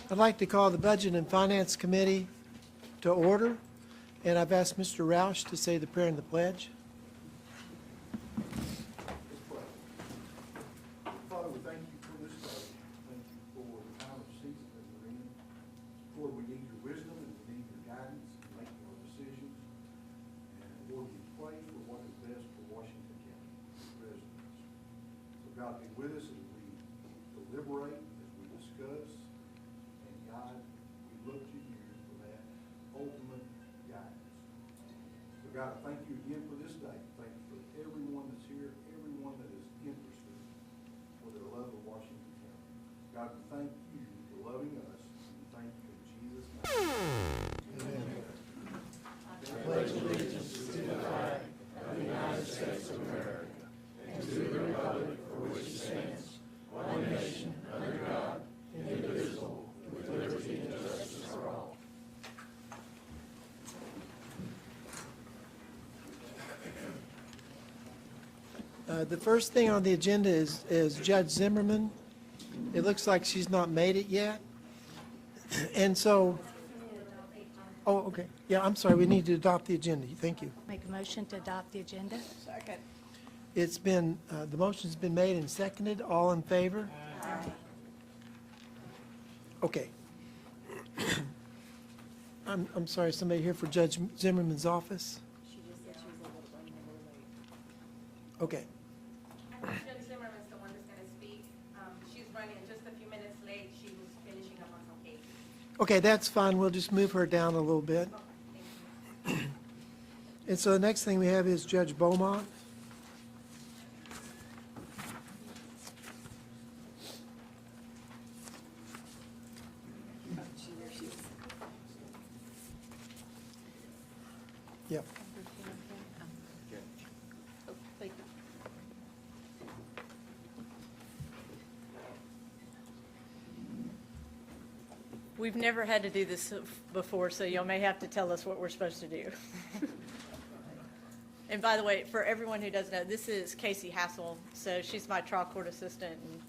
I'd like to call the Budget and Finance Committee to order, and I've asked Mr. Roush to say the prayer and the pledge. Father, we thank you for this day. Thank you for the time of season that we're in. Lord, we need your wisdom and we need your guidance in making our decisions. And Lord, we pray for what is best for Washington County residents. So God, be with us as we deliberate, as we discuss. And God, we look to you for that ultimate guidance. So God, I thank you again for this day. Thank you for everyone that's here, everyone that is interested for their love of Washington County. God, we thank you for loving us. And we thank you in Jesus' name. Amen. Pledge allegiance to the flag of the United States of America and to the republic for which it stands, one nation, under God, indivisible, with liberty and justice for all. The first thing on the agenda is Judge Zimmerman. It looks like she's not made it yet. And so, oh, okay. Yeah, I'm sorry, we need to adopt the agenda. Thank you. Make a motion to adopt the agenda. Second. It's been, the motion's been made and seconded. All in favor? Aye. Okay. I'm sorry, somebody here for Judge Zimmerman's office? Okay. Judge Zimmerman's the one that's going to speak. She's running just a few minutes late. She was finishing up on some cases. Okay, that's fine. We'll just move her down a little bit. Thank you. And so the next thing we have is Judge Beaumont. Yep. Oh, thank you. We've never had to do this before, so you may have to tell us what we're supposed to do. And by the way, for everyone who doesn't know, this is Casey Hassel, so she's my trial court assistant, and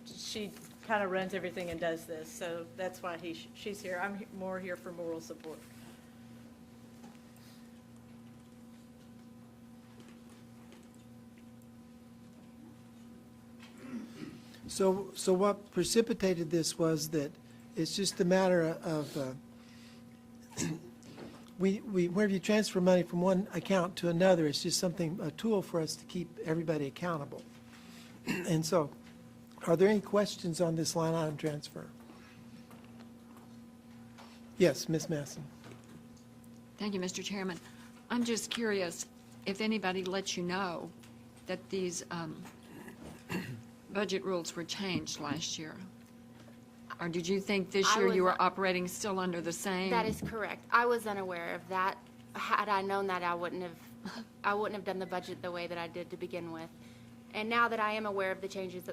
she kind of runs everything and does this, so that's why she's here. I'm more here for moral support. So what precipitated this was that it's just a matter of, whenever you transfer money from one account to another, it's just something, a tool for us to keep everybody accountable. And so, are there any questions on this line item transfer? Yes, Ms. Masson. Thank you, Mr. Chairman. I'm just curious if anybody lets you know that these budget rules were changed last year. Or did you think this year you were operating still under the same? That is correct. I was unaware of that. Had I known that, I wouldn't have done the budget the way that I did to begin with. And now that I am aware of the changes,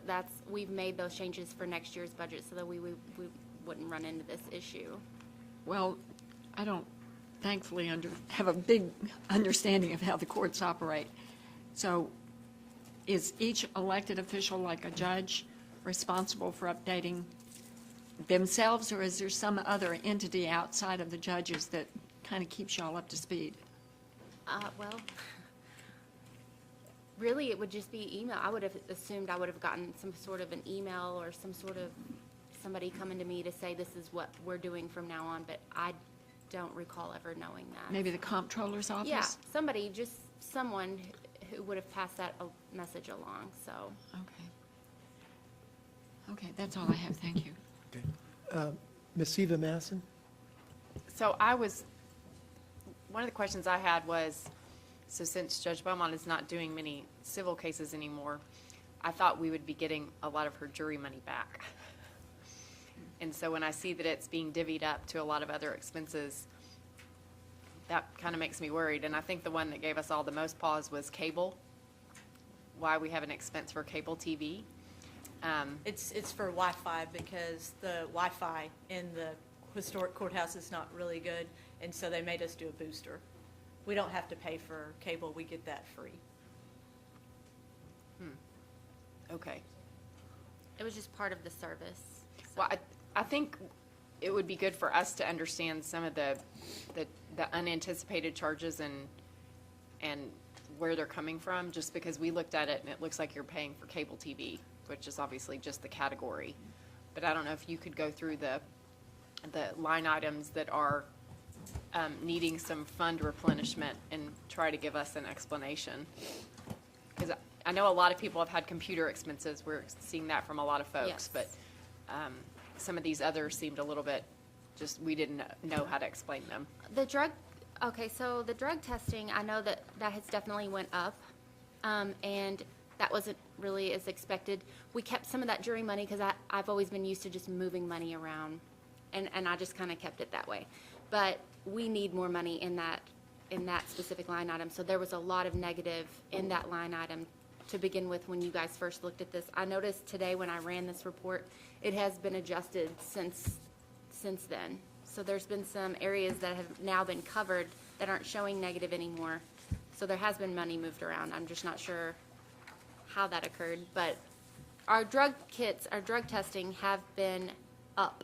we've made those changes for next year's budget so that we wouldn't run into this issue. Well, I don't thankfully have a big understanding of how the courts operate. So is each elected official, like a judge, responsible for updating themselves, or is there some other entity outside of the judges that kind of keeps y'all up to speed? Well, really, it would just be email. I would have assumed I would have gotten some sort of an email or some sort of somebody coming to me to say this is what we're doing from now on, but I don't recall ever knowing that. Maybe the comptroller's office? Yeah, someone who would have passed that message along, so. Okay. Okay, that's all I have. Thank you. Okay. Ms. Eva Masson? So one of the questions I had was, so since Judge Beaumont is not doing many civil cases anymore, I thought we would be getting a lot of her jury money back. And so when I see that it's being divvied up to a lot of other expenses, that kind of makes me worried. And I think the one that gave us all the most pause was cable, why we have an expense for cable TV. It's for Wi-Fi because the Wi-Fi in the historic courthouse is not really good, and so they made us do a booster. We don't have to pay for cable. We get that free. Okay. It was just part of the service. So. Well, I think it would be good for us to understand some of the unanticipated charges and where they're coming from, just because we looked at it and it looks like you're paying for cable TV, which is obviously just the category. But I don't know if you could go through the line items that are needing some fund replenishment and try to give us an explanation. Because I know a lot of people have had computer expenses. We're seeing that from a lot of folks. Yes. But some of these others seemed a little bit, just we didn't know how to explain them. Okay, so the drug testing, I know that has definitely went up, and that wasn't really as expected. We kept some of that jury money because I've always been used to just moving money around, and I just kind of kept it that way. But we need more money in that specific line item, so there was a lot of negative in that line item to begin with when you guys first looked at this. I noticed today when I ran this report, it has been adjusted since then. So there's been some areas that have now been covered that aren't showing negative anymore. So there has been money moved around. I'm just not sure how that occurred. But our drug kits, our drug testing have been up.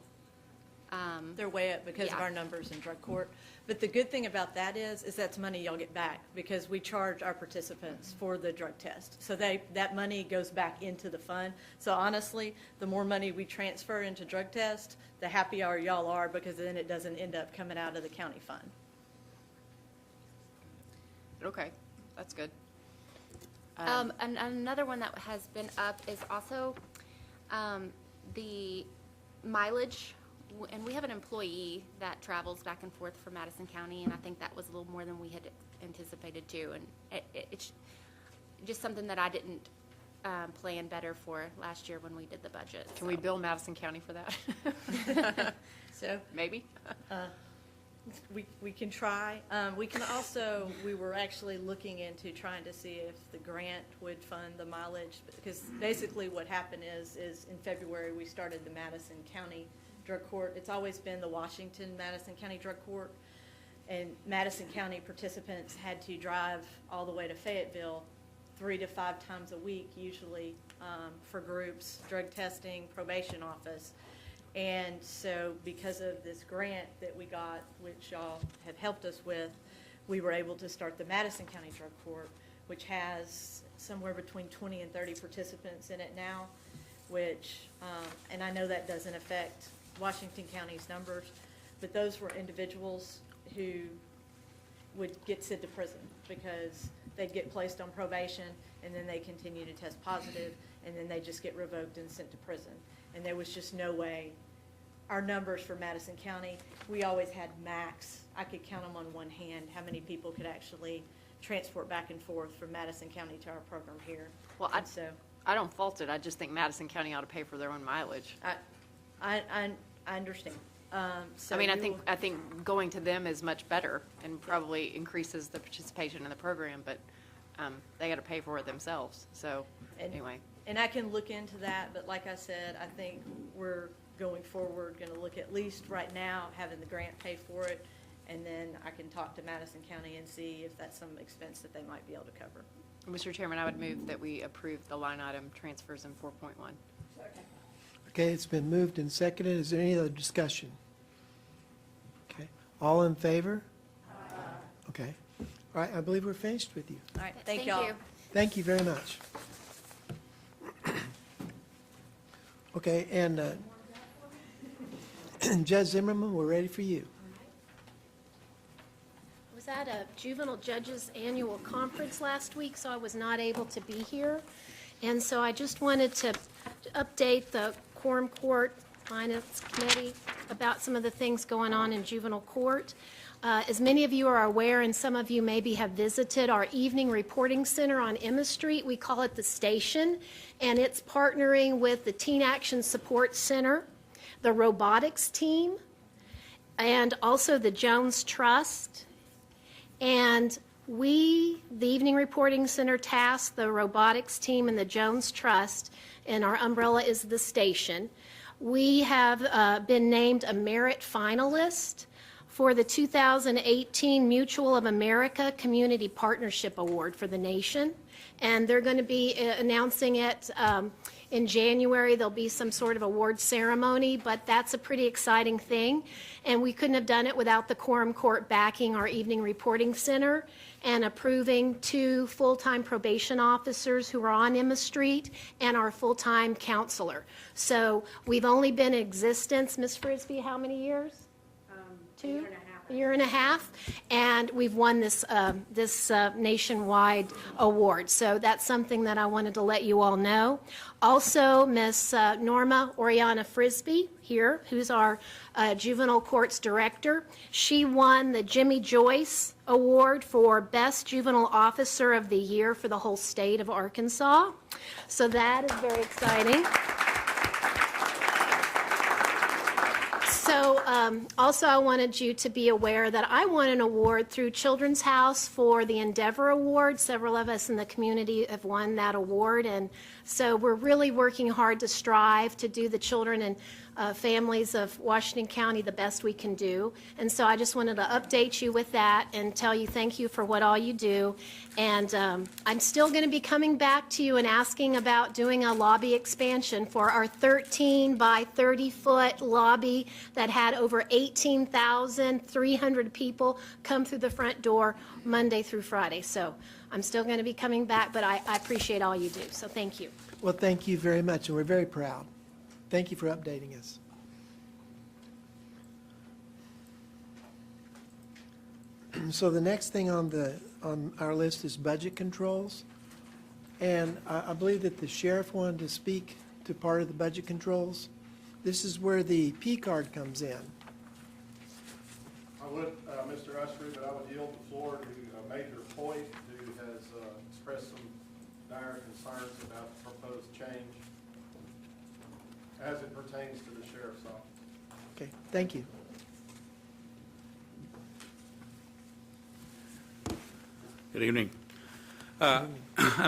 They're way up because of Yeah. our numbers in drug court. But the good thing about that is that's money y'all get back because we charge our participants for the drug test. So that money goes back into the fund. So honestly, the more money we transfer into drug test, the happier y'all are because then it doesn't end up coming out of the county fund. Okay, that's good. And another one that has been up is also the mileage. And we have an employee that travels back and forth from Madison County, and I think that was a little more than we had anticipated too. And it's just something that I didn't plan better for last year when we did the budget. Can we bill Madison County for that? So Maybe? we can try. We can also, we were actually looking into trying to see if the grant would fund the mileage. Because basically what happened is in February, we started the Madison County Drug Court. It's always been the Washington-Madison County Drug Court. And Madison County participants had to drive all the way to Fayetteville 3 to 5 times a week, usually, for groups, drug testing, probation office. And so because of this grant that we got, which y'all have helped us with, we were able to start the Madison County Drug Court, which has somewhere between 20 and 30 participants in it now, which, and I know that doesn't affect Washington County's numbers, but those were individuals who would get sent to prison because they'd get placed on probation and then they continue to test positive and then they just get revoked and sent to prison. And there was just no way. Our numbers for Madison County, we always had max. I could count them on one hand, how many people could actually transport back and forth from Madison County to our program here. Well, And so I don't fault it. I just think Madison County ought to pay for their own mileage. I understand. So I mean, we will- I think going to them is much better and probably increases the participation in the program, but they got to pay for it themselves. So And- anyway, And I can look into that, but like I said, I think we're going forward, going to look at least right now, having the grant pay for it, and then I can talk to Madison County and see if that's some expense that they might be able to cover. Mr. Chairman, I would move that we approve the line item transfers in 4.1. Okay, it's been moved and seconded. Is there any other discussion? Okay, all in favor? Okay. All right, I believe we're finished with you. All right, thank y'all. you. Thank you very much. Okay, and Judge Zimmerman, we're ready for you. I was at a juvenile judges annual conference last week, so I was not able to be here. And so I just wanted to update the Quorum Court Finance Committee about some of the things going on in juvenile court. As many of you are aware, and some of you maybe have visited our evening reporting center on Emma Street, we call it the Station, and it's partnering with the Teen Action Support Center, the robotics team, and also the Jones Trust. And we, the Evening Reporting Center, tasked the robotics team and the Jones Trust, and our umbrella is the Station. We have been named a merit finalist for the 2018 Mutual of America Community Partnership Award for the nation. And they're going to be announcing it in January, there'll be some sort of award ceremony, but that's a pretty exciting thing. And we couldn't have done it without the Quorum Court backing our evening reporting center and approving 2 full-time probation officers who are on Emma Street and our full-time counselor. So we've only been in existence, Ms. Frisbee, how many years? 2? A year and a half, and we've won this nationwide award. So that's something that I wanted to let you all know. Also, Miss Norma Oriana Frisbee here, who's our juvenile courts director. She won the Jimmy Joyce Award for Best Juvenile Officer of the Year for the whole state of Arkansas. So that is very exciting. So also I wanted you to be aware that I won an award through Children's House for the Endeavor Award. Several of us in the community have won that award, and so we're really working hard to strive to do the children and families of Washington County the best we can do. And so I just wanted to update you with that and tell you thank you for what all you do. And I'm still going to be coming back to you and asking about doing a lobby expansion for our 13 by 30-foot lobby that had over 18,300 people come through the front door Monday through Friday. So I'm still going to be coming back, but I appreciate all you do. So thank you. Well, thank you very much, and we're very proud. Thank you for updating us. So the next thing on our list is budget controls. And I believe that the sheriff wanted to speak to part of the budget controls. This is where the P card comes in. I would, Mr. Ussery, but I would yield the floor to Major Hoyt, who has expressed some dire concerns about the proposed change as it pertains to the sheriff's office. Okay, thank you. Good evening. I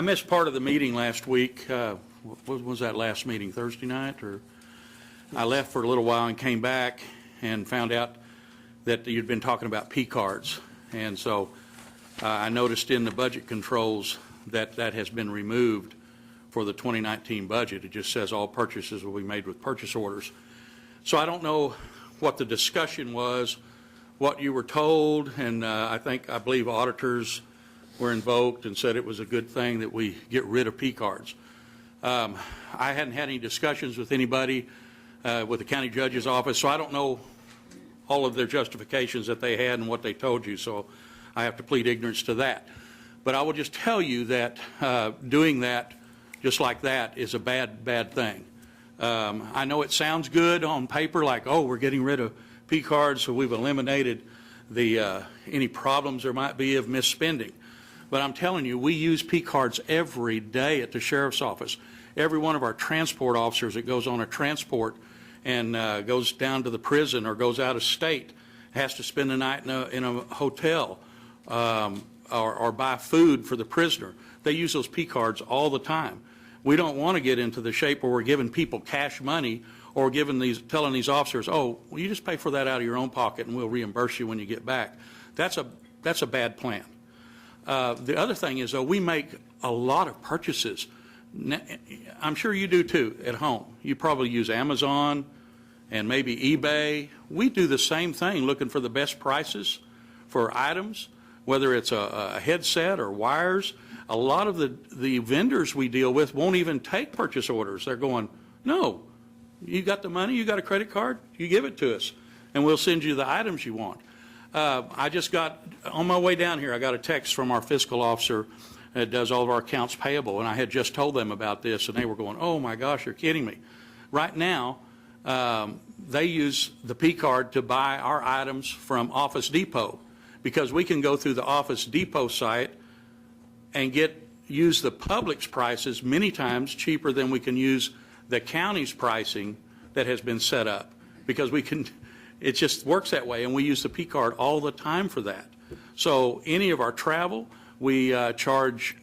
missed part of the meeting last week. What was that last meeting, Thursday night? Or I left for a little while and came back and found out that you'd been talking about P cards. And so I noticed in the budget controls that that has been removed for the 2019 budget. It just says all purchases will be made with purchase orders. So I don't know what the discussion was, what you were told, and I believe auditors were invoked and said it was a good thing that we get rid of P cards. I hadn't had any discussions with anybody with the county judge's office, so I don't know all of their justifications that they had and what they told you, so I have to plead ignorance to that. But I will just tell you that doing that just like that is a bad thing. I know it sounds good on paper, like, oh, we're getting rid of P cards, so we've eliminated the any problems there might be of misspending. But I'm telling you, we use P cards every day at the sheriff's office. Every one of our transport officers that goes on a transport and goes down to the prison or goes out of state has to spend the night in a hotel or buy food for the prisoner. They use those P cards all the time. We don't want to get into the shape where we're giving people cash money or telling these officers, oh, well, you just pay for that out of your own pocket and we'll reimburse you when you get back. That's a bad plan. The other thing is, though, we make a lot of purchases. I'm sure you do too at home. You probably use Amazon and maybe eBay. We do the same thing, looking for the best prices for items, whether it's a headset or wires. A lot of the vendors we deal with won't even take purchase orders. They're going, no, you got the money, you got a credit card, you give it to us, and we'll send you the items you want. I just got, on my way down here, I got a text from our fiscal officer that does all of our accounts payable, and I had just told them about this, and they were going, oh my gosh, you're kidding me. Right now, they use the P card to buy our items from Office Depot, because we can go through the Office Depot site and use the public's prices many times cheaper than we can use the county's pricing that has been set up, because it just works that way, and we use the P card all the time for that. So any of our travel, we charge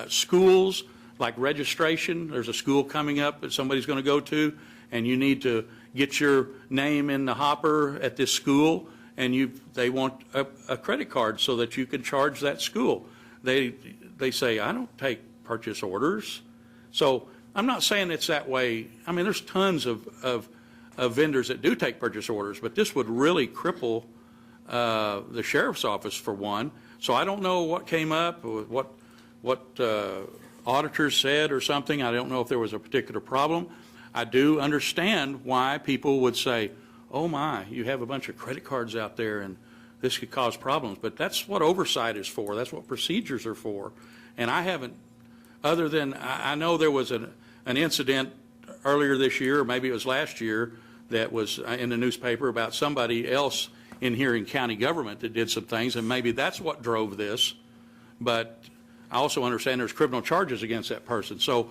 schools, like registration. There's a school coming up that somebody's going to go to, and you need to get your name in the hopper at this school, and they want a credit card so that you can charge that school. They say, I don't take purchase orders. So I'm not saying it's that way. I mean, there's tons of vendors that do take purchase orders, but this would really cripple the sheriff's office for one. So I don't know what came up, or what auditors said or something. I don't know if there was a particular problem. I do understand why people would say, oh my, you have a bunch of credit cards out there and this could cause problems. But that's what oversight is for. That's what procedures are for. And I haven't, other than, I know there was an incident earlier this year, or maybe it was last year, that was in the newspaper about somebody else in here in county government that did some things, and maybe that's what drove this. But I also understand there's criminal charges against that person. So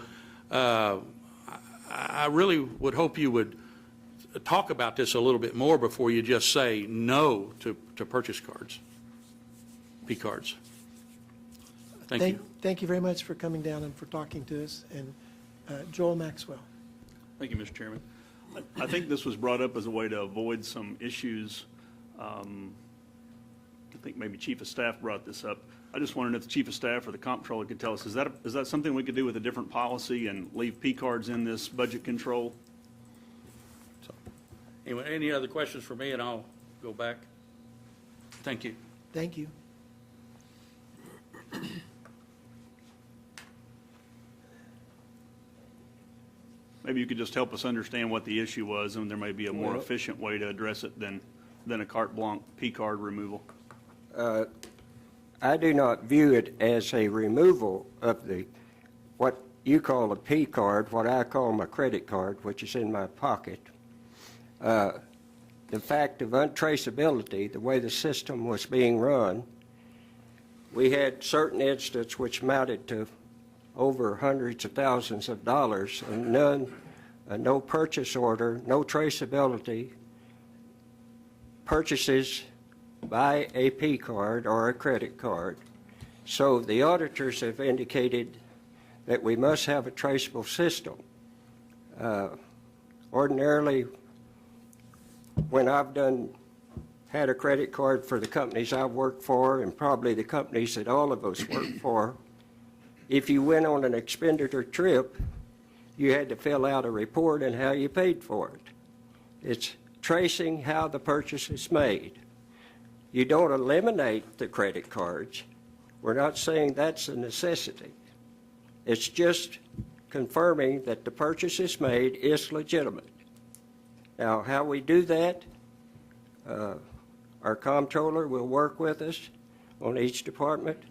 I really would hope you would talk about this a little bit more before you just say no to purchase cards, P cards. Thank you. Thank you very much for coming down and for talking to us. And Joel Maxwell. Thank you, Mr. Chairman. I think this was brought up as a way to avoid some issues. I think maybe Chief of Staff brought this up. I just wondered if the Chief of Staff or the Comptroller could tell us, is that something we could do with a different policy and leave P cards in this budget control? So, anyway, any other questions for me, and I'll go back. Thank you. Thank you. Maybe you could just help us understand what the issue was, and there may be a more efficient way to address it than a carte blanche P card removal. I do not view it as a removal of what you call a P card, what I call my credit card, which is in my pocket. The fact of untraceability, the way the system was being run, we had certain instances which amounted to over hundreds of thousands of dollars, and no purchase order, no traceability, purchases by a P card or a credit card. So the auditors have indicated that we must have a traceable system. Ordinarily, when I've had a credit card for the companies I've worked for, and probably the companies that all of us work for, if you went on an expenditure trip, you had to fill out a report on how you paid for it. It's tracing how the purchase is made. You don't eliminate the credit cards. We're not saying that's a necessity. It's just confirming that the purchase is made is legitimate. Now, how we do that, our comptroller will work with us on each department,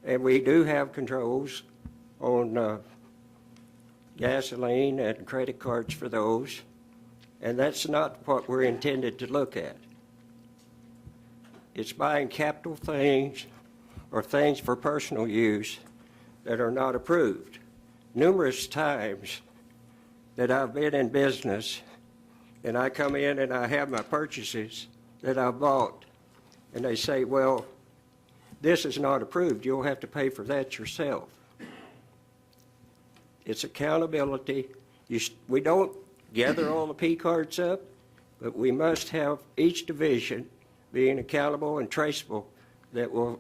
and we do have controls on gasoline and credit cards for those, and that's not what we're intended to look at. It's buying capital things or things for personal use that are not approved. Numerous times that I've been in business and I come in and I have my purchases that I bought, and they say, well, this is not approved. You'll have to pay for that yourself. It's accountability. We don't gather all the P cards up, but we must have each division being accountable and traceable that will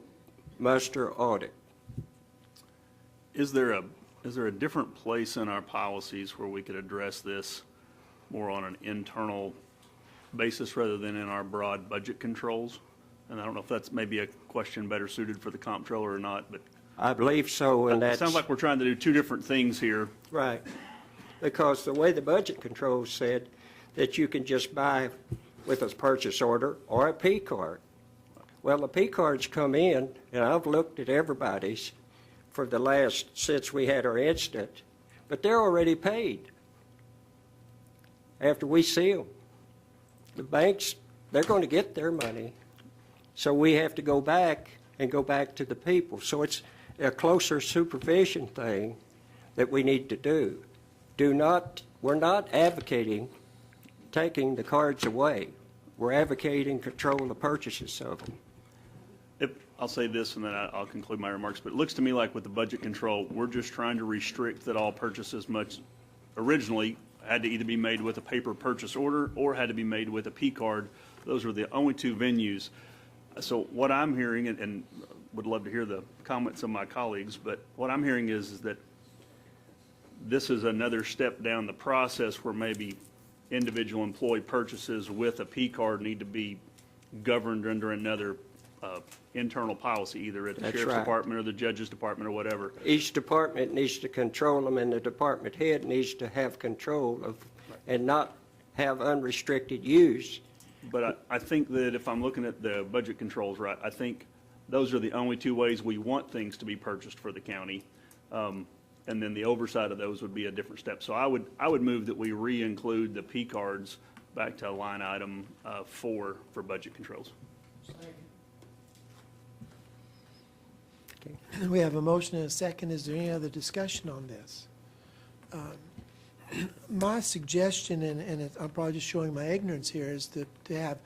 muster audit. Is there a different place in our policies where we could address this more on an internal basis rather than in our broad budget controls? And I don't know if that's maybe a question better suited for the comptroller or not, but I believe so, and it that's... sounds like we're trying to do two different things here. Right, because the way the budget controls said that you can just buy with a purchase order or a P card. Well, the P cards come in, and I've looked at everybody's for the since we had our incident, but they're already paid after we see them. The banks, they're going to get their money, so we have to go back to the people. So it's a closer supervision thing that we need to do. We're not advocating taking the cards away. We're advocating control the purchases of them. I'll say this and then I'll conclude my remarks, but it looks to me like with the budget control, we're just trying to restrict that all purchases originally had to either be made with a paper purchase order or had to be made with a P card. Those were the only two venues. So what I'm hearing, and would love to hear the comments of my colleagues, but what I'm hearing is that this is another step down the process where maybe individual employee purchases with a P card need to be governed under another internal policy, either at the That's sheriff's right. department or the judge's department or whatever. Each department needs to control them, and the department head needs to have control of, and not have unrestricted use. But I think that if I'm looking at the budget controls right, I think those are the only two ways we want things to be purchased for the county. And then the oversight of those would be a different step. So I would move that we re-include the P cards back to line item 4 for budget controls. We have a motion and a second. Is there any other discussion on this? My suggestion, and I'm probably just showing my ignorance here, is to have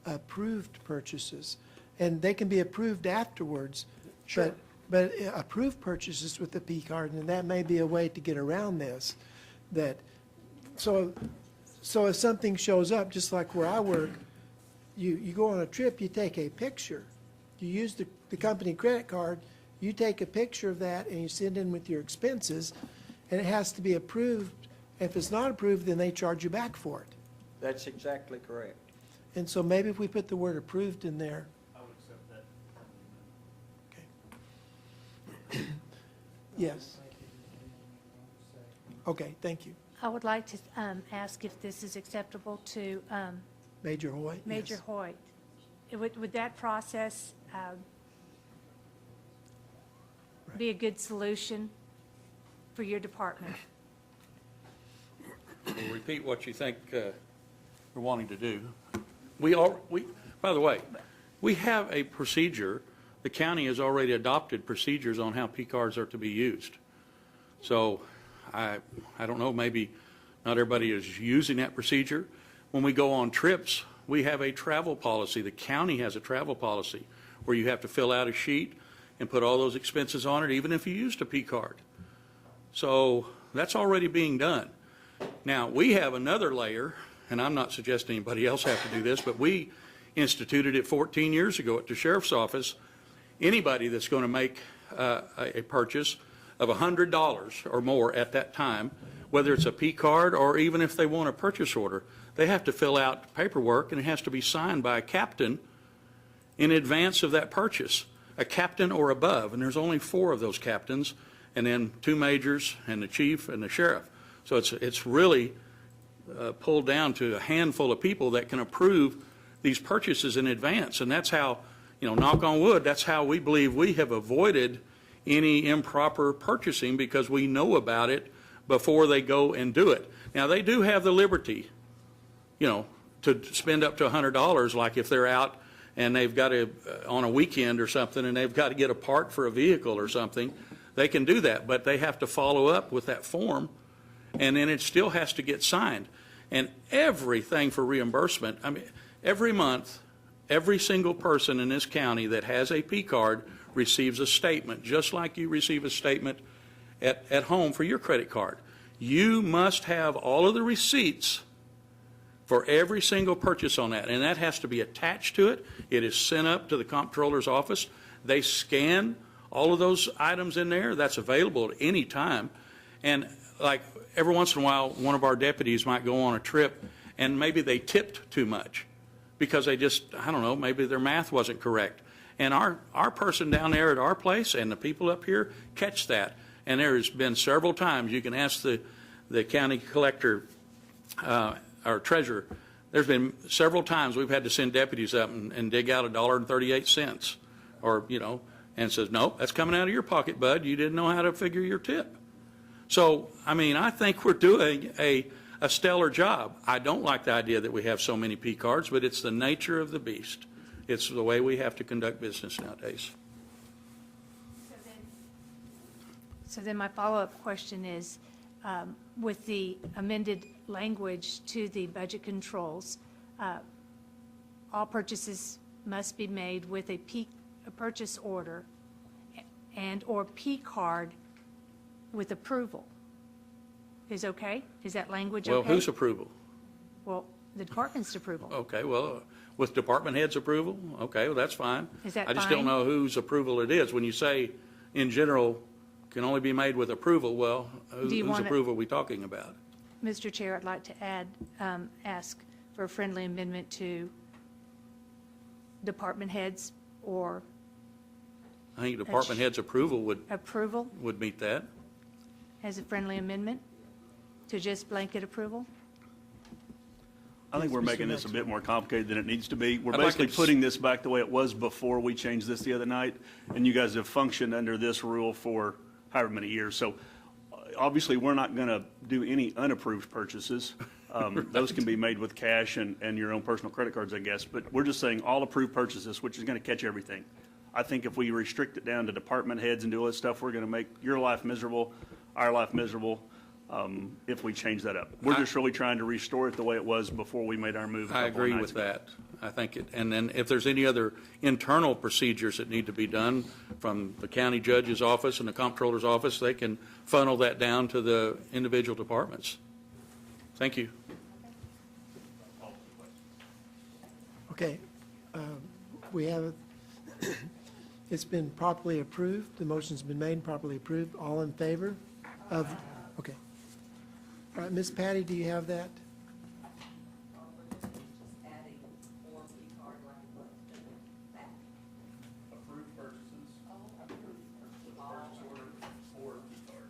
approved purchases. And they can be approved afterwards. Sure. But approved purchases with the P card, and that may be a way to get around this. So if something shows up, just like where I work, you go on a trip, you take a picture. You use the company credit card, you take a picture of that, and you send in with your expenses, and it has to be approved. If it's not approved, then they charge you back for it. That's exactly correct. And so maybe if we put the word approved in there. I would accept that. Yes. Okay, thank you. I would like to ask if this is acceptable to Major Hoyt? Major Yes. Hoyt. Would that process be a good solution for your department? We'll repeat what you think we're wanting to do. By the way, we have a procedure. The county has already adopted procedures on how P cards are to be used. So I don't know, maybe not everybody is using that procedure. When we go on trips, we have a travel policy. The county has a travel policy where you have to fill out a sheet and put all those expenses on it, even if you used a P card. So that's already being done. Now, we have another layer, and I'm not suggesting anybody else have to do this, but we instituted it 14 years ago at the sheriff's office. Anybody that's going to make a purchase of $100 or more at that time, whether it's a P card or even if they want a purchase order, they have to fill out paperwork, and it has to be signed by a captain in advance of that purchase, a captain or above, and there's only 4 of those captains, and then 2 majors and the chief and the sheriff. So it's really pulled down to a handful of people that can approve these purchases in advance, and that's how, knock on wood, that's how we believe we have avoided any improper purchasing, because we know about it before they go and do it. Now, they do have the liberty, to spend up to $100, like if they're out and they've got on a weekend or something, and they've got to get a part for a vehicle or something, they can do that, but they have to follow up with that form, and then it still has to get signed. And everything for reimbursement, I mean, every month, every single person in this county that has a P card receives a statement, just like you receive a statement at home for your credit card. You must have all of the receipts for every single purchase on that, and that has to be attached to it. It is sent up to the comptroller's office. They scan all of those items in there. That's available at any time. And like every once in a while, one of our deputies might go on a trip, and maybe they tipped too much because they just, I don't know, maybe their math wasn't correct. And our person down there at our place and the people up here catch that. And there has been several times, you can ask the county collector, our treasurer, there's been several times we've had to send deputies up and dig out $1.38, or, and says, nope, that's coming out of your pocket, bud. You didn't know how to figure your tip. So, I mean, I think we're doing a stellar job. I don't like the idea that we have so many P cards, but it's the nature of the beast. It's the way we have to conduct business nowadays. So then my follow-up question is, with the amended language to the budget controls, all purchases must be made with a purchase order and/or P card with approval. Is okay? Is that language okay? Well, whose approval? Well, the department's approval. Okay, well, with department head's approval, okay, well, that's fine. Is that I just fine? don't know whose approval it is. When you say, in general, can only be made with approval. Well, Do you whose wanna- approval are we talking about? Mr. Chair, I'd like to add, ask for a friendly amendment to department heads or I think department head's approval approval would meet that. as a friendly amendment to just blanket approval. I think Yes, we're Mr. making this a Maxwell. bit more complicated than it needs to be. We're I'd like basically to putting this back the way it was before we changed this the other night, and you guys have functioned under this rule for however many years. So obviously, we're not going to do any unapproved purchases. Those can be made with cash and your own personal credit cards, I guess. But we're just saying all approved purchases, which is going to catch everything. I think if we restrict it down to department heads and do all this stuff, we're going to make your life miserable, our life miserable, if we change that up. We're just really trying to restore it the way it was before we made our move a I couple of agree nights with ago. that. I think it, and then if there's any other internal procedures that need to be done from the county judge's office and the comptroller's office, they can funnel that down to the individual departments. Thank you. Okay, we have, it's been properly approved, the motion's been made and properly approved, all in favor of, okay. All right, Ms. Patty, do you have that? Approved purchases. With a purchase order or e-card.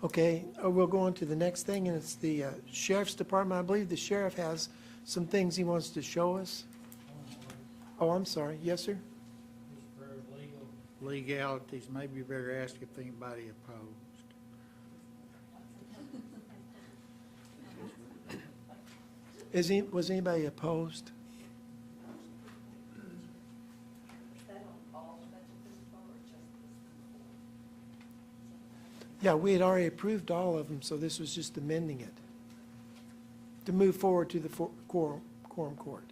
Okay, we'll go on to the next thing, and it's the Sheriff's Department. I believe the sheriff has some things he wants to show us. Oh, I'm sorry. Yes, sir? For legalities, maybe you better ask if anybody opposed. Was anybody opposed? Yeah, we had already approved all of them, so this was just amending it to move forward to the quorum court.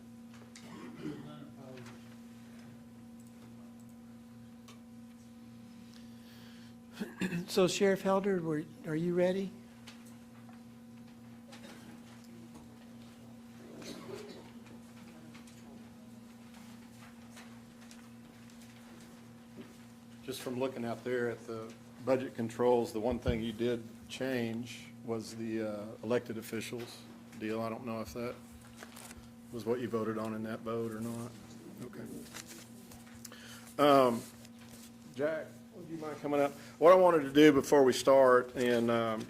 So Sheriff Helder, are you ready? Just from looking out there at the budget controls, the one thing you did change was the elected officials deal. I don't know if that was what you voted on in that vote or not. Okay. Jack, would you mind coming up? What I wanted to do before we start, and I'm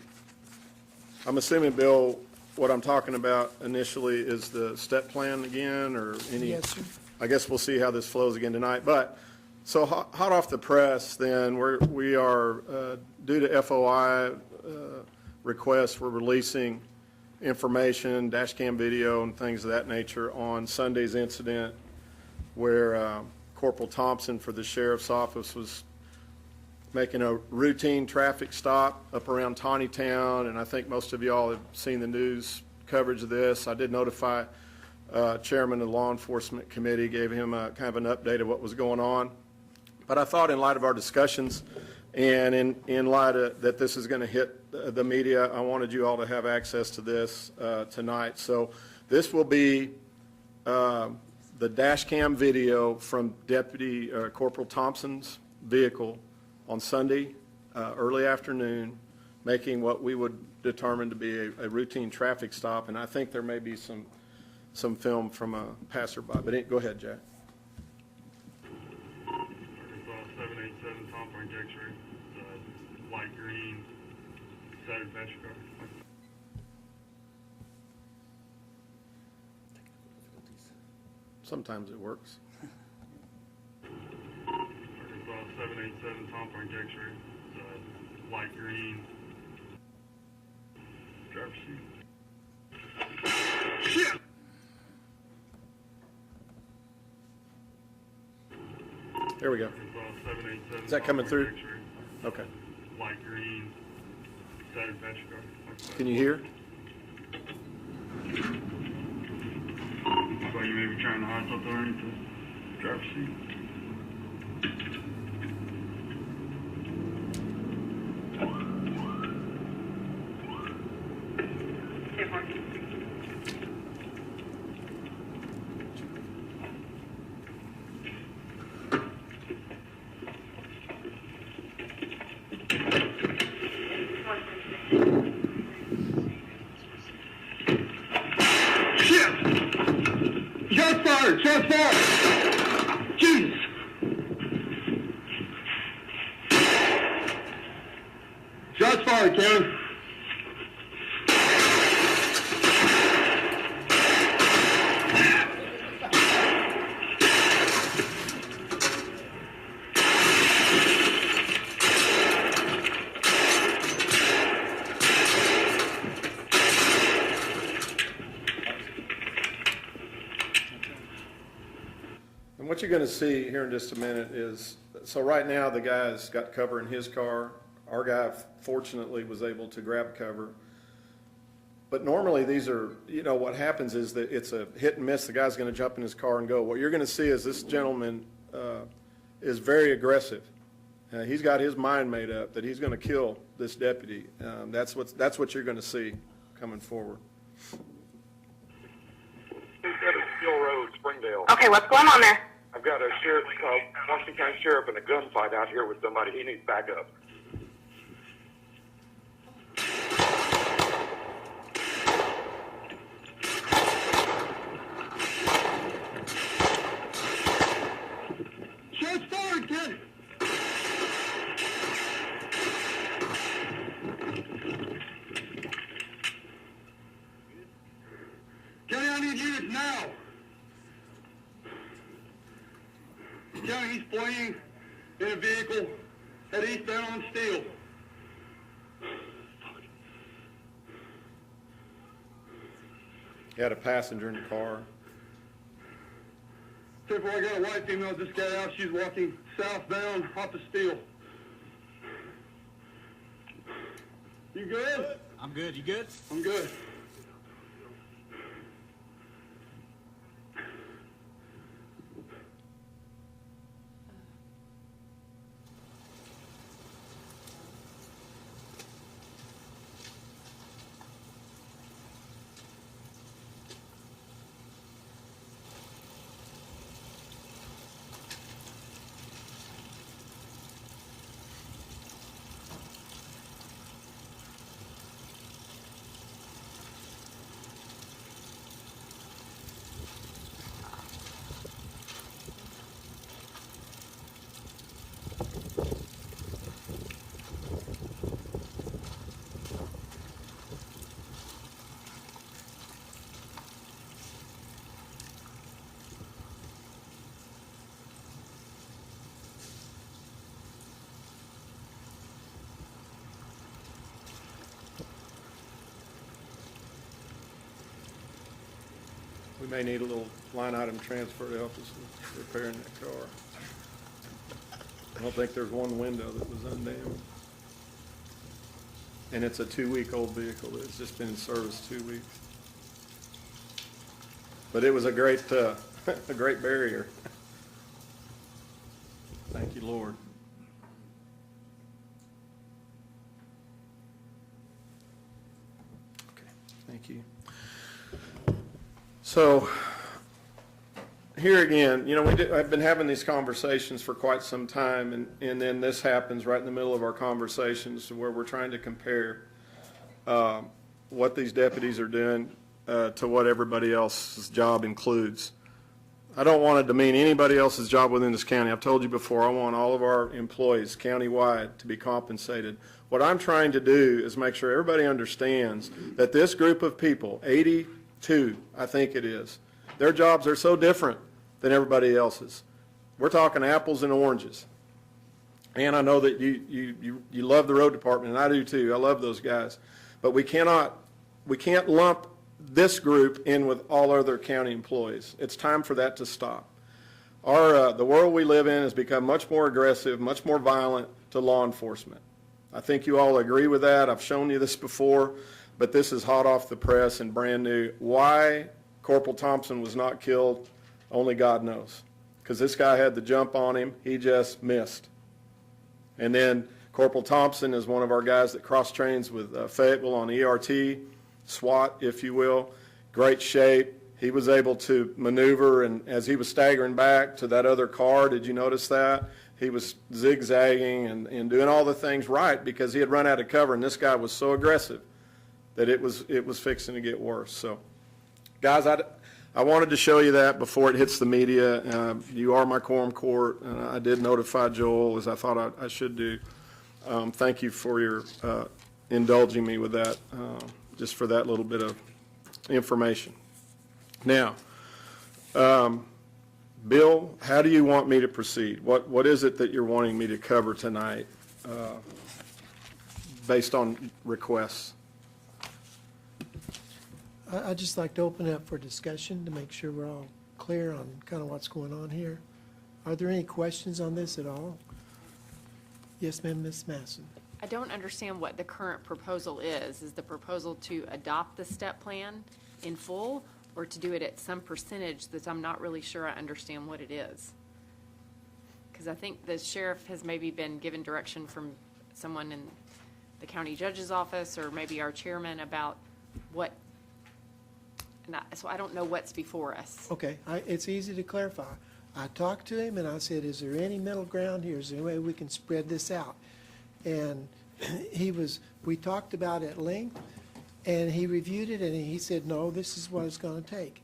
assuming, Bill, what I'm talking about initially is the step plan again, or any? Yes, sir. I guess we'll see how this flows again tonight. But, so hot off the press, then, we are, due to FOI requests, we're releasing information, dash cam video and things of that nature on Sunday's incident where Corporal Thompson for the Sheriff's Office was making a routine traffic stop up around Tawnytown, and I think most of y'all have seen the news coverage of this. I did notify Chairman of the Law Enforcement Committee, gave him a kind of an update of what was going on. But I thought in light of our discussions and in light of that this is going to hit the media, I wanted you all to have access to this tonight. So this will be the dash cam video from Deputy Corporal Thompson's vehicle on Sunday early afternoon, making what we would determine to be a routine traffic stop. And I think there may be some film from a passerby. But go ahead, Jack. 787 Tom Point X-ray, light green, Saturn patch car. Sometimes it works. Arkansas 787 Tom Point X-ray, light green, driver's seat. There we go. Arkansas 787 Is that coming through? Tom Point X-ray, Okay. light green, Saturn patch car. Can you hear? Looks like you may be trying to hide something underneath the driver's seat. fired! Shots fired! Jesus! Shots fired, Kevin. And what you're going to see here in just a minute is, so right now the guy's got cover in his car. Our guy fortunately was able to grab cover. But normally these are, you know, what happens is that it's a hit and miss. The guy's going to jump in his car and go. What you're going to see is this gentleman is very aggressive. He's got his mind made up that he's going to kill this deputy. That's what you're going to see coming forward. Steel Road, Springdale. Okay, what's going on there? I've got a sheriff, Washington County Sheriff in a gunfight out here with somebody. He needs backup. Shots fired, Ken! Kenny, I need units now! Kenny, he's fleeing in a vehicle at eastbound on Steel. He had a passenger in the car. Except for I got a white female just got out. She's walking southbound off the Steel. You good? I'm good. You good? I'm good. We may need a little line item transfer to help us with repairing that car. I don't think there's one window that was undamaged. And it's a 2-week-old vehicle that's just been in service 2 weeks. But it was a great barrier. Thank you, Lord. Okay, thank you. So, here again, you know, I've been having these conversations for quite some time, and then this happens right in the middle of our conversations where we're trying to compare what these deputies are doing to what everybody else's job includes. I don't want it to mean anybody else's job within this county. I've told you before, I want all of our employees countywide to be compensated. What I'm trying to do is make sure everybody understands that this group of people, 82, I think it is, their jobs are so different than everybody else's. We're talking apples and oranges. And I know that you love the road department, and I do too. I love those guys. But we can't lump this group in with all other county employees. It's time for that to stop. The world we live in has become much more aggressive, much more violent to law enforcement. I think you all agree with that. I've shown you this before, but this is hot off the press and brand new. Why Corporal Thompson was not killed, only God knows. Because this guy had the jump on him. He just missed. And then Corporal Thompson is one of our guys that cross-trains with Fayetteville on ERT, SWAT, if you will. Great shape. He was able to maneuver, and as he was staggering back to that other car, did you notice that? He was zigzagging and doing all the things right because he had run out of cover, and this guy was so aggressive that it was fixing to get worse. So, guys, I wanted to show you that before it hits the media. You are my quorum court, and I did notify Joel, as I thought I should do. Thank you for your indulging me with that, just for that little bit of information. Now, Bill, how do you want me to proceed? What is it that you're wanting me to cover tonight, based on requests? I'd just like to open it up for discussion to make sure we're all clear on kind of what's going on here. Are there any questions on this at all? Yes, ma'am, Ms. Masson. I don't understand what the current proposal is. Is the proposal to adopt the step plan in full, or to do it at some percentage that I'm not really sure I understand what it is? Because I think the sheriff has maybe been given direction from someone in the county judge's office, or maybe our chairman, about what, so I don't know what's before us. Okay, it's easy to clarify. I talked to him and I said, is there any middle ground here? Is there any way we can spread this out? And we talked about it at length, and he reviewed it, and he said, no, this is what it's going to take.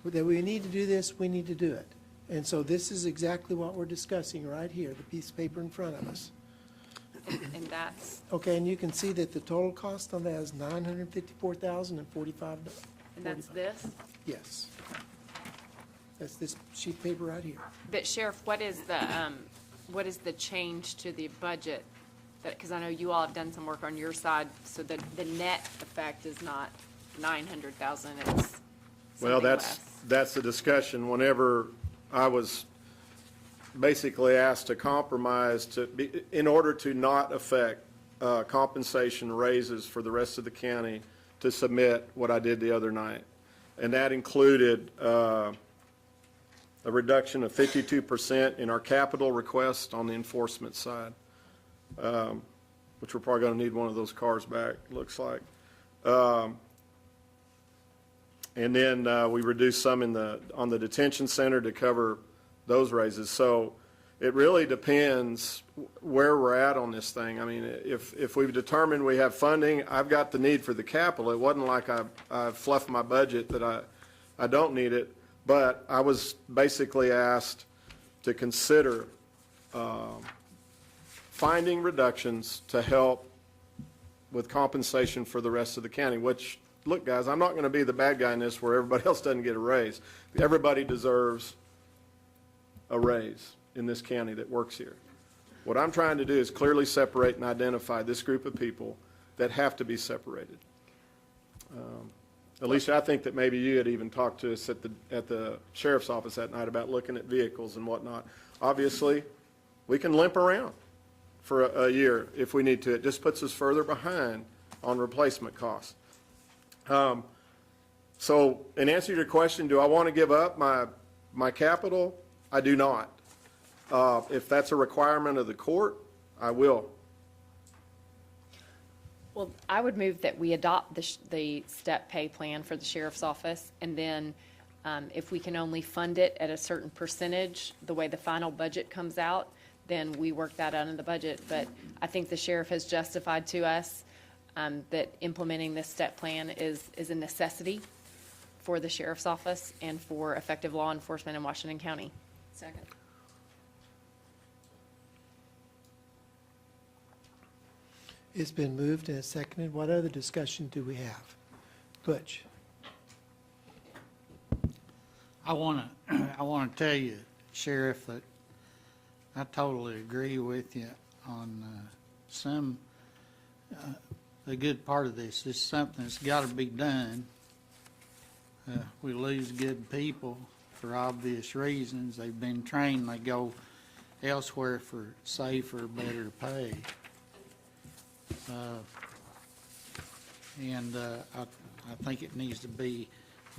That we need to do this, we need to do it. And so this is exactly what we're discussing right here, the piece of paper in front of us. And that's, Okay, and you can see that the total cost on that is $954,045. and that's this? Yes. That's this sheet of paper right here. But Sheriff, what is the change to the budget? Because I know you all have done some work on your side, so that the net effect is not 900,000, it's Well, something less. that's the discussion. Whenever I was basically asked to compromise in order to not affect compensation raises for the rest of the county, to submit what I did the other night. And that included a reduction of 52% in our capital request on the enforcement side, which we're probably going to need one of those cars back, looks like. And then we reduced some on the detention center to cover those raises. So it really depends where we're at on this thing. I mean, if we've determined we have funding, I've got the need for the capital. It wasn't like I fluffed my budget that I don't need it. But I was basically asked to consider finding reductions to help with compensation for the rest of the county, which, look, guys, I'm not going to be the bad guy in this where everybody else doesn't get a raise. Everybody deserves a raise in this county that works here. What I'm trying to do is clearly separate and identify this group of people that have to be separated. Alicia, I think that maybe you had even talked to us at the sheriff's office that night about looking at vehicles and whatnot. Obviously, we can limp around for a year if we need to. It just puts us further behind on replacement costs. So in answer to your question, do I want to give up my capital? I do not. If that's a requirement of the court, I will. Well, I would move that we adopt the step pay plan for the sheriff's office, and then if we can only fund it at a certain percentage, the way the final budget comes out, then we work that out in the budget. But I think the sheriff has justified to us that implementing this step plan is a necessity for the sheriff's office and for effective law enforcement in Washington County. Second. It's been moved and seconded. What other discussion do we have? Butch? I want to tell you, Sheriff, that I totally agree with you on the good part of this. This is something that's got to be done. We lose good people for obvious reasons. They've been trained. They go elsewhere for safer, better pay. I think it needs to be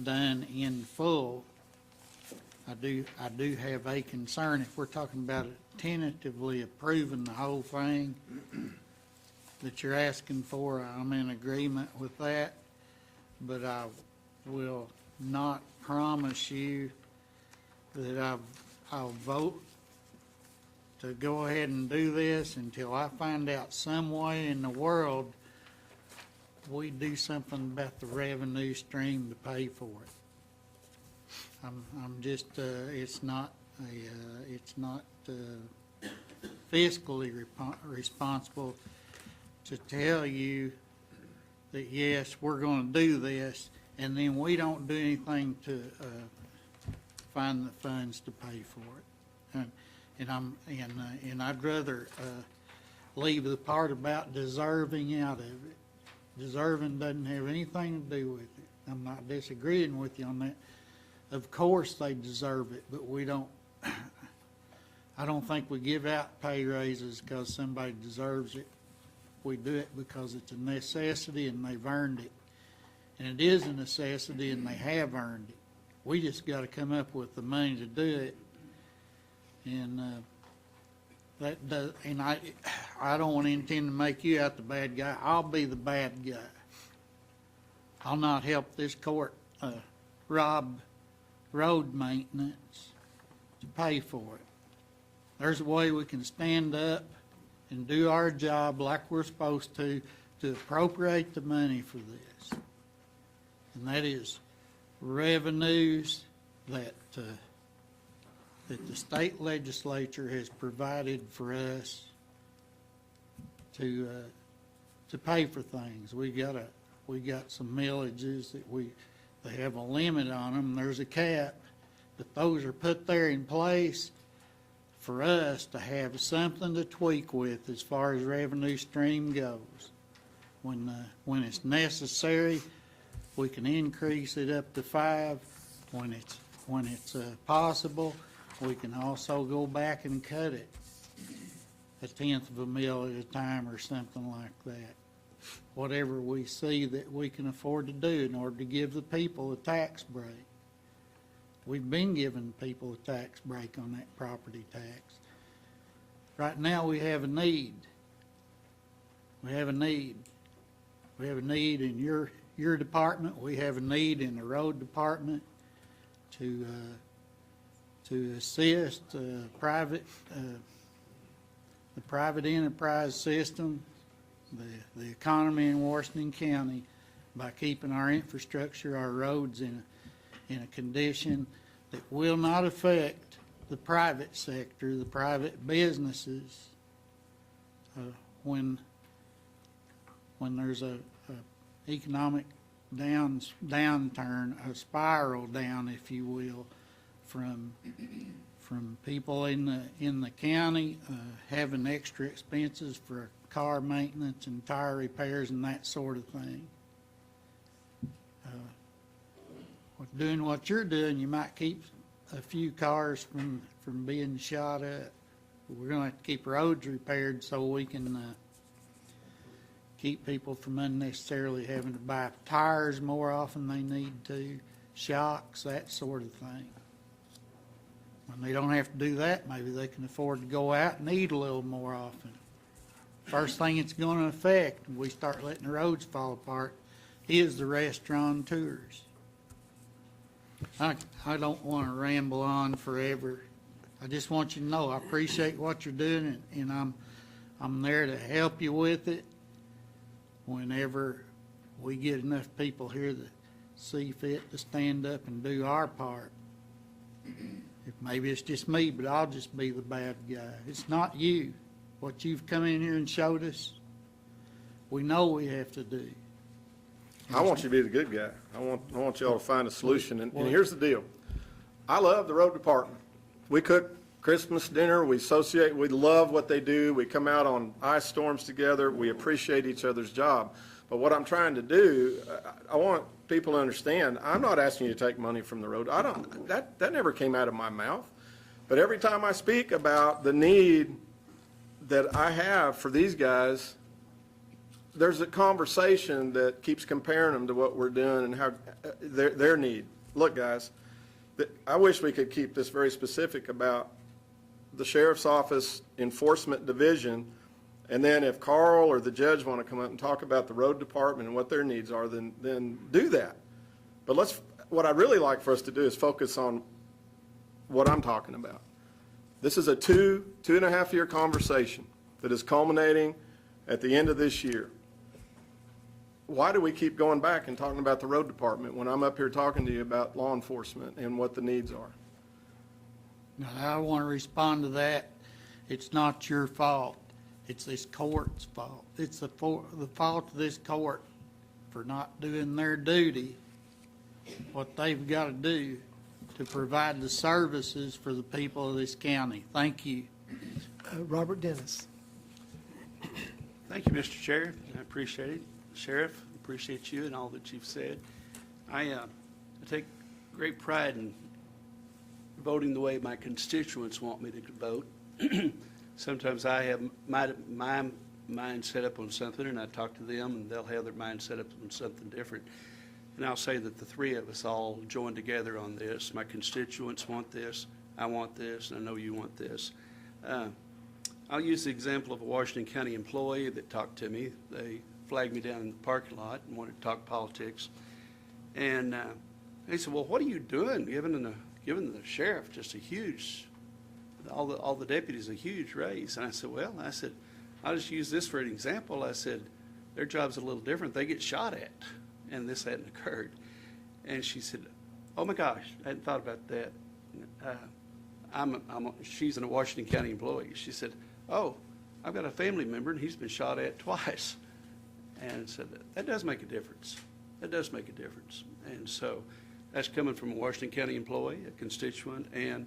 done in full. I do have a concern if we're talking about tentatively approving the whole thing that you're asking for. I'm in agreement with that, but I will not promise you that I'll vote to go ahead and do this until I find out some way in the world we do something about the revenue stream to pay for it. I'm just, it's not fiscally responsible to tell you that, yes, we're gonna do this, and then we don't do anything to, find the funds to pay for it. And I'd rather, leave the part about deserving out of it. Deserving doesn't have anything to do with it. I'm not disagreeing with you on that. Of course they deserve it, but we don't, I don't think we give out pay raises because somebody deserves it. We do it because it's a necessity and they've earned it. And it is a necessity and they have earned it. We just got to come up with the money to do it. And that does, and I don't want to intend to make you out the bad guy. I'll be the bad guy. I'll not help this court rob road maintenance to pay for it. There's a way we can stand up and do our job like we're supposed to appropriate the money for this. And that is revenues that the state legislature has provided for us to pay for things. We got some millages that they have a limit on them. There's a cap, but those are put there in place for us to have something to tweak with as far as revenue stream goes. When it's necessary, we can increase it up to 5. When it's possible, we can also go back and cut it 1/10 of a mil at a time or something like that. Whatever we see that we can afford to do in order to give the people a tax break. We've been giving people a tax break on that property tax. Right now we have a need. We have a need. We have a need in your department. We have a need in the road department to assist the private enterprise system, the economy in Washington County, by keeping our infrastructure, our roads in a condition that will not affect the private sector, the private businesses, when there's a economic downturn, a spiral down, if you will, from people in the county having extra expenses for car maintenance and tire repairs and that sort of thing. Doing what you're doing, you might keep a few cars from being shot up. We're going to have to keep roads repaired so we can keep people from unnecessarily having to buy tires more often than they need to, shocks, that sort of thing. When they don't have to do that, maybe they can afford to go out and eat a little more often. First thing it's going to affect when we start letting the roads fall apart is the restaurateurs. I don't want to ramble on forever. I just want you to know I appreciate what you're doing, and I'm there to help you with it whenever we get enough people here that see fit to stand up and do our part. Maybe it's just me, but I'll just be the bad guy. It's not you. What you've come in here and showed us, we know we have to do. I want you to be the good guy. I want y'all to find a solution. And here's the deal. I love the road department. We cook Christmas dinner. We associate. We love what they do. We come out on ice storms together. We appreciate each other's job. But what I'm trying to do, I want people to understand, I'm not asking you to take money from the road. That never came out of my mouth. But every time I speak about the need that I have for these guys, there's a conversation that keeps comparing them to what we're doing and how their need. Look, guys, I wish we could keep this very specific about the sheriff's office enforcement division, and then if Carl or the judge want to come up and talk about the road department and what their needs are, then do that. But what I'd really like for us to do is focus on what I'm talking about. This is a 2.5 year conversation that is culminating at the end of this year. why do we keep going back and talking about the road department when I'm up here talking to you about law enforcement and what the needs are? Now, I want to respond to that. It's not your fault. It's this court's fault. It's the fault of this court for not doing their duty, what they've got to do to provide the services for the people of this county. Thank you. Robert Dennis. Thank you, Mr. Chair. I appreciate it. Sheriff, appreciate you and all that you've said. I take great pride in voting the way my constituents want me to vote. Sometimes I have my mind set up on something, and I talk to them, and they'll have their mind set up on something different. And I'll say that the three of us all join together on this. My constituents want this, I want this, and I know you want this. I'll use the example of a Washington County employee that talked to me. They flagged me down in the parking lot and wanted to talk politics. And they said, well, what are you doing giving the sheriff just a huge, all the deputies a huge raise? And I said, well, I'll just use this for an example. I said, their job's a little different. They get shot at, and this hadn't occurred. And she said, oh my gosh, I hadn't thought about that. She's a Washington County employee. She said, oh, I've got a family member, and he's been shot at twice. And said, that does make a difference. That does make a difference. And so that's coming from a Washington County employee, a constituent, and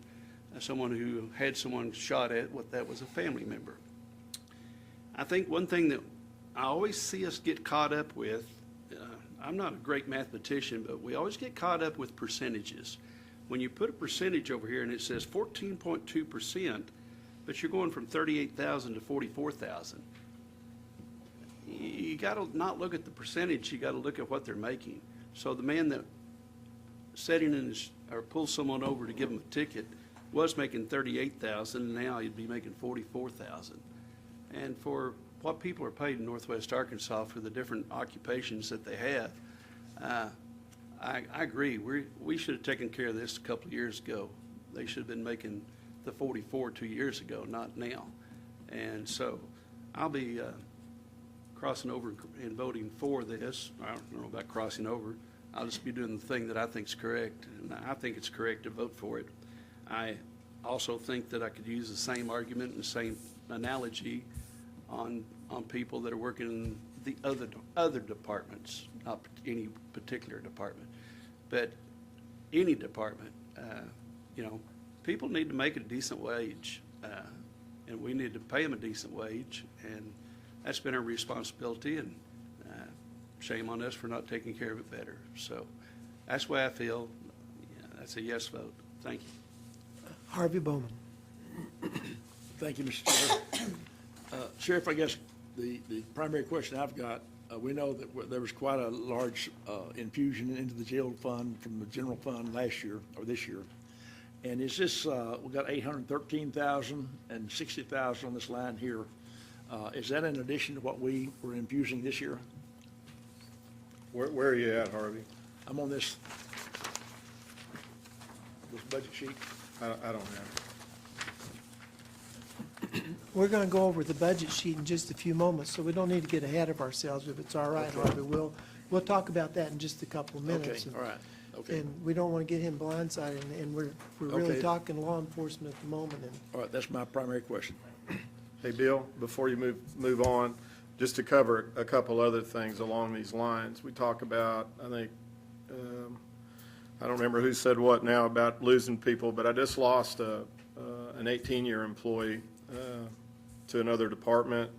someone who had someone shot at, that was a family member. I think one thing that I always see us get caught up with, I'm not a great mathematician, but we always get caught up with percentages. When you put a percentage over here and it says 14.2%, but you're going from 38,000 to 44,000, you got to not look at the percentage, you got to look at what they're making. So the man that setting in his, or pulls someone over to give him a ticket was making 38,000, and now he'd be making 44,000. And for what people are paid in Northwest Arkansas for the different occupations that they have, I agree. We should have taken care of this a couple of years ago. They should have been making the 44 2 years ago, not now. And so I'll be crossing over and voting for this. I don't know about crossing over. I'll just be doing the thing that I think is correct, and I think it's correct to vote for it. I also think that I could use the same argument and the same analogy on people that are working in the other departments, not any particular department, but any department. People need to make a decent wage, and we need to pay them a decent wage, and that's been our responsibility, and shame on us for not taking care of it better. So that's the way I feel. That's a yes vote. Thank you. Harvey Bowman. Thank you, Mr. Chair. Sheriff, I guess the primary question I've got, we know that there was quite a large infusion into the jail fund from the general fund last year, or this year. And is this, we got 813,000 and 60,000 on this line here. Is that in addition to what we were infusing this year? Where are you at, Harvey? I'm on this budget sheet. I don't have it. We're going to go over the budget sheet in just a few moments, so we don't need to get ahead of ourselves if it's all right, Okay. Harvey. We'll talk about that in just a couple of minutes. Okay, all right, okay. And we don't want to get him blindsided, and we're really Okay. talking law enforcement at the moment. And All right, that's my primary question. Hey, Bill, before you move on, just to cover a couple other things along these lines. We talk about, I think, I don't remember who said what now about losing people, but I just lost an 18-year employee to another department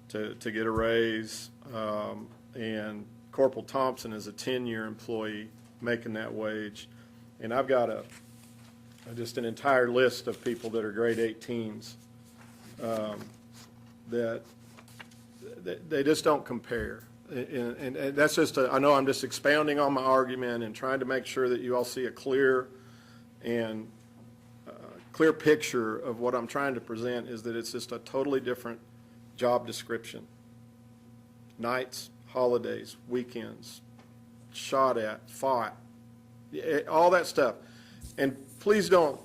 to get a raise, and Corporal Thompson is a 10-year employee making that wage. And I've got just an entire list of people that are grade 18s that they just don't compare. And that's just, I know I'm just expounding on my argument and trying to make sure that you all see a clear picture of what I'm trying to present, is that it's just a totally different job description. Nights, holidays, weekends, shot at, fought, all that stuff. And please don't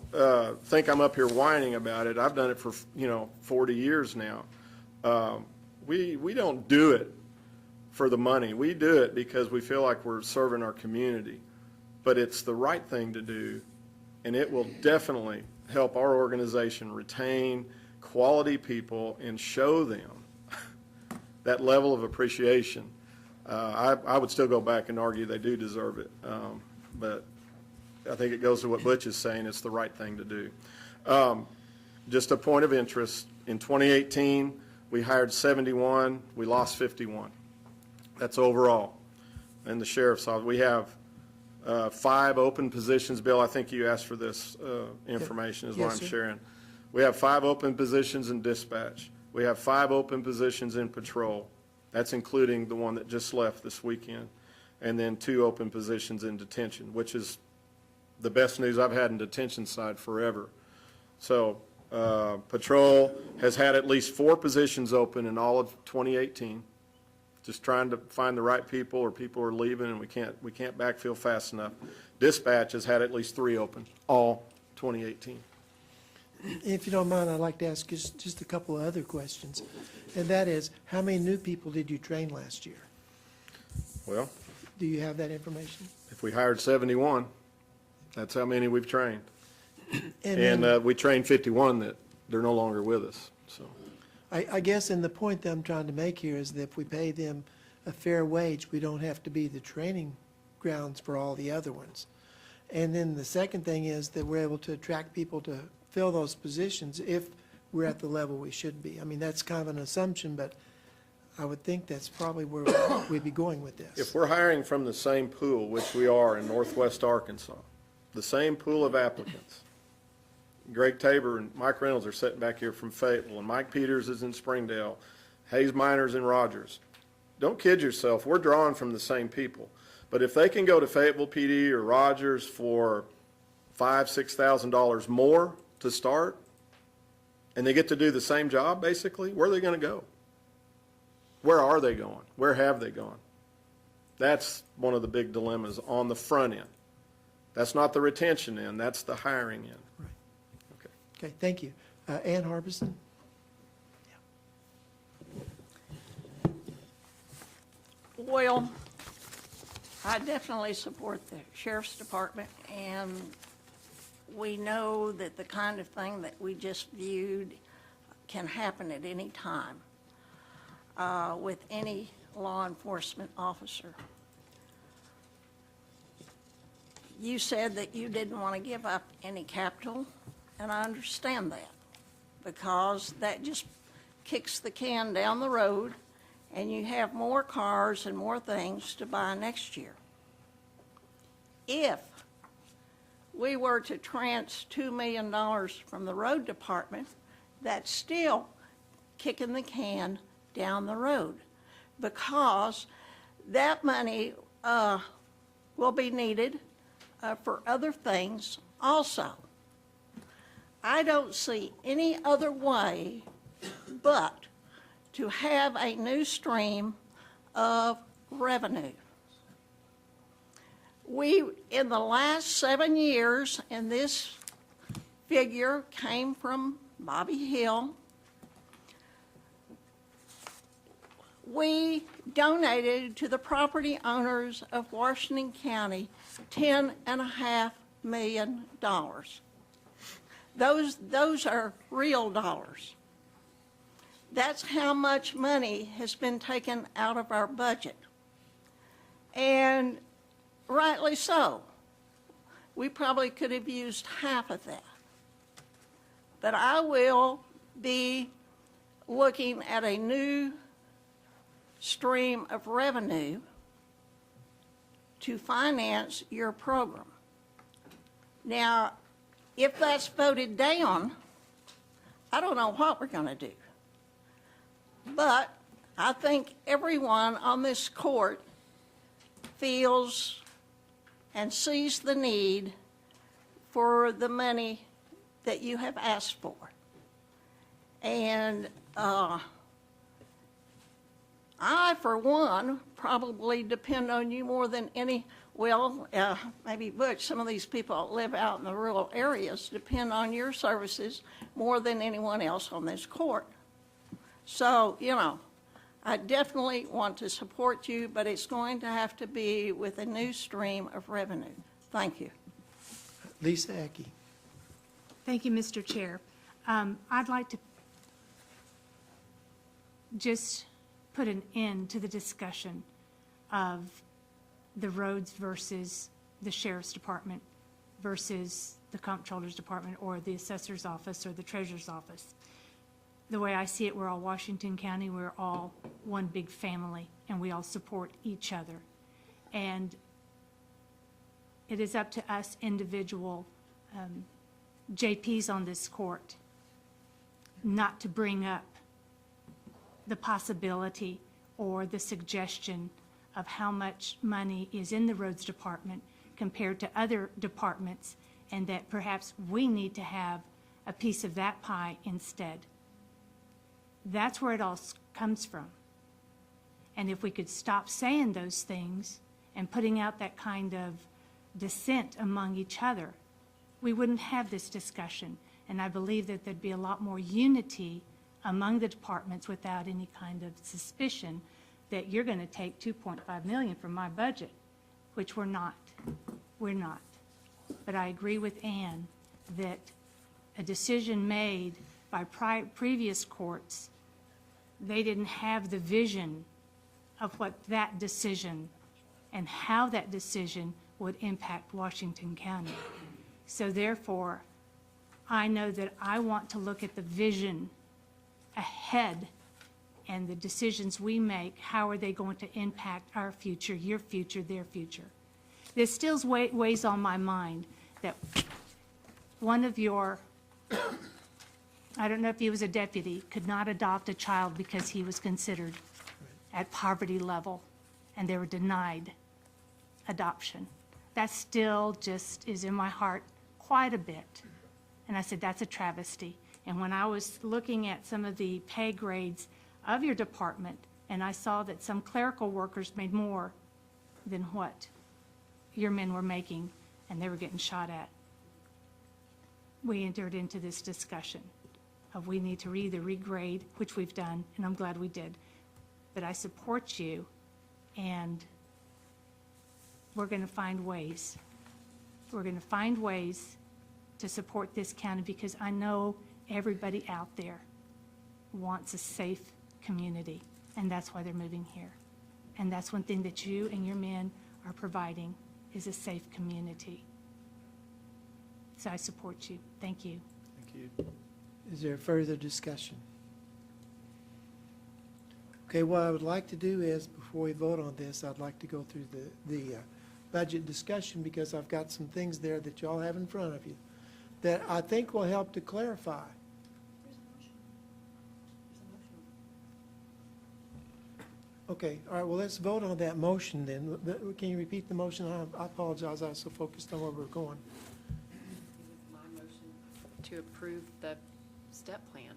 think I'm up here whining about it. I've done it for 40 years now. We don't do it for the money. We do it because we feel like we're serving our community, but it's the right thing to do, and it will definitely help our organization retain quality people and show them that level of appreciation. I would still go back and argue they do deserve it, but I think it goes to what Butch is saying, it's the right thing to do. Just a point of interest, in 2018, we hired 71, we lost 51. That's overall. In the sheriff's office, we have 5 open positions. Bill, I think you asked for this information, is why Yes, I'm sir. sharing. We have 5 open positions in dispatch. We have 5 open positions in patrol. That's including the one that just left this weekend. And then 2 open positions in detention, which is the best news I've had in detention side forever. So patrol has had at least 4 positions open in all of 2018. Just trying to find the right people, or people are leaving and we can't backfill fast enough. Dispatch has had at least 3 open, all 2018. If you don't mind, I'd like to ask just a couple of other questions. And that is, how many new people did you train last year? Well, Do you have that information? if we hired 71, that's how many we've trained. And then- We trained 51 that they're no longer with us, so. I guess, and the point that I'm trying to make here is that if we pay them a fair wage, we don't have to be the training grounds for all the other ones. And then the second thing is that we're able to attract people to fill those positions if we're at the level we should be. I mean, that's kind of an assumption, but I would think that's probably where we'd be going with this. If we're hiring from the same pool, which we are in Northwest Arkansas, the same pool of applicants, Greg Tabor and Mike Reynolds are sitting back here from Fayetteville, and Mike Peters is in Springdale, Hayes Miners in Rogers. Don't kid yourself, we're drawing from the same people. But if they can go to Fayetteville PD or Rogers for $5,000, $6,000 more to start, and they get to do the same job, basically, where are they going to go? Where are they going? Where have they gone? That's one of the big dilemmas on the front end. That's not the retention end, that's the hiring end. Okay, thank you. Ann Harbison? Well, I definitely support the sheriff's department, and we know that the kind of thing that we just viewed can happen at any time with any law enforcement officer. You said that you didn't want to give up any capital, and I understand that, because that just kicks the can down the road, and you have more cars and more things to buy next year. If we were to transfer $2 million from the road department, that's still kicking the can down the road, because that money will be needed for other things also. I don't see any other way but to have a new stream of revenue. We, in the last 7 years, and this figure came from Bobby Hill, we donated to the property owners of Washington County $10.5 million. Those are real dollars. That's how much money has been taken out of our budget. And rightly so. We probably could have used half of that. But I will be looking at a new stream of revenue to finance your program. Now, if that's voted down, I don't know what we're going to do. But I think everyone on this court feels and sees the need for the money that you have asked for. And I, for one, probably depend on you more than any, maybe Butch, some of these people that live out in the rural areas depend on your services more than anyone else on this court. So, I definitely want to support you, but it's going to have to be with a new stream of revenue. Thank you. Lisa Ecke. Thank you, Mr. Chair. I'd like to just put an end to the discussion of the roads versus the sheriff's department versus the comptroller's department or the assessor's office or the treasurer's office. The way I see it, we're all Washington County, we're all one big family, and we all support each other. And it is up to us individual JPs on this court not to bring up the possibility or the suggestion of how much money is in the roads department compared to other departments, and that perhaps we need to have a piece of that pie instead. That's where it all comes from. And if we could stop saying those things and putting out that kind of dissent among each other, we wouldn't have this discussion. And I believe that there'd be a lot more unity among the departments without any kind of suspicion that you're going to take $2.5 million from my budget, which we're not. We're not. But I agree with Ann that a decision made by previous courts, they didn't have the vision of what that decision and how that decision would impact Washington County. So therefore, I know that I want to look at the vision ahead and the decisions we make, how are they going to impact our future, your future, their future. This still weighs on my mind that one of your, I don't know if he was a deputy, could not adopt a child because he was considered at poverty level and they were denied adoption. That still just is in my heart quite a bit. And I said, that's a travesty. And when I was looking at some of the pay grades of your department, and I saw that some clerical workers made more than what your men were making, and they were getting shot at, we entered into this discussion of we need to either regrade, which we've done, and I'm glad we did, but I support you, and we're going to find ways. We're going to find ways to support this county because I know everybody out there wants a safe community, and that's why they're moving here. And that's one thing that you and your men are providing is a safe community. So I support you. Thank you. Thank you. Is there further discussion? Okay, what I would like to do is, before we vote on this, I'd like to go through the budget discussion because I've got some things there that y'all have in front of you that I think will help to clarify. Okay, all right, well, let's vote on that motion then. Can you repeat the motion? I apologize, I was so focused on where we're going. My motion to approve the step plan.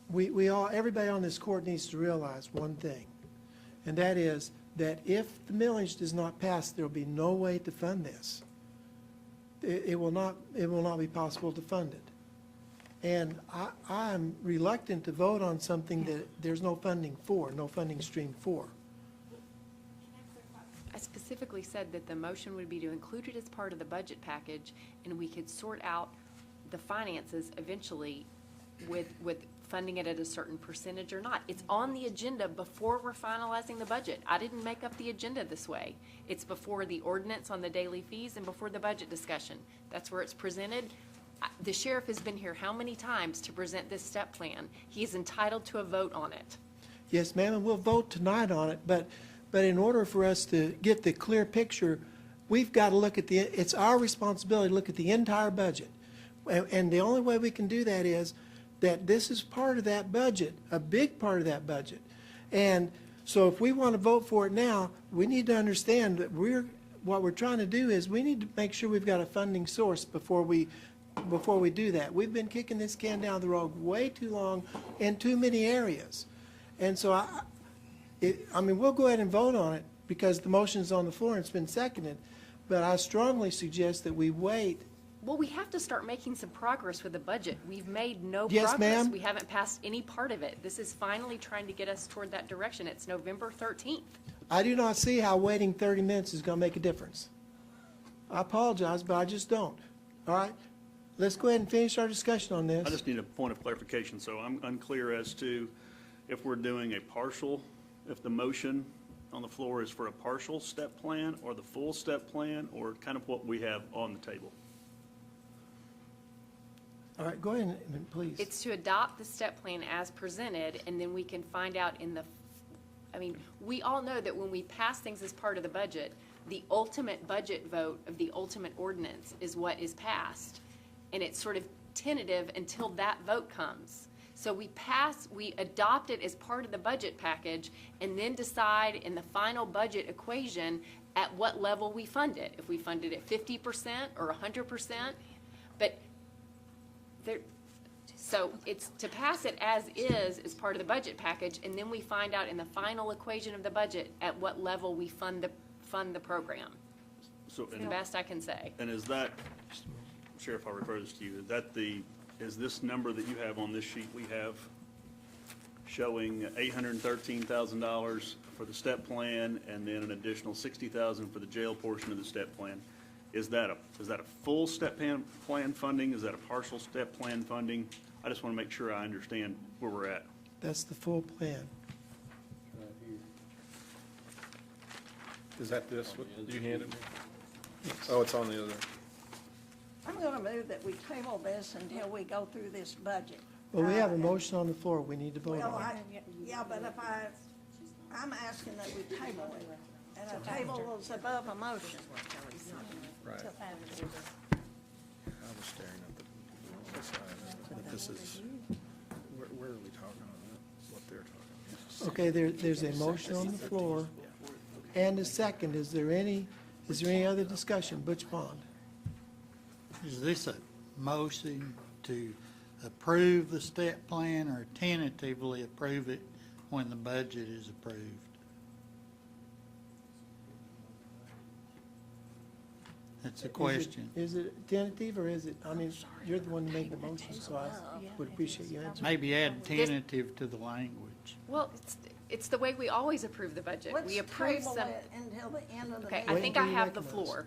We all, everybody on this court needs to realize one thing, and that is that if the millage does not pass, there will be no way to fund this. It will not be possible to fund it. And I'm reluctant to vote on something that there's no funding for, no funding stream for. I specifically said that the motion would be to include it as part of the budget package, and we could sort out the finances eventually with funding it at a certain percentage or not. It's on the agenda before we're finalizing the budget. I didn't make up the agenda this way. It's before the ordinance on the daily fees and before the budget discussion. That's where it's presented. The sheriff has been here how many times to present this step plan? He is entitled to a vote on it. Yes, ma'am, and we'll vote tonight on it, but in order for us to get the clear picture, we've got to look at it's our responsibility to look at the entire budget. And the only way we can do that is that this is part of that budget, a big part of that budget. And so if we want to vote for it now, we need to understand that what we're trying to do is we need to make sure we've got a funding source before we do that. We've been kicking this can down the road way too long in too many areas. And so I mean, we'll go ahead and vote on it because the motion's on the floor and it's been seconded. But I strongly suggest that we wait. Well, we have to start making some progress with the budget. We've made no Yes, progress. ma'am. We haven't passed any part of it. This is finally trying to get us toward that direction. It's November 13th. I do not see how waiting 30 minutes is going to make a difference. I apologize, but I just don't. All right? Let's go ahead and finish our discussion on this. I just need a point of clarification, so I'm unclear as to if we're doing a partial, if the motion on the floor is for a partial step plan or the full step plan, or kind of what we have on the table. All right, go ahead, please. It's to adopt the step plan as presented, and then we can find out I mean, we all know that when we pass things as part of the budget, the ultimate budget vote of the ultimate ordinance is what is passed. And it's sort of tentative until that vote comes. So we adopt it as part of the budget package, and then decide in the final budget equation at what level we fund it. If we fund it at 50% or 100%, but so it's to pass it as part of the budget package, and then we find out in the final equation of the budget at what level we fund the program. So, It's the best I can say. And is that, Sheriff, I'll refer this to you, is this number that you have on this sheet we have showing $813,000 for the step plan and then an additional $60,000 for the jail portion of the step plan? Is that a full step plan funding? Is that a partial step plan funding? I just want to make sure I understand where we're at. That's the full plan. Is that this? What you handed me? Oh, it's on the other. I'm going to move that we table this until we go through this budget. Well, we have a motion on the floor. We need to vote Well, on it. yeah, but I'm asking that we table it, and a table is above a motion. Right. I was staring at the side, but this is, where are we talking about? What they're talking about? Okay, there's a motion on the floor and a second. Is there any other discussion? Butch Bond. Is this a motion to approve the step plan or tentatively approve it when the budget is approved? That's a question. Is it tentative or is it, I mean, you're the one who made the motion, so I would appreciate you answering. Maybe add tentative to the language. Well, it's the way we always approve the budget. We approve Let's some. table it until the end of the Okay, meeting. I think I have the floor.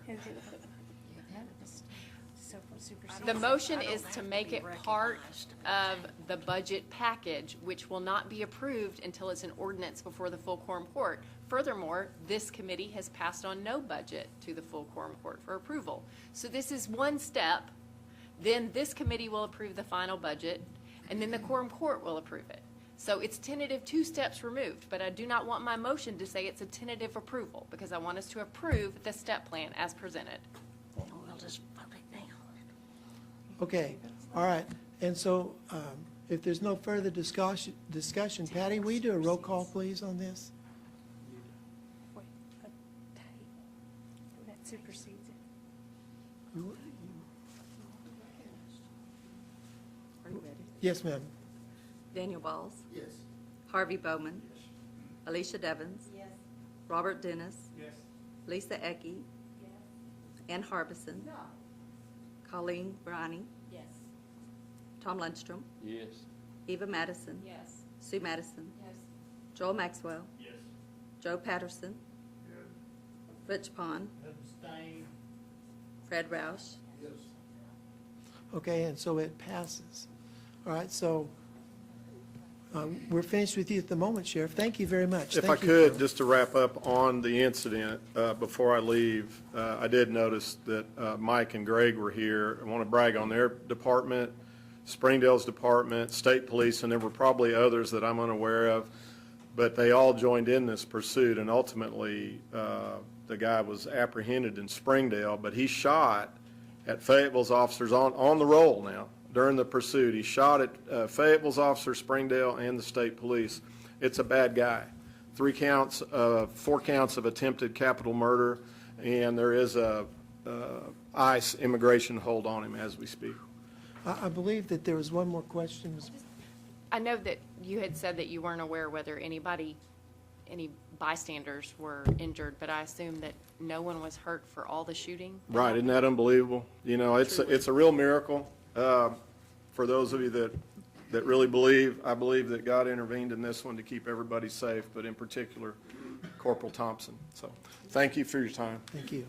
The motion is to make it part of the budget package, which will not be approved until it's an ordinance before the full quorum court. Furthermore, this committee has passed on no budget to the full quorum court for approval. So this is one step. Then this committee will approve the final budget, and then the quorum court will approve it. So it's tentative 2 steps removed, but I do not want my motion to say it's a tentative approval, because I want us to approve the step plan as presented. We'll just vote it down. Okay, all right. And so if there's no further discussion, Patty, will you do a roll call, please, on this? That supersedes it. Are you ready? Yes, ma'am. Daniel Balls? Yes. Harvey Bowman? Alicia Devons? Yes. Robert Dennis? Yes. Lisa Ecke? Ann Harbison? No. Colleen Briny? Yes. Tom Lundstrom? Yes. Eva Madison? Yes. Sue Madison? Yes. Joel Maxwell? Yes. Joe Patterson? Rich Pond? Abstain. Fred Roush? Yes. Okay, and so it passes. All right, so we're finished with you at the moment, Sheriff. Thank you very much. If I Thank you could, for- just to wrap up on the incident, before I leave, I did notice that Mike and Greg were here. I want to brag on their department, Springdale's department, state police, and there were probably others that I'm unaware of, but they all joined in this pursuit, and ultimately, the guy was apprehended in Springdale, but he shot at Fayetteville's officers on the roll now. During the pursuit, he shot at Fayetteville's officer, Springdale, and the state police. It's a bad guy. 4 counts of attempted capital murder, and there is a ICE immigration hold on him as we speak. I believe that there was one more question. I know that you had said that you weren't aware whether anybody any bystanders were injured, but I assume that no one was hurt for all the shooting? Right, isn't that unbelievable? You know, it's a real miracle. For those of you that really believe, I believe that God intervened in this one to keep everybody safe, but in particular, Corporal Thompson. So, thank you for your time. Thank you.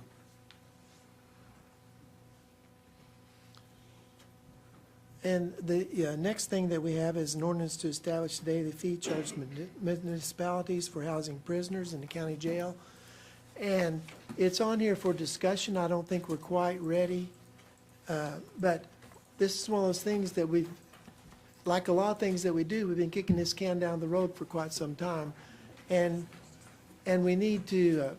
And the next thing that we have is an ordinance to establish a daily fee charged municipalities for housing prisoners in the county jail. And it's on here for discussion. I don't think we're quite ready. But this is one of those things that we've, like a lot of things that we do, we've been kicking this can down the road for quite some time. And we need to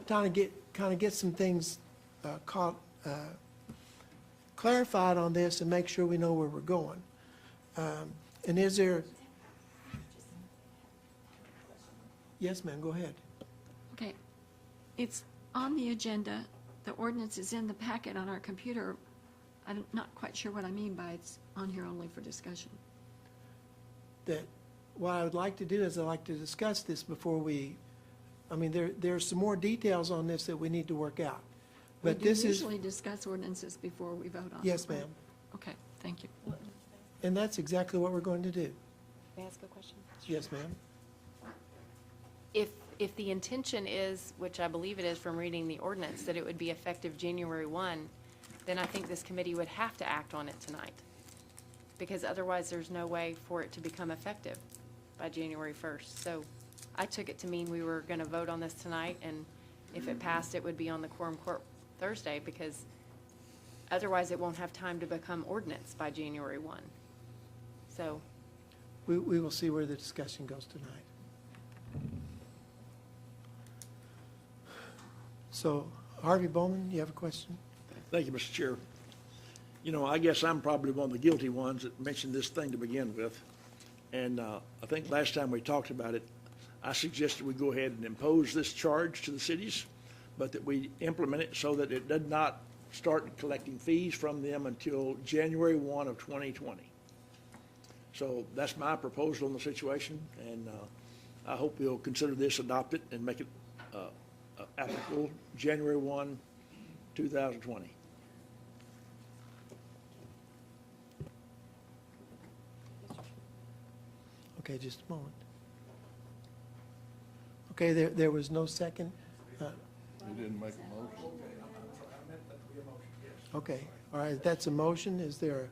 kind of get some things clarified on this and make sure we know where we're going. And is there? Yes, ma'am, go ahead. Okay. It's on the agenda. The ordinance is in the packet on our computer. I'm not quite sure what I mean by it's on here only for discussion. That what I would like to do is I'd like to discuss this before we, I mean, there's some more details on this that we need to work out. But We this is, usually discuss ordinances before we vote on them. yes, ma'am. Okay, thank you. And that's exactly what we're going to do. May I ask a question? Yes, ma'am. If the intention is, which I believe it is from reading the ordinance, that it would be effective January 1, then I think this committee would have to act on it tonight. Because otherwise, there's no way for it to become effective by January 1st. So I took it to mean we were going to vote on this tonight, and if it passed, it would be on the Quorum Court Thursday, because otherwise it won't have time to become ordinance by January 1. So, We will see where the discussion goes tonight. So, Harvey Bowman, you have a question? Thank you, Mr. Chair. You know, I guess I'm probably one of the guilty ones that mentioned this thing to begin with. And I think last time we talked about it, I suggested we go ahead and impose this charge to the cities, but that we implement it so that it does not start collecting fees from them until January 1 of 2020. So that's my proposal on the situation, and I hope you'll consider this, adopt it, and make it applicable January 1, 2020. Okay, just a moment. Okay, there was no second? You didn't make a motion. Okay, all right, that's a motion. Is there,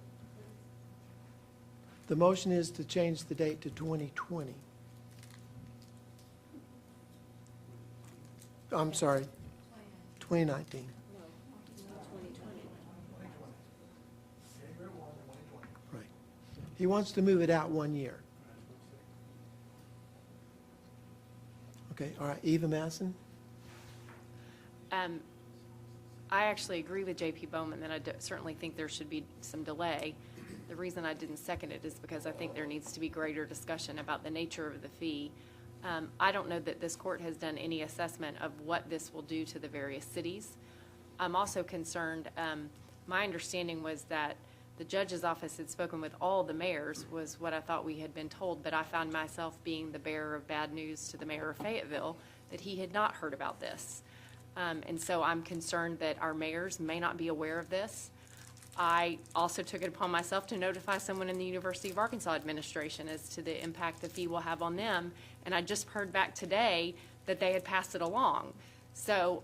the motion is to change the date to 2020. I'm sorry, 2019. Right. He wants to move it out 1 year. Okay, all right, Eva Masson? I actually agree with J.P. Bowman that I certainly think there should be some delay. The reason I didn't second it is because I think there needs to be greater discussion about the nature of the fee. I don't know that this court has done any assessment of what this will do to the various cities. I'm also concerned, my understanding was that the judge's office had spoken with all the mayors, was what I thought we had been told, but I found myself being the bearer of bad news to the mayor of Fayetteville, that he had not heard about this. And so I'm concerned that our mayors may not be aware of this. I also took it upon myself to notify someone in the University of Arkansas administration as to the impact the fee will have on them, and I just heard back today that they had passed it along. So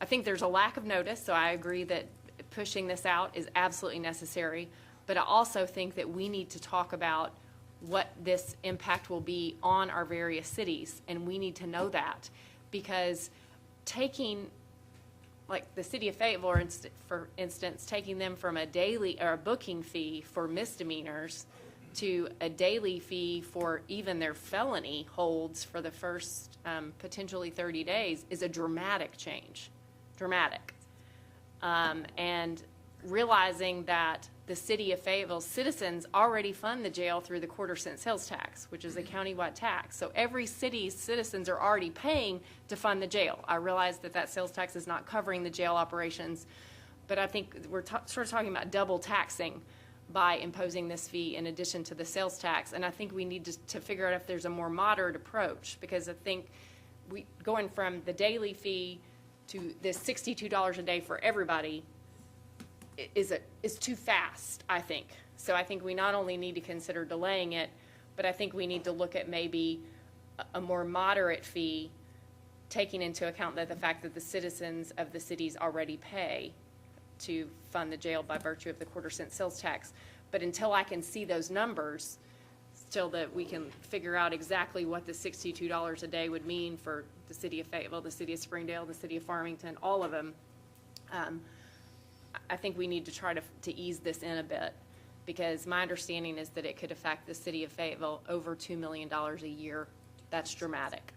I think there's a lack of notice, so I agree that pushing this out is absolutely necessary, but I also think that we need to talk about what this impact will be on our various cities, and we need to know that, because taking, like the city of Fayetteville, for instance, taking them from a daily or a booking fee for misdemeanors to a daily fee for even their felony holds for the first potentially 30 days is a dramatic change, dramatic. And realizing that the city of Fayetteville's citizens already fund the jail through the quarter-cent sales tax, which is a countywide tax. So every city's citizens are already paying to fund the jail. I realize that that sales tax is not covering the jail operations, but I think we're sort of talking about double taxing by imposing this fee in addition to the sales tax. And I think we need to figure out if there's a more moderate approach, because I think going from the daily fee to this $62 a day for everybody is too fast, I think. So I think we not only need to consider delaying it, but I think we need to look at maybe a more moderate fee, taking into account the fact that the citizens of the cities already pay to fund the jail by virtue of the quarter-cent sales tax. But until I can see those numbers, till that we can figure out exactly what the $62 a day would mean for the city of Fayetteville, the city of Springdale, the city of Farmington, all of them, I think we need to try to ease this in a bit, because my understanding is that it could affect the city of Fayetteville over $2 million a year. That's dramatic.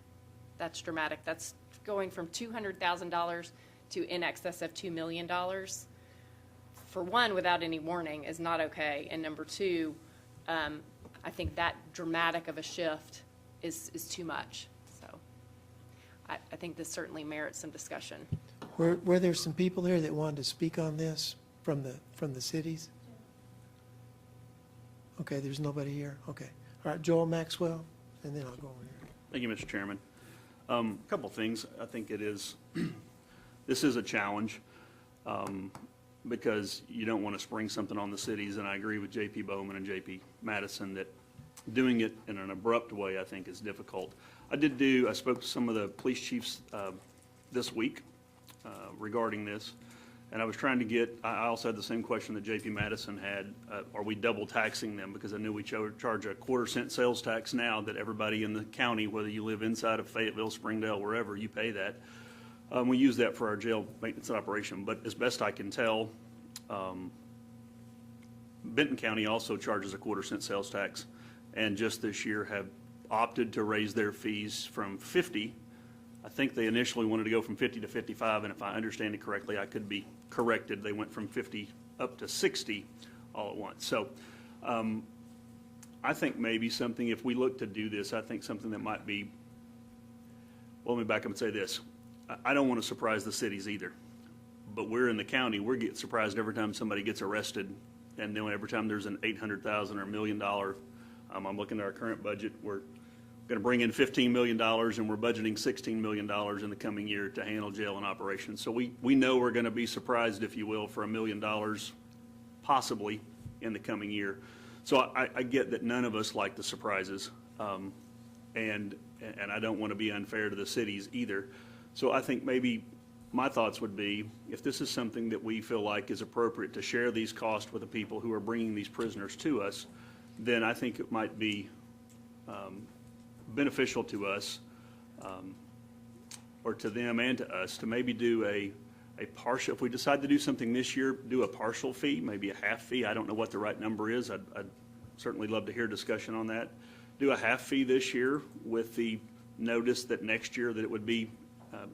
That's dramatic. That's going from $200,000 to in excess of $2 million. For one, without any warning is not okay. And number two, I think that dramatic of a shift is too much. So I think this certainly merits some discussion. Were there some people there that wanted to speak on this from the cities? Okay, there's nobody here. Okay. All right, Joel Maxwell, and then I'll go over here. Thank you, Mr. Chairman. A couple things. I think this is a challenge because you don't want to spring something on the cities, and I agree with J.P. Beaumont and J.P. Madison that doing it in an abrupt way, I think, is difficult. I spoke to some of the police chiefs this week regarding this, and I was trying to get, I also had the same question that J.P. Madison had, are we double taxing them? Because I knew we charge a quarter-cent sales tax now that everybody in the county, whether you live inside of Fayetteville, Springdale, wherever, you pay that. We use that for our jail maintenance and operation, but as best I can tell, Benton County also charges a quarter-cent sales tax, and just this year have opted to raise their fees from 50. I think they initially wanted to go from 50 to 55, and if I understand it correctly, I could be corrected. They went from 50 up to 60 all at once. So I think maybe something, if we look to do this, I think something that might be, well, let me back up and say this. I don't want to surprise the cities either, but we're in the county. We get surprised every time somebody gets arrested, and then every time there's an $800,000 or $1 million. I'm looking at our current budget. We're going to bring in $15 million, and we're budgeting $16 million in the coming year to handle jail and operations. So we know we're going to be surprised, if you will, for $1 million possibly in the coming year. So I get that none of us like the surprises, and I don't want to be unfair to the cities either. So I think maybe my thoughts would be, if this is something that we feel like is appropriate to share these costs with the people who are bringing these prisoners to us, then I think it might be beneficial to us, or to them and to us, to maybe do a partial, if we decide to do something this year, do a partial fee, maybe a half fee. I don't know what the right number is. I'd certainly love to hear discussion on that. Do a half fee this year with the notice that next year that it would be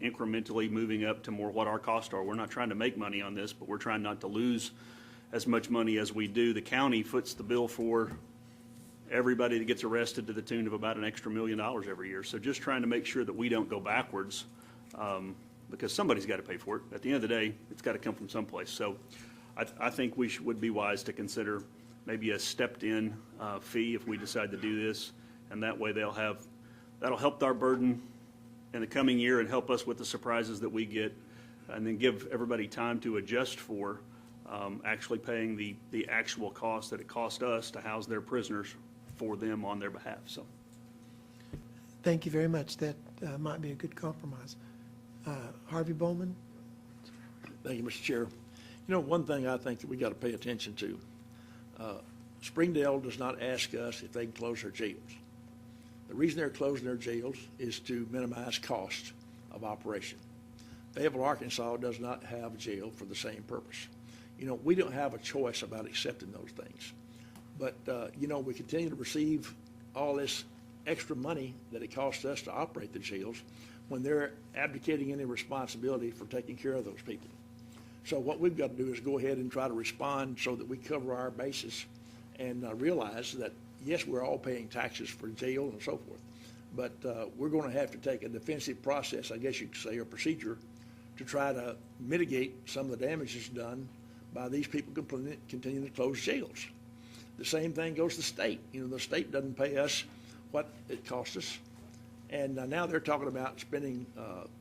incrementally moving up to more what our costs are. We're not trying to make money on this, but we're trying not to lose as much money as we do. The county foots the bill for everybody that gets arrested to the tune of about an extra $1 million every year. So just trying to make sure that we don't go backwards, because somebody's got to pay for it. At the end of the day, it's got to come from someplace. So I think we would be wise to consider maybe a stepped-in fee if we decide to do this, and that way that'll help our burden in the coming year and help us with the surprises that we get, and then give everybody time to adjust for actually paying the actual cost that it cost us to house their prisoners for them on their behalf. So, Thank you very much. That might be a good compromise. Harvey Bowman? Thank you, Mr. Chair. You know, one thing I think that we got to pay attention to, Springdale does not ask us if they can close their jails. The reason they're closing their jails is to minimize cost of operation. Fayetteville, Arkansas does not have a jail for the same purpose. You know, we don't have a choice about accepting those things. But, you know, we continue to receive all this extra money that it costs us to operate the jails when they're abdicating any responsibility for taking care of those people. So what we've got to do is go ahead and try to respond so that we cover our bases and realize that, yes, we're all paying taxes for jail and so forth, but we're going to have to take a defensive process, I guess you could say, or procedure, to try to mitigate some of the damages done by these people continuing to close jails. The same thing goes to the state. You know, the state doesn't pay us what it costs us. And now they're talking about spending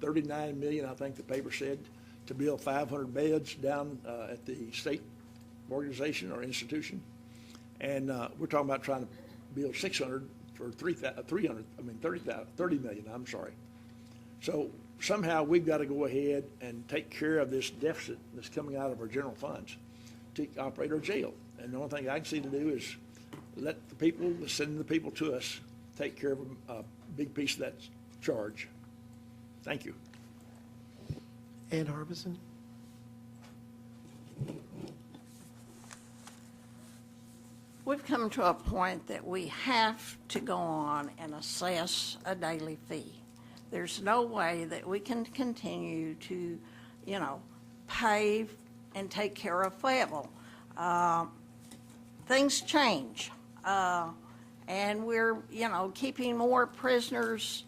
$39 million, I think the paper said, to build 500 beds down at the state organization or institution. And we're talking about trying to build 600 for 30 million, I'm sorry. So somehow we've got to go ahead and take care of this deficit that's coming out of our general funds to operate our jail. And the only thing I can see to do is let the people, send the people to us, take care of a big piece of that charge. Thank you. Ann Harbison? We've come to a point that we have to go on and assess a daily fee. There's no way that we can continue to, pay and take care of Fayetteville. Things change, and we're, keeping more prisoners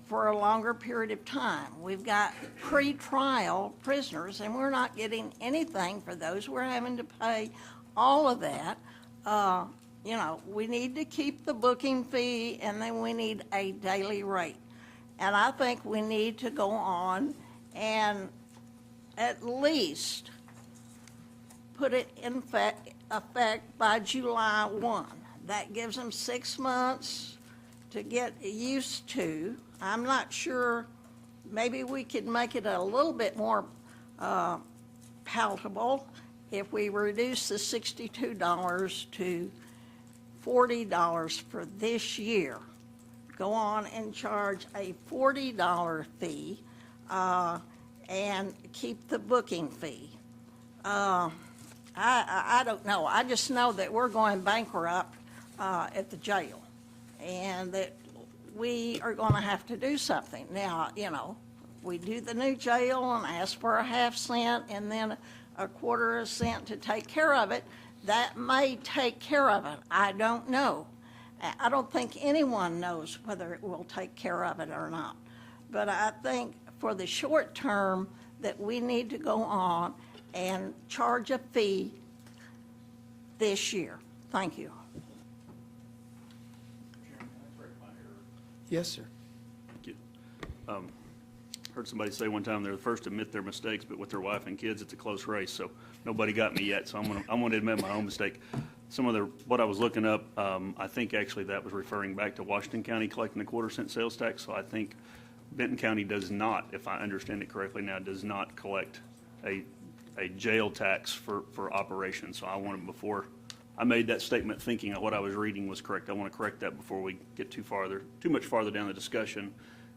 for a longer period of time. We've got pre-trial prisoners, and we're not getting anything for those. We're having to pay all of that. We need to keep the booking fee, and then we need a daily rate. And I think we need to go on and at least put it in effect by July 1. That gives them 6 months to get used to. I'm not sure, maybe we could make it a little bit more palatable if we reduce the $62 to $40 for this year. Go on and charge a $40 fee and keep the booking fee. I don't know. I just know that we're going bankrupt at the jail and that we are going to have to do something. Now, we do the new jail and ask for a half cent and then a quarter of a cent to take care of it. That may take care of it. I don't know. I don't think anyone knows whether it will take care of it or not. But I think for the short term that we need to go on and charge a fee this year. Thank you. Yes, sir. Thank you. Heard somebody say one time they're the first to admit their mistakes, but with their wife and kids, it's a close race. So nobody got me yet. So I'm gonna admit my own mistake. What I was looking up, I think actually that was referring back to Washington County collecting the quarter-cent sales tax. So I think Benton County does not, if I understand it correctly now, does not collect a jail tax for operations. So I wanted, before I made that statement thinking that what I was reading was correct, I want to correct that before we get too much farther down the discussion.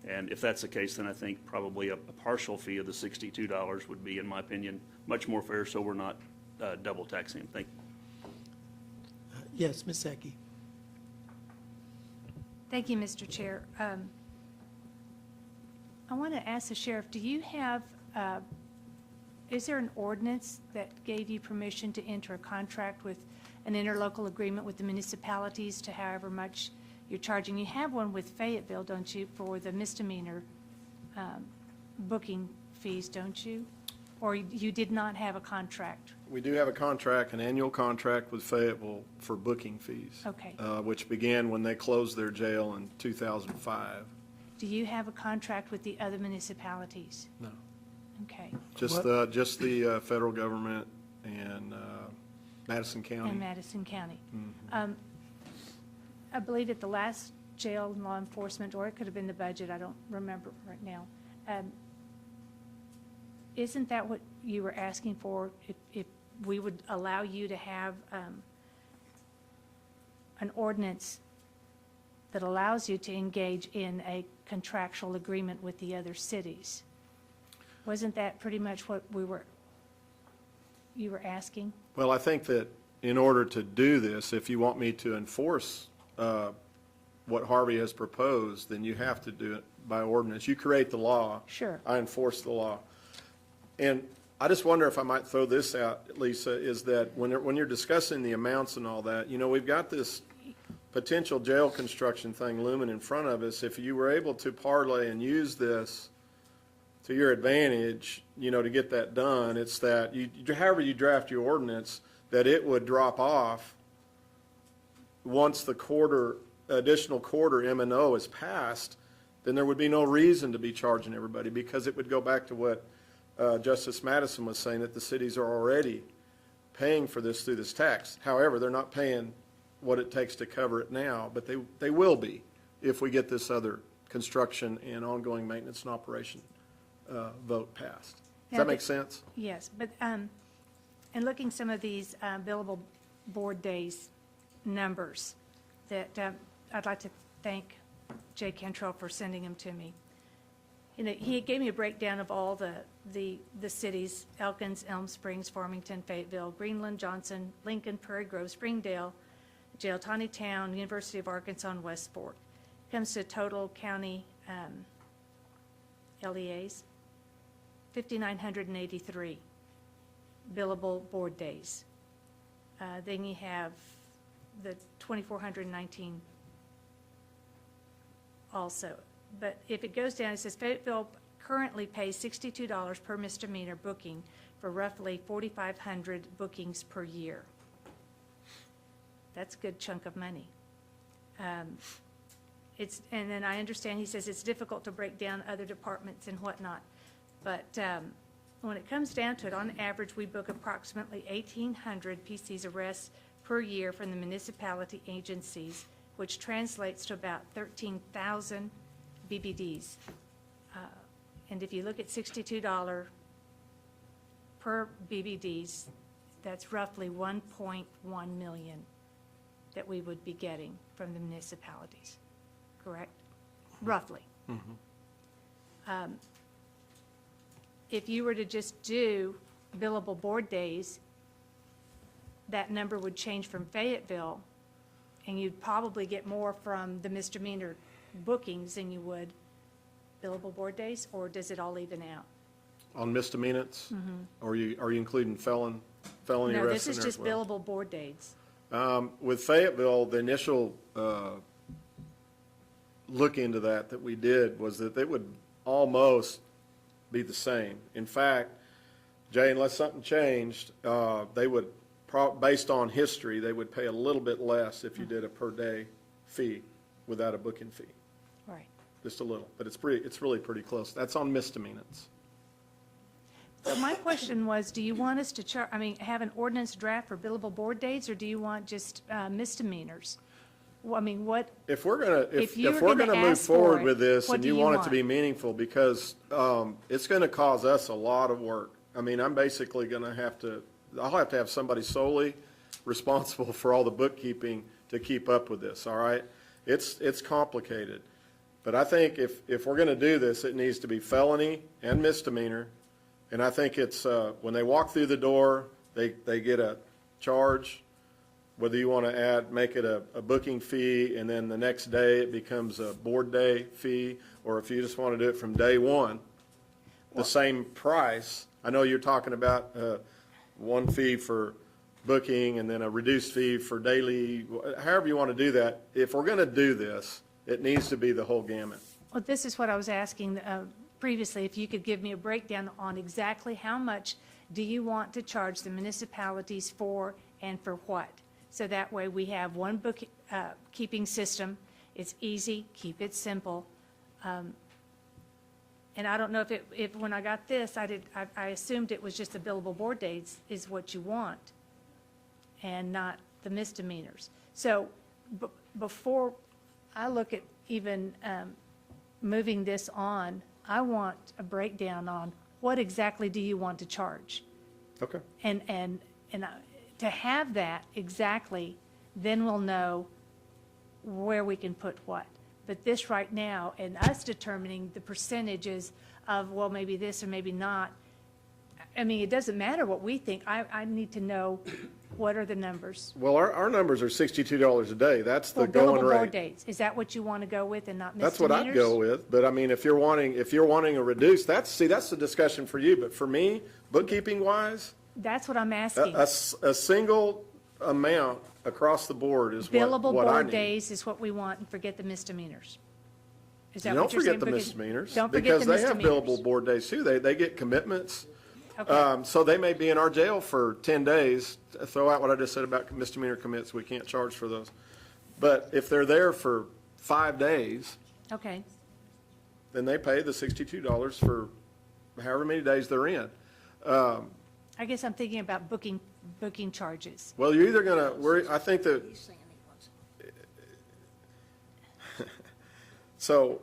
And if that's the case, then I think probably a partial fee of the $62 would be, in my opinion, much more fair, so we're not double taxing them. Thank you. Yes, Ms. Ecke. Thank you, Mr. Chair. I want to ask the sheriff, do you have, is there an ordinance that gave you permission to enter a contract with an interlocal agreement with the municipalities to however much you're charging? You have one with Fayetteville, don't you, for the misdemeanor booking fees, don't you? Or you did not have a contract? We do have a contract, an annual contract with Fayetteville for booking fees. Okay. Which began when they closed their jail in 2005. Do you have a contract with the other municipalities? No. Okay. Just the federal government and Madison County. And Madison County. I believe at the last jail and law enforcement, or it could have been the budget, I don't remember right now. Isn't that what you were asking for, if we would allow you to have an ordinance that allows you to engage in a contractual agreement with the other cities? Wasn't that pretty much what you were asking? Well, I think that in order to do this, if you want me to enforce what Harvey has proposed, then you have to do it by ordinance. You create the law. Sure. I enforce the law. And I just wonder if I might throw this out, Lisa, is that when you're discussing the amounts and all that, we've got this potential jail construction thing looming in front of us. If you were able to parlay and use this to your advantage, to get that done, it's that however you draft your ordinance, that it would drop off once the additional quarter M&O is passed, then there would be no reason to be charging everybody, because it would go back to what Justice Madison was saying, that the cities are already paying for this through this tax. However, they're not paying what it takes to cover it now, but they will be if we get this other construction and ongoing maintenance and operation vote passed. Does that make sense? Yes, but, in looking some of these billable board days numbers, that I'd like to thank Jay Cantrell for sending them to me. You know, he gave me a breakdown of all the cities: Elkins, Elm Springs, Farmington, Fayetteville, Greenland, Johnson, Lincoln, Prairie Grove, Springdale, Gailtani Town, University of Arkansas, and West Fork. Comes to total county LEAs, 5,983 billable board days. Then you have the 2,419 also. But if it goes down, it says Fayetteville currently pays $62 per misdemeanor booking for roughly 4,500 bookings per year. That's a good chunk of money. And then I understand, he says it's difficult to break down other departments and whatnot. But when it comes down to it, on average, we book approximately 1,800 PCs arrests per year from the municipality agencies, which translates to about 13,000 BBDs. And if you look at $62 per BBDs, that's roughly 1.1 million that we would be getting from the municipalities, correct? Roughly. If you were to just do billable board days, that number would change from Fayetteville, and you'd probably get more from the misdemeanor bookings than you would billable board days, or does it all even out? On misdemeanors? Or are you including felony No, arrests this in is there as just well? billable board days. With Fayetteville, the initial look into that we did was that they would almost be the same. In fact, Jay, unless something changed, they would, based on history, they would pay a little bit less if you did a per day fee without a booking fee. Right. Just a little, but it's really pretty close. That's on misdemeanors. So my question was, do you want us to have an ordinance draft for billable board days, or do you want just misdemeanors? Well, I mean, what? If we're gonna, if you were we're gonna gonna move ask for forward it, with this, what and do you you want it want? to be meaningful, because it's gonna cause us a lot of work. I mean, I'm basically gonna I'll have to have somebody solely responsible for all the bookkeeping to keep up with this, all right? It's complicated. But I think if we're gonna do this, it needs to be felony and misdemeanor. And I think it's, when they walk through the door, they get a charge, whether you want to make it a booking fee, and then the next day it becomes a board day fee, or if you just want to do it from day one, the same price. I know you're talking about one fee for booking and then a reduced fee for daily, however you want to do that. If we're going to do this, it needs to be the whole gamut. Well, this is what I was asking previously, if you could give me a breakdown on exactly how much do you want to charge the municipalities for and for what? So that way we have one bookkeeping system. It's easy, keep it simple. And I don't know if when I got this, I assumed it was just the billable board days is what you want and not the misdemeanors. So before I look at even moving this on, I want a breakdown on what exactly do you want to charge? Okay. And to have that exactly, then we'll know where we can put what. But this right now, and us determining the percentages of, well, maybe this or maybe not, I mean, it doesn't matter what we think. I need to know what are the numbers. Well, our numbers are $62 a day. That's the For going billable board rate. days, is that what you want to go with and not That's what misdemeanors? I'd go with. But I mean, if you're wanting a reduced, that's the discussion for you. But for me, bookkeeping wise, That's what I'm asking. a single amount across the board is Billable what I board need. days is what we want, and forget the misdemeanors. Is You that don't what you're forget saying? the Because- misdemeanors, Don't forget the because they have misdemeanors. billable board days too. They get commitments. Okay. So they may be in our jail for 10 days. Throw out what I just said about misdemeanor commits. We can't charge for those. But if they're there for 5 days, Okay, then they pay the $62 for however many days they're in. I guess I'm thinking about booking charges. Well, you're either gonna, I think that, so,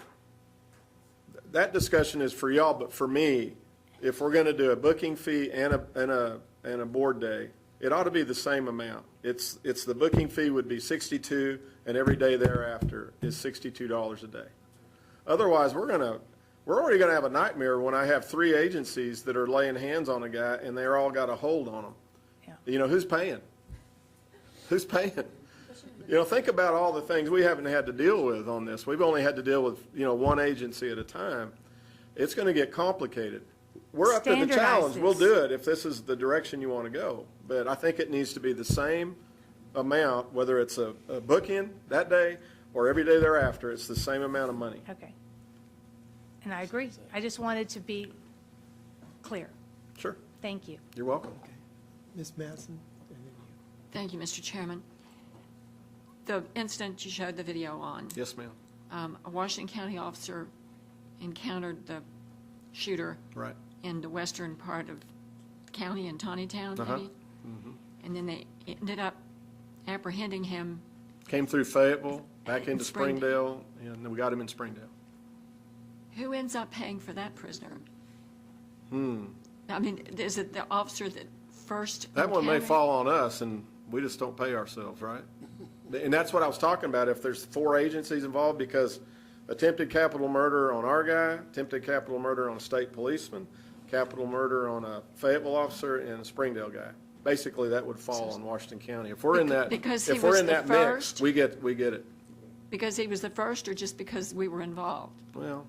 that discussion is for y'all, but for me, if we're gonna do a booking fee and a board day, it ought to be the same amount. It's the booking fee would be 62, and every day thereafter is $62 a day. Otherwise, we're already gonna have a nightmare when I have 3 agencies that are laying hands on a guy, and they're all got a hold on them. Yeah. You know, who's paying? Who's paying? You know, think about all the things we haven't had to deal with on this. We've only had to deal with, one agency at a time. It's going to get complicated. We're up to the Standardize challenge. We'll this. do it if this is the direction you want to go. But I think it needs to be the same amount, whether it's a book-in that day or every day thereafter, it's the same amount of money. Okay. And I agree. I just wanted to be clear. Sure. Thank you. You're welcome. Ms. Madison? And then you. Thank you, Mr. Chairman. The incident you showed the video on, Yes, ma'am. a Washington County officer encountered the shooter Right. in the western part of the county in Tawnytown, Uh-huh. maybe? And then they ended up apprehending him. Came through Fayetteville, back In into Springdale. Springdale, and then we got him in Springdale. Who ends up paying for that prisoner? I mean, is it the officer that first That one may encountered? fall on us, and we just don't pay ourselves, right? And that's what I was talking about, if there's 4 agencies involved, because attempted capital murder on our guy, attempted capital murder on a state policeman, capital murder on a Fayetteville officer, and a Springdale guy. Basically, that would fall on Washington County. If we're in that, Because he if we're was in the that mix, first? we get it. Because he was the first, or just because we were involved? Well,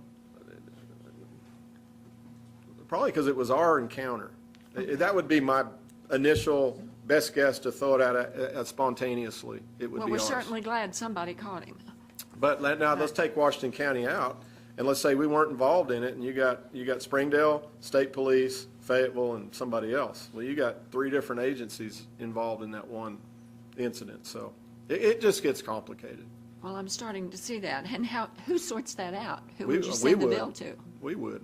probably because it was our encounter. That would be my initial best guess to throw it out spontaneously. It would Well, be we're ours. certainly glad somebody caught him. But now let's take Washington County out, and let's say we weren't involved in it, and you got Springdale, State Police, Fayetteville, and somebody else. Well, you got 3 different agencies involved in that one incident, so it just gets complicated. Well, I'm starting to see that. And who sorts that out? Who We- would you we send the would. bill to? We would.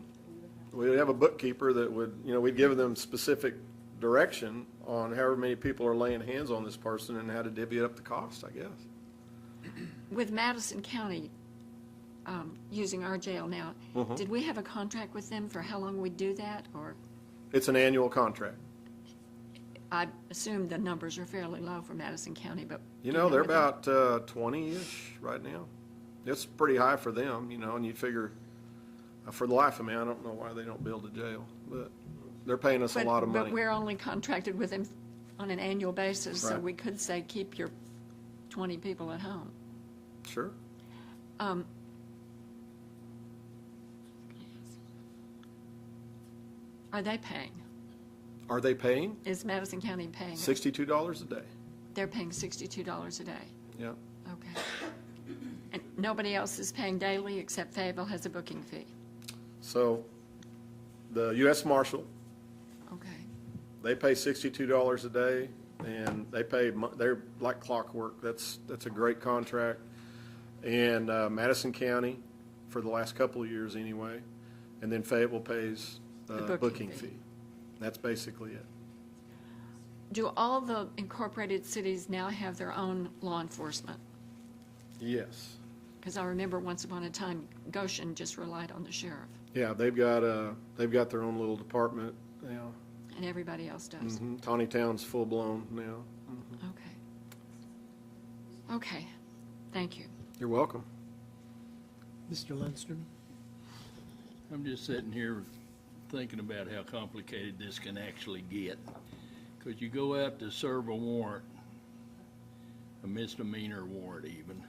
We would have a bookkeeper that would, we'd give them specific direction on however many people are laying hands on this person and how to divvy up the cost, I guess. With Madison County using our jail now, did we have a contract with them for how long we'd do that? Or It's an annual contract. I assume the numbers are fairly low for Madison County, but. They're about 20-ish right now. It's pretty high for them, and you figure, for the life of me, I don't know why they don't build a jail, but they're paying us a lot of money. But we're only contracted with them on an annual basis, so Right. we could say, keep your 20 people at home. Sure. Are they paying? Are they paying? Is Madison County paying? $62 a day. They're paying $62 a day. Yeah. Okay. And nobody else is paying daily except Fayetteville has a booking fee? So the U.S. Marshal, Okay. they pay $62 a day, and they're like clockwork. That's a great contract. And Madison County, for the last couple of years anyway, and then Fayetteville pays The booking fee. That's basically it. Do all the incorporated cities now have their own law enforcement? Yes. Because I remember once upon a time, Goshen just relied on the sheriff, Yeah, they've got their own little department now. and everybody else does. Tawnytown's full-blown now. Okay. Okay, thank you. You're welcome. Mr. Lundstrom? I'm just sitting here thinking about how complicated this can actually get. Because you go out to serve a warrant, a misdemeanor warrant even,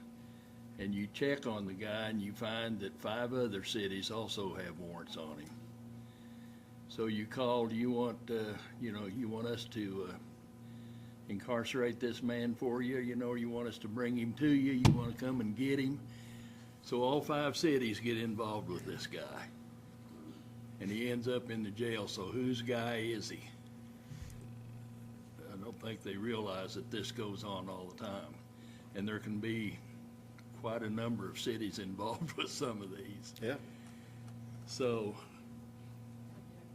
and you check on the guy and you find that 5 other cities also have warrants on him. So you called, you want us to incarcerate this man for you, you want us to bring him to you, you want to come and get him. So all 5 cities get involved with this guy. And he ends up in the jail, so whose guy is he? I don't think they realize that this goes on all the time. and there can be quite a number of cities involved with some of these. Yeah. So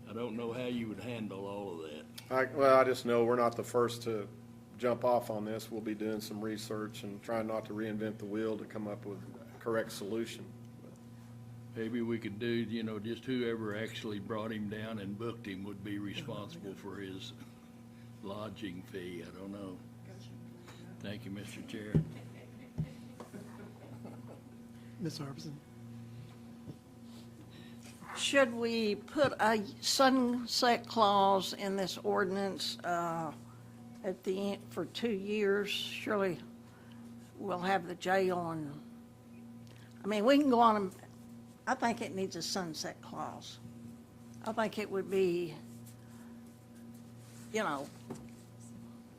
I don't know how you would handle all of that. Well, I just know we're not the first to jump off on this. We'll be doing some research and trying not to reinvent the wheel to come up with a correct solution. Maybe we could do, you know, just whoever actually brought him down and booked him would be responsible for his lodging fee. I don't know. Thank you, Mr. Chair. Ms. Harbison? Should we put a sunset clause in this ordinance at the end for 2 years? Surely we'll have the jail and, I mean, we can go on, I think it needs a sunset clause. I think it would be, you know,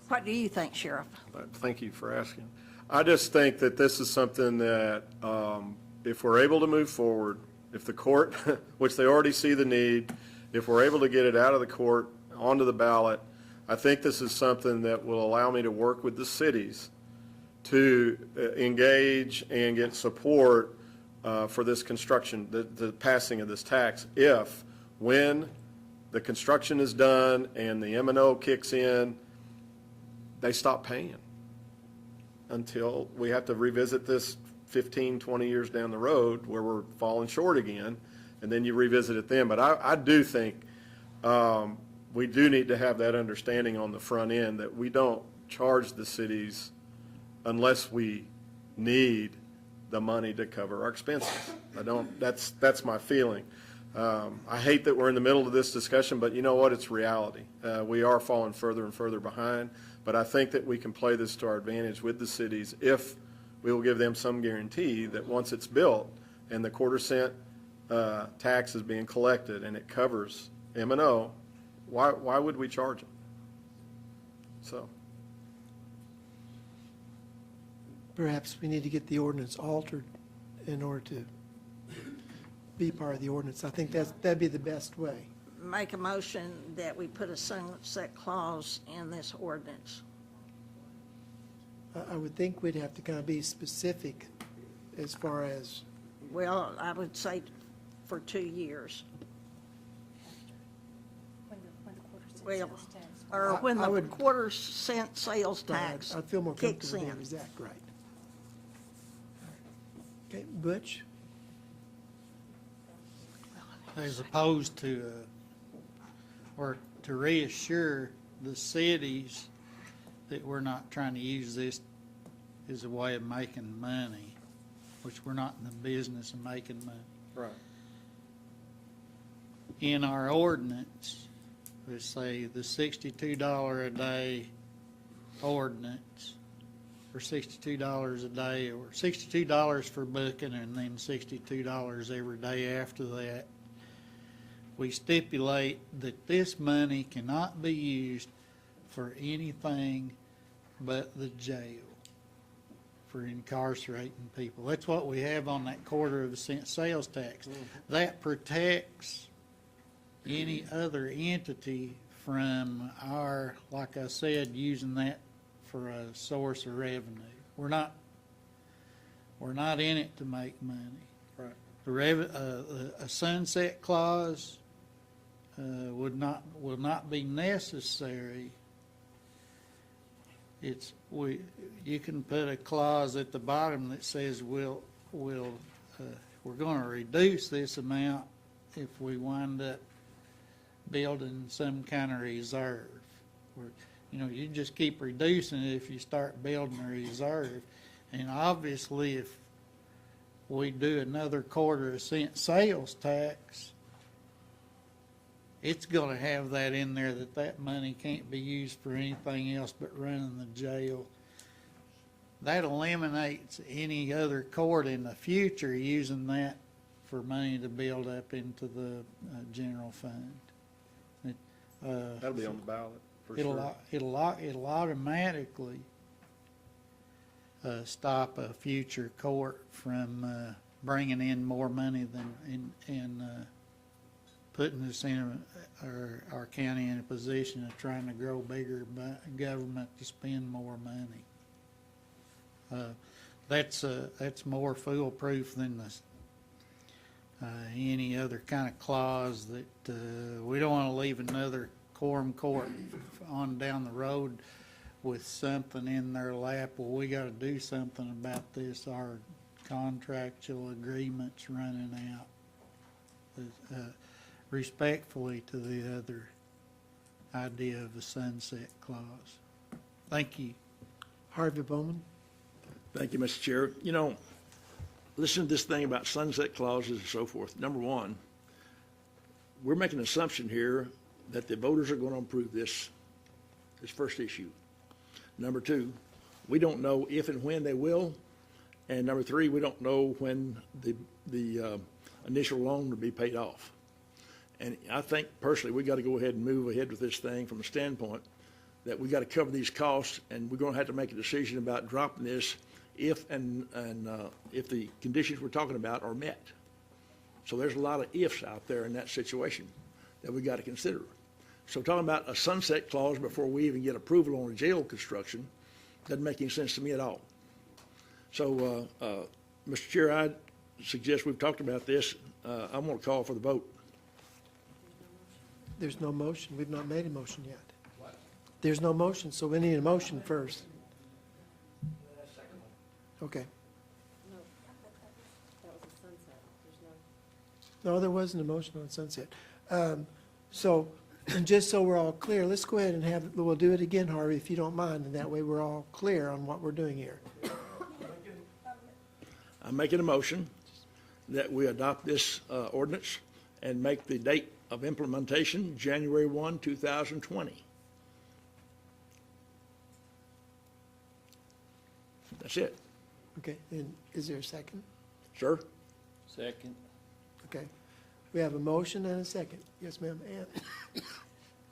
what do you think, Sheriff? Thank you for asking. I just think that this is something that if we're able to move forward, if the court, which they already see the need, if we're able to get it out of the court onto the ballot, I think this is something that will allow me to work with the cities to engage and get support for this construction, the passing of this tax, if, when the construction is done and the M&O kicks in, they stop paying until we have to revisit this 15, 20 years down the road where we're falling short again, and then you revisit it then. But I do think we do need to have that understanding on the front end that we don't charge the cities unless we need the money to cover our expenses. That's my feeling. I hate that we're in the middle of this discussion, but you know what? It's reality. We are falling further and further behind, but I think that we can play this to our advantage with the cities if we will give them some guarantee that once it's built and the quarter-cent tax is being collected and it covers M&O, why would we charge them? So. Perhaps we need to get the ordinance altered in order to be part of the ordinance. I think that'd be the best way. Make a motion that we put a sunset clause in this ordinance. I would think we'd have to kind of be specific as far as, Well, I would say for 2 years. Well, or when I the would- quarter-cent sales tax I'd feel more kicks comfortable with in. that exact, right. Okay, Butch? As opposed to, or to reassure the cities that we're not trying to use this as a way of making money, which we're not in the business of making money. Right. In our ordinance, let's say the $62 a day ordinance, or $62 a day, or $62 for booking, and then $62 every day after that. We stipulate that this money cannot be used for anything but the jail, for incarcerating people. That's what we have on that quarter-of-a-cent sales tax. That protects any other entity from our, like I said, using that for a source of revenue. We're not in it to make money. Right. A sunset clause will not be necessary. You can put a clause at the bottom that says we're going to reduce this amount if we wind up building some kind of reserve. You just keep reducing it if you start building a reserve. And obviously, if we do another quarter-of-a-cent sales tax, it's going to have that in there that money can't be used for anything else but running the jail. That eliminates any other court in the future using that for money to build up into the general fund. That'll be on the ballot, for It'll automatically stop a future court from bringing in more money and putting us in our county in a position of trying to grow bigger government to spend more money. That's more foolproof than any other kind of clause that, we don't want to leave another quorum court on down the road with something in their lap. Well, we got to do something about this. Our contractual agreement's running out. Respectfully to the other idea of the sunset clause. Thank you. Harvey Bowman? Thank you, Mr. Chair. You know, listen to this thing about sunset clauses and so forth. Number one, we're making an assumption here that the voters are going to approve this first issue. Number two, we don't know if and when they will. And number three, we don't know when the initial loan will be paid off. And I think personally, we got to go ahead and move ahead with this thing from a standpoint that we got to cover these costs, and we're going to have to make a decision about dropping this if if the conditions we're talking about are met. So there's a lot of ifs out there in that situation that we got to consider. So talking about a sunset clause before we even get approval on a jail construction doesn't make any sense to me at all. So, Mr. Chair, I suggest we've talked about this. I'm going to call for the vote. There's no motion. We've not made a motion yet. There's no motion, so we need a motion first. Okay. No, there wasn't a motion on sunset. So, just so we're all clear, let's go ahead and we'll do it again, Harvey, if you don't mind, and that way we're all clear on what we're doing here. I'm making a motion that we adopt this ordinance and make the date of implementation January 1, 2020. That's it. Okay, and is there a second? Sir? Second. Okay. We have a motion and a second. Yes, ma'am. Ann?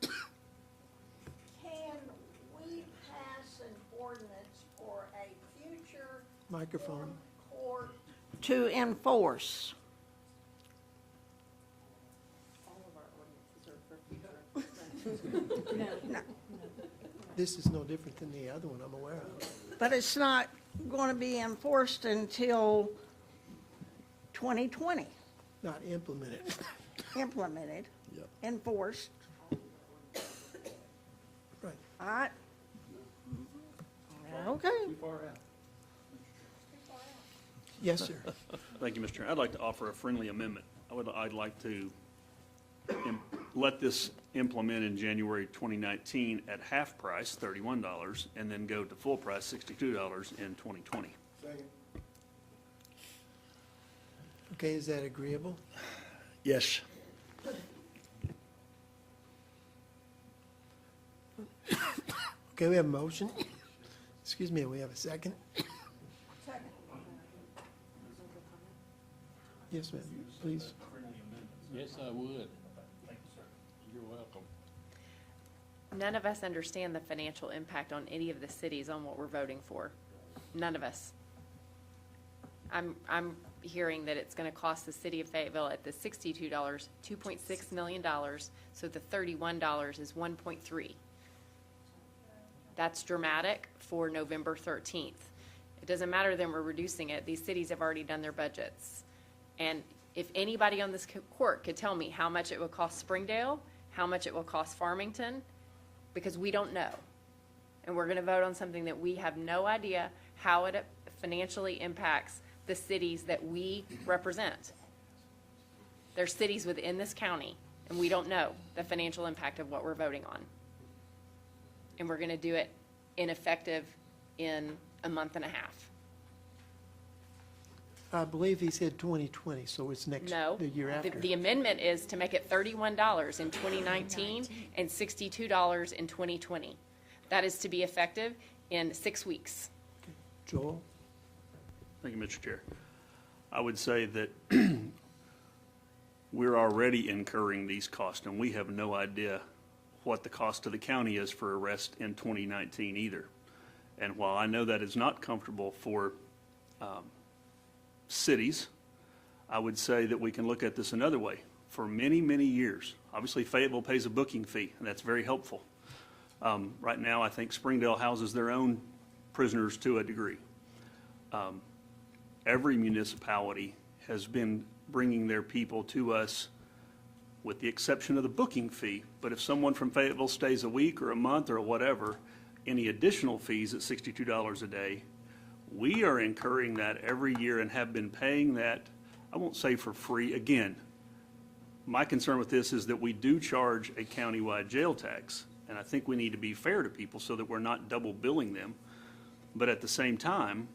Can we pass an ordinance for a future Microphone. court to enforce? No, This is no different than the other one I'm aware of. but it's not going to be enforced until 2020, Not implemented. implemented, Yep. enforced. Right. All right. Okay. Yes, sir. Thank you, Mr. Chair. I'd like to offer a friendly amendment. I'd like to let this implement in January 2019 at half price, $31, and then go to full price, $62 in 2020. Okay, is that agreeable? Yes. Okay, we have a motion. Excuse me, we have a second. Yes, ma'am, please. Yes, I would. You're welcome. None of us understand the financial impact on any of the cities on what we're voting for. None of us. I'm hearing that it's gonna cost the city of Fayetteville at the $62, $2.6 million, so the $31 is 1.3. That's dramatic for November 13th. It doesn't matter that we're reducing it, these cities have already done their budgets. And if anybody on this court could tell me how much it would cost Springdale, how much it will cost Farmington, because we don't know. And we're gonna vote on something that we have no idea how it financially impacts the cities that we represent. There's cities within this county, and we don't know the financial impact of what we're voting on. And we're gonna do it ineffective in a month and a half. I believe he said 2020, so it's the year after. The amendment is to make it $31 in 2019 and $62 in 2020. That is to be effective in 6 weeks. Joel? Thank you, Mr. Chair. I would say that we're already incurring these costs, and we have no idea what the cost to the county is for arrest in 2019 either. And while I know that is not comfortable for cities, I would say that we can look at this another way. For many, many years, obviously Fayetteville pays a booking fee, and that's very helpful. Right now, I think Springdale houses their own prisoners to a degree. every municipality has been bringing their people to us with the exception of the booking fee. But if someone from Fayetteville stays a week or a month or whatever, any additional fees at $62 a day, we are incurring that every year and have been paying that, I won't say for free. Again, my concern with this is that we do charge a countywide jail tax, and I think we need to be fair to people so that we're not double billing them. But at the same time,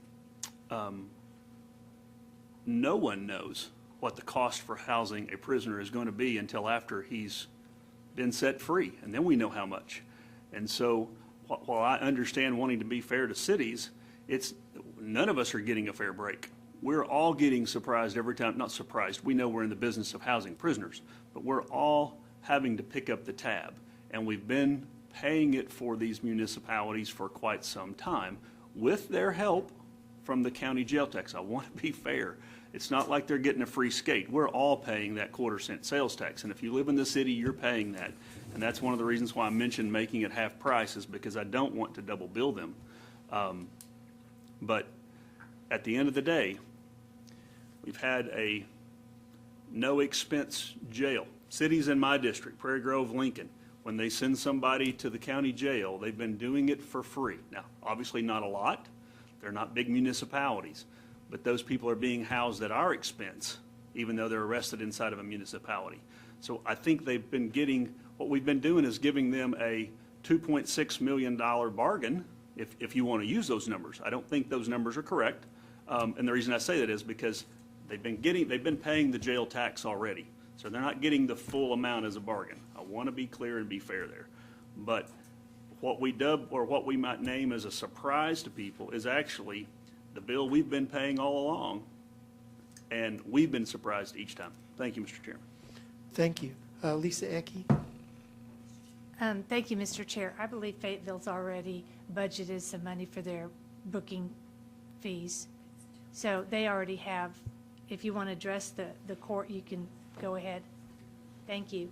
no one knows what the cost for housing a prisoner is going to be until after he's been set free, and then we know how much. And so while I understand wanting to be fair to cities, none of us are getting a fair break. We're all getting surprised every time, not surprised, we know we're in the business of housing prisoners, but we're all having to pick up the tab. And we've been paying it for these municipalities for quite some time with their help from the county jail tax. I want to be fair. It's not like they're getting a free skate. We're all paying that quarter-cent sales tax. And if you live in the city, you're paying that. And that's one of the reasons why I mentioned making it half price, is because I don't want to double bill them. But at the end of the day, we've had a no-expense jail. Cities in my district, Prairie Grove, Lincoln, when they send somebody to the county jail, they've been doing it for free. Now, obviously not a lot. They're not big municipalities. But those people are being housed at our expense, even though they're arrested inside of a municipality. So I think they've been getting, what we've been doing is giving them a $2.6 million bargain, if you want to use those numbers. I don't think those numbers are correct. And the reason I say that is because they've been paying the jail tax already. So they're not getting the full amount as a bargain. I want to be clear and be fair there. But what we dub, or what we might name as a surprise to people, is actually the bill we've been paying all along, and we've been surprised each time. Thank you, Mr. Chairman. Thank you. Lisa Ecke? Thank you, Mr. Chair. I believe Fayetteville's already budgeted some money for their booking fees. So they already have, if you want to address the court, you can go ahead. Thank you.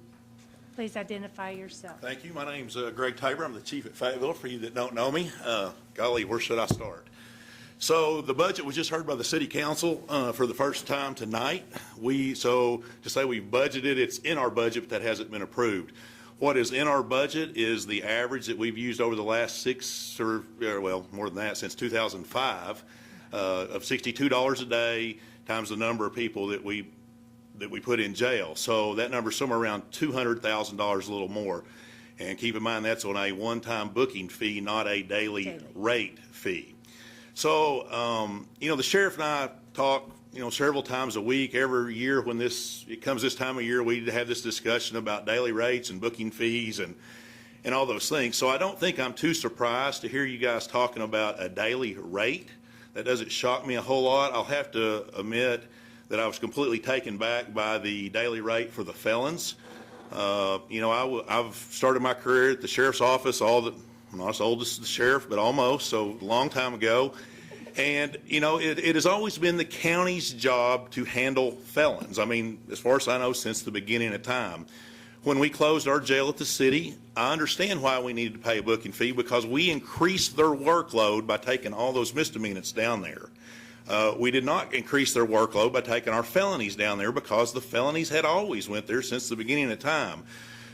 Please identify yourself. Thank you. My name's Greg Tabor. I'm the chief at Fayetteville, for you that don't know me. Golly, where should I start? So the budget was just heard by the city council for the first time tonight. So to say we budgeted, it's in our budget, but that hasn't been approved. What is in our budget is the average that we've used over the last more than that, since 2005, of $62 a day times the number of people that we put in jail. So that number is somewhere around $200,000, a little more. And keep in mind, that's on a one-time booking fee, not a daily rate fee. So, the sheriff and I talk, several times a week. Every year when it comes this time of year, we have this discussion about daily rates and booking fees and all those things. So I don't think I'm too surprised to hear you guys talking about a daily rate. That doesn't shock me a whole lot. I'll have to admit that I was completely taken back by the daily rate for the felons. I've started my career at the sheriff's office, I'm not as old as the sheriff, but almost, so a long time ago. And, it has always been the county's job to handle felons. I mean, as far as I know, since the beginning of time. When we closed our jail at the city, I understand why we needed to pay a booking fee, because we increased their workload by taking all those misdemeanors down there. We did not increase their workload by taking our felonies down there, because the felonies had always went there since the beginning of time.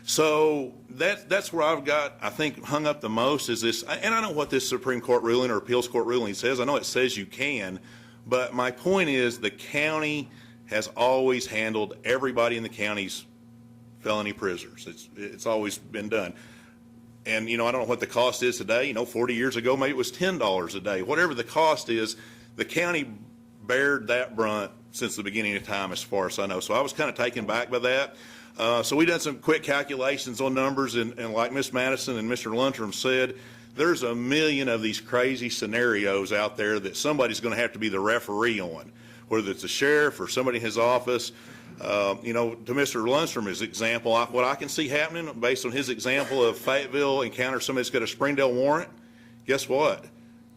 So that's where I've got, I think, hung up the most is this, and I know what this Supreme Court ruling or appeals court ruling says. I know it says you can, but my point is the county has always handled everybody in the county's felony prisoners. It's always been done. And, I don't know what the cost is today. 40 years ago, maybe it was $10 a day. Whatever the cost is, the county bared that brunt since the beginning of time, as far as I know. So I was kind of taken back by that. So we done some quick calculations on numbers, and like Ms. Madison and Mr. Luntram said, there's a million of these crazy scenarios out there that somebody's going to have to be the referee on, whether it's a sheriff or somebody in his office. To Mr. Lundstrom's example, what I can see happening based on his example of Fayetteville encounters somebody that's got a Springdale warrant, guess what?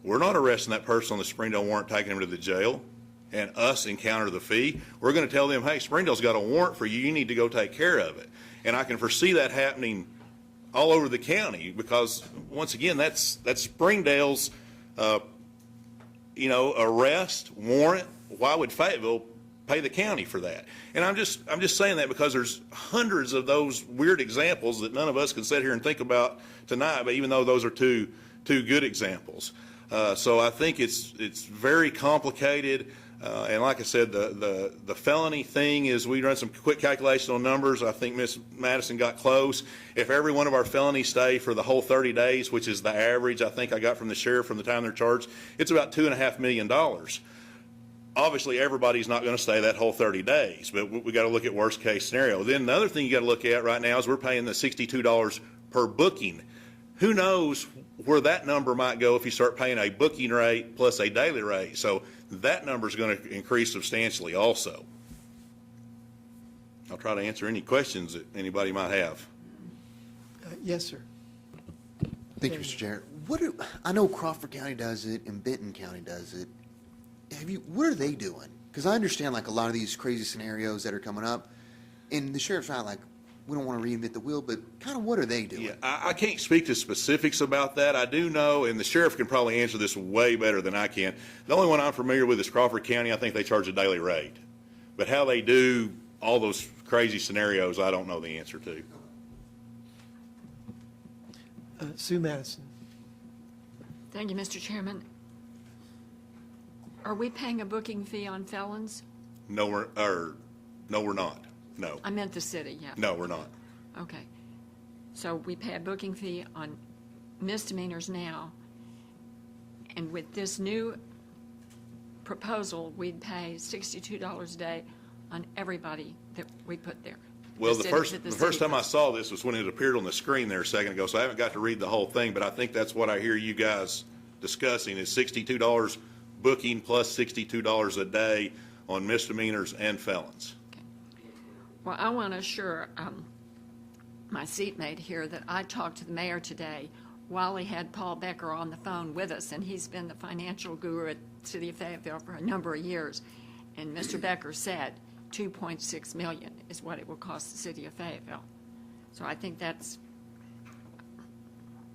We're not arresting that person on the Springdale warrant, taking him to the jail, and us encounter the fee. We're going to tell them, hey, Springdale's got a warrant for you. You need to go take care of it. And I can foresee that happening all over the county, because once again, that's Springdale's arrest, warrant, why would Fayetteville pay the county for that? And I'm just saying that because there's hundreds of those weird examples that none of us can sit here and think about tonight, but even though those are two good examples. So I think it's very complicated. And like I said, the felony thing is, we run some quick calculation on numbers. I think Ms. Madison got close. If every one of our felonies stay for the whole 30 days, which is the average I think I got from the sheriff from the time they're charged, it's about $2.5 million. Obviously, everybody's not going to stay that whole 30 days, but we got to look at worst case scenario. Then the other thing you got to look at right now is we're paying the $62 per booking. Who knows where that number might go if you start paying a booking rate plus a daily rate. So that number is going to increase substantially also. I'll try to answer any questions that anybody might have. Yes, sir. Thank you, Mr. Chair. I know Crawford County does it and Benton County does it. What are they doing? Because I understand like a lot of these crazy scenarios that are coming up, and the sheriff's not like, we don't want to reinvent the wheel, but kind of what are they doing? Yeah, I can't speak to specifics about that. I do know, and the sheriff can probably answer this way better than I can. The only one I'm familiar with is Crawford County. I think they charge a daily rate. But how they do all those crazy scenarios, I don't know the answer to. Sue Madison. Thank you, Mr. Chairman. Are we paying a booking fee on felons? No, we're not. No. I meant the city, yeah. No, we're not. Okay. So we pay a booking fee on misdemeanors now, and with this new proposal, we'd pay $62 a day on everybody that we put there. Well, the first time I saw this was when it appeared on the screen there a second ago, so I haven't got to read the whole thing, but I think that's what I hear you guys discussing is $62 booking plus $62 a day on misdemeanors and felons. Well, I want to assure my seatmate here that I talked to the mayor today while he had Paul Becker on the phone with us, and he's been the financial guru at the City of Fayetteville for a number of years. And Mr. Becker said $2.6 million is what it will cost the City of Fayetteville. So I think that's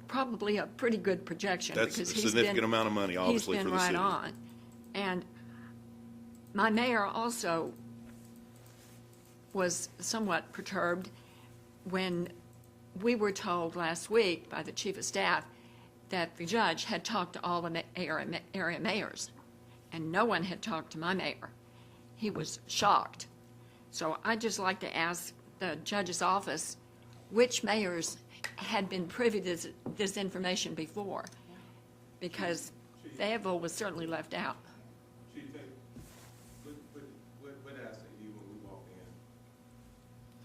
probably a pretty good projection. That's because a significant amount of money, obviously, for the city. He's been right on. And my mayor also was somewhat perturbed when we were told last week by the chief of staff that the judge had talked to all the area mayors, and no one had talked to my mayor. He was shocked. So I'd just like to ask the judge's office which mayors had been privy to this information before, because Fayetteville was certainly left out. What did I say to you when we walked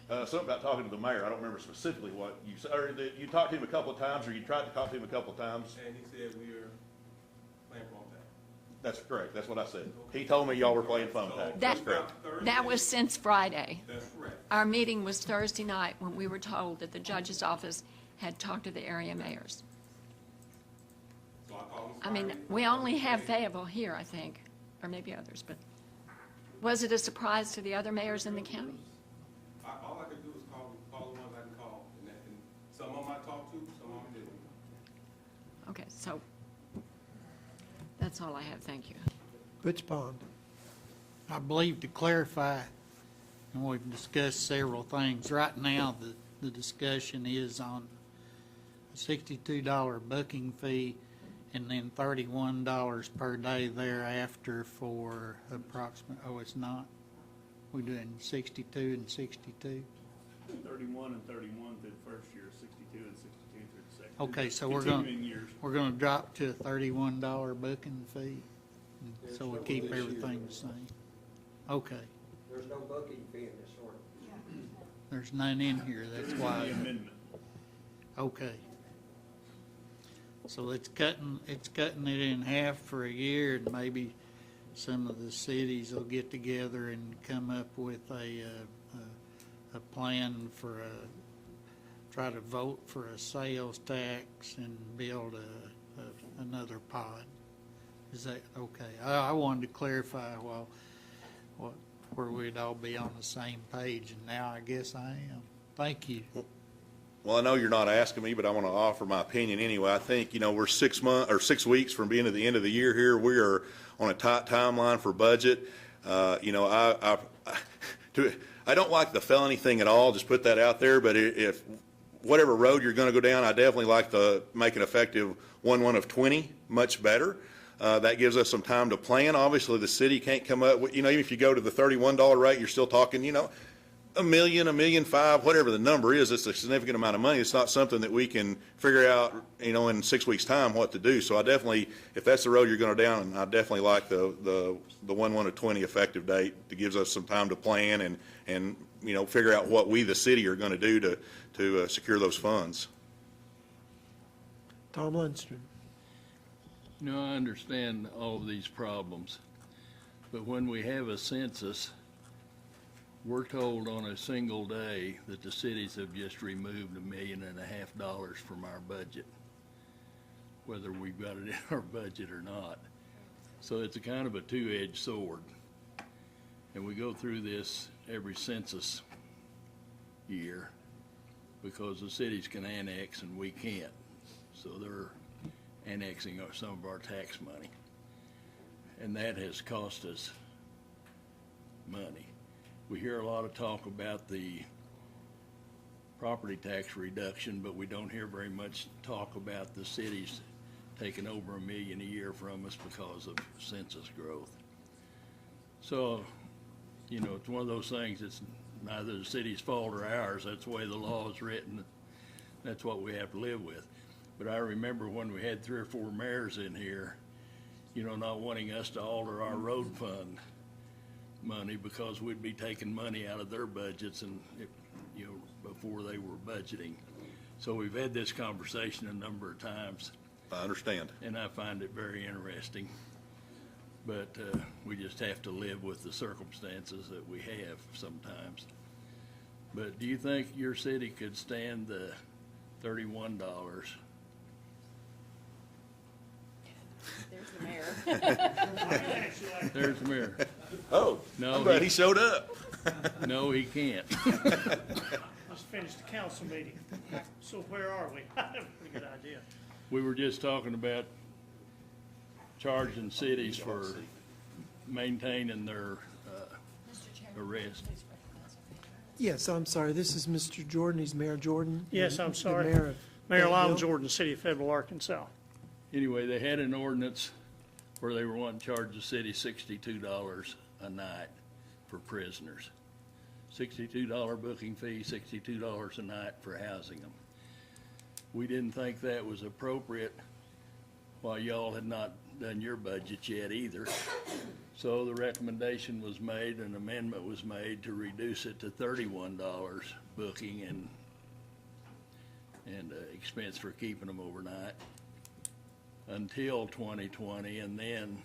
in? Something about talking to the mayor. I don't remember specifically what you said. Or you talked to him a couple of times, or you tried to talk to him a couple of times. And he said we are playing phone tag. That's correct. That's what I said. He told me y'all were playing phone tag. That's correct. That was since Friday. That's correct. Our meeting was Thursday night when we were told that the judge's office had talked to the area mayors. So I called him I mean, Friday. we only have Fayetteville here, I think, or maybe others, but was it a surprise to the other mayors in the county? All I could do is call the ones I can call. And some of them I talked to, some of them didn't. Okay, so that's all I have. Thank you. Butch Pond. I believe to clarify, and we've discussed several things, right now the discussion is on a $62 booking fee and then $31 per day thereafter for it's not? We're doing 62 and 62? 31 and 31 through the first year, 62 and 62 through the second. Okay, so Continuing years. we're going to drop to a $31 booking fee, so we keep everything the same. Okay. There's no booking fee in this ordinance. There's none in here, that's why. The amendment. Okay. So it's cutting it in half for a year, and maybe some of the cities will get together and come up with a plan for try to vote for a sales tax and build another pod. Is that okay? I wanted to clarify where we'd all be on the same page, and now I guess I am. Thank you. Well, I know you're not asking me, but I want to offer my opinion anyway. I think, we're 6 weeks from being at the end of the year here. We are on a tight timeline for budget. I don't like the felony thing at all, just put that out there, but if whatever road you're going to go down, I definitely like to make an effective 1/1 of 20, much better. That gives us some time to plan. Obviously, the city can't come up with, even if you go to the $31 rate, you're still talking, $1 million, $1.5 million, whatever the number is. It's a significant amount of money. It's not something that we can figure out, in 6 weeks' time what to do. So I definitely, if that's the road you're going down, I definitely like the 1/1 of 20 effective date. That gives us some time to plan and figure out what we, the city, are going to do to secure those funds. Tom Lundstrom. I understand all of these problems, but when we have a census, we're told on a single day that the cities have just removed $1.5 million from our budget, whether we've got it in our budget or not. So it's a kind of a two-edged sword. And we go through this every census year because the cities can annex and we can't. So they're annexing some of our tax money. And that has cost us money. We hear a lot of talk about the property tax reduction, but we don't hear very much talk about the cities taking over $1 million a year from us because of census growth. So, it's one of those things, it's neither the city's fault or ours. That's the way the law is written. That's what we have to live with. But I remember when we had 3 or 4 mayors in here, not wanting us to alter our road fund money because we'd be taking money out of their budgets and, before they were budgeting. So we've had this conversation a number of times. I understand. And I find it very interesting. But we just have to live with the circumstances that we have sometimes. But do you think your city could stand the $31? There's the mayor. There's the mayor. Oh, no, I'm glad he showed up. No, he can't. Just finished the council meeting. So where are we? I have a pretty good idea. We were just talking about charging cities for maintaining their arrest. Yes, I'm sorry. This is Mr. Jordan. He's Mayor Jordan. Yes, I'm the sorry. Mayor of Mayor Lyle Fayetteville. Jordan, City of Fayetteville, Arkansas. Anyway, they had an ordinance where they were wanting to charge the city $62 a night for prisoners. $62 booking fee, $62 a night for housing them. We didn't think that was appropriate while y'all had not done your budget yet either. So the recommendation was made, an amendment was made to reduce it to $31 booking and expense for keeping them overnight until 2020, and then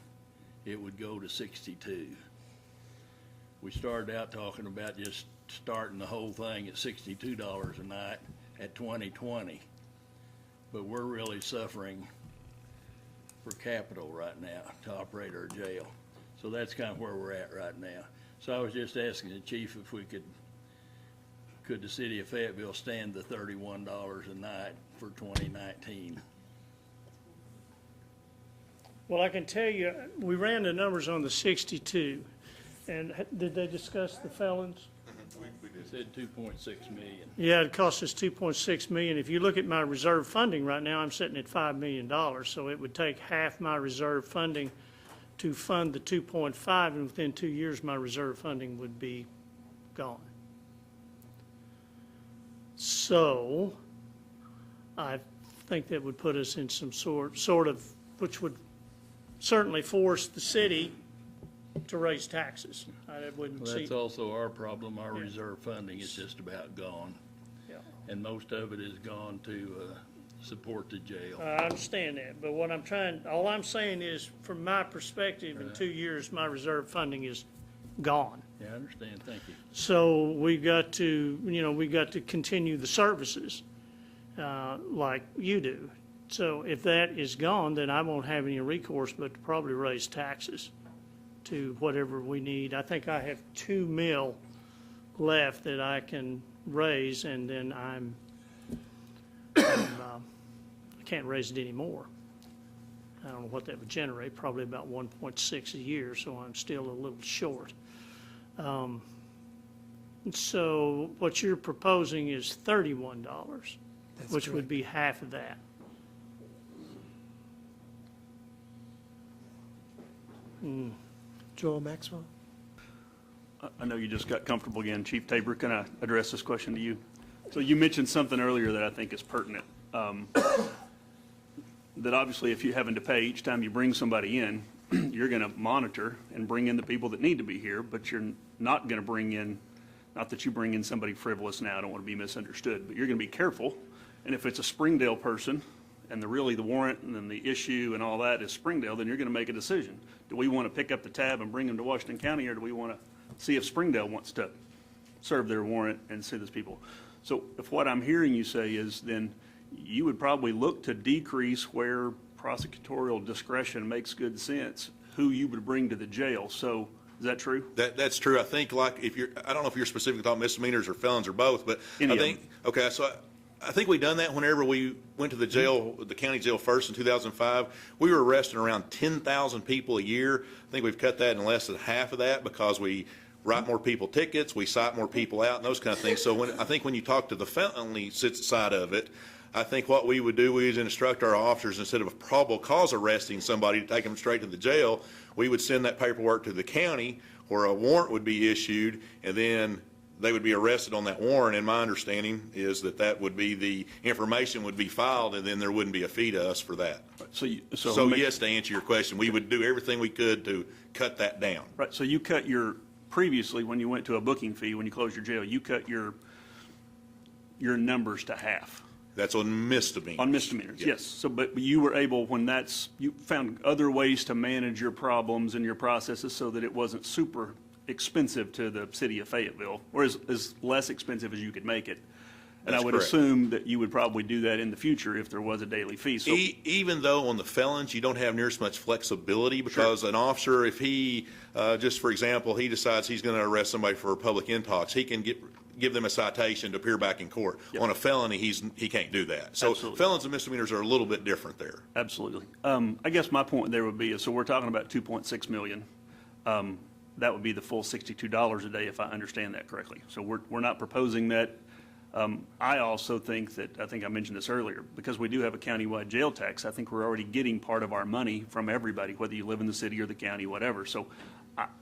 it would go to 62. We started out talking about just starting the whole thing at $62 a night at 2020, but we're really suffering for capital right now to operate our jail. So that's kind of where we're at right now. So I was just asking the chief if we could the city of Fayetteville stand the $31 a night for 2019? Well, I can tell you, we ran the numbers on the 62. And did they discuss the felons? We said 2.6 million. Yeah, it cost us 2.6 million. If you look at my reserve funding right now, I'm sitting at $5 million. So it would take half my reserve funding to fund the 2.5, and within 2 years, my reserve funding would be gone. So I think that would put us in some sort of, which would certainly force the city to raise taxes. I wouldn't Well, see. that's also our problem. Our Yeah. reserve funding is just about gone. Yeah. And most of it is gone to support the jail. I understand that, but all I'm saying is, from my perspective, in 2 years, my reserve funding is gone. Yeah, I understand. Thank you. So we've got to continue the services, like you do. So if that is gone, then I won't have any recourse but to probably raise taxes to whatever we need. I think I have $2 million left that I can raise, and then I'm I can't raise it anymore. I don't know what that would generate, probably about 1.6 a year, so I'm still a little short. So what you're proposing is $31, which would be half of that. Joel Maxwell? I know you just got comfortable again. Chief Tabor, can I address this question to you? So you mentioned something earlier that I think is pertinent. That obviously if you're having to pay each time you bring somebody in, you're going to monitor and bring in the people that need to be here, but you're not going to bring in, not that you bring in somebody frivolous now, I don't want to be misunderstood, but you're going to be careful. And if it's a Springdale person and really the warrant and then the issue and all that is Springdale, then you're going to make a decision. Do we want to pick up the tab and bring them to Washington County, or do we want to see if Springdale wants to serve their warrant and see those people? So if what I'm hearing you say is then you would probably look to decrease where prosecutorial discretion makes good sense, who you would bring to the jail. So is that true? That's true. I think like if you're, I don't know if you're specifically talking misdemeanors or felons or both, but I think, okay, so I think we done that whenever we went to the jail, the county jail first in 2005. We were arresting around 10,000 people a year. I think we've cut that in less than half of that because we write more people tickets, we cite more people out and those kind of things. So I think when you talk to the felony side of it, I think what we would do, we would instruct our officers, instead of a probable cause arresting somebody to take them straight to the jail, we would send that paperwork to the county where a warrant would be issued, and then they would be arrested on that warrant. And my understanding is that that would be, the information would be filed, and then there wouldn't be a fee to us for that. So yes, to answer your question, we would do everything we could to cut that down. Right, so you cut your, previously when you went to a booking fee, when you closed your jail, you cut your numbers to half. That's on misdemeanors. On misdemeanors, yes. So, but you were able, when you found other ways to manage your problems and your processes so that it wasn't super expensive to the city of Fayetteville, or as less expensive as you could make it. And That's I would correct. assume that you would probably do that in the future if there was a daily fee. So, Even though on the felons, you don't have near as much flexibility, because an officer, if he, just for example, he decides he's going to arrest somebody for public intox, he can give them a citation to appear back in court. Yep. On a felony, he can't do that. So Absolutely. felons and misdemeanors are a little bit different there. Absolutely. I guess my point there would be, so we're talking about 2.6 million. That would be the full $62 a day, if I understand that correctly. So we're not proposing that. I also think that, I think I mentioned this earlier, because we do have a countywide jail tax, I think we're already getting part of our money from everybody, whether you live in the city or the county, whatever. So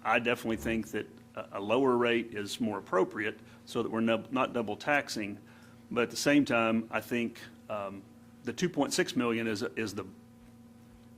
I definitely think that a lower rate is more appropriate so that we're not double taxing. But at the same time, I think the 2.6 million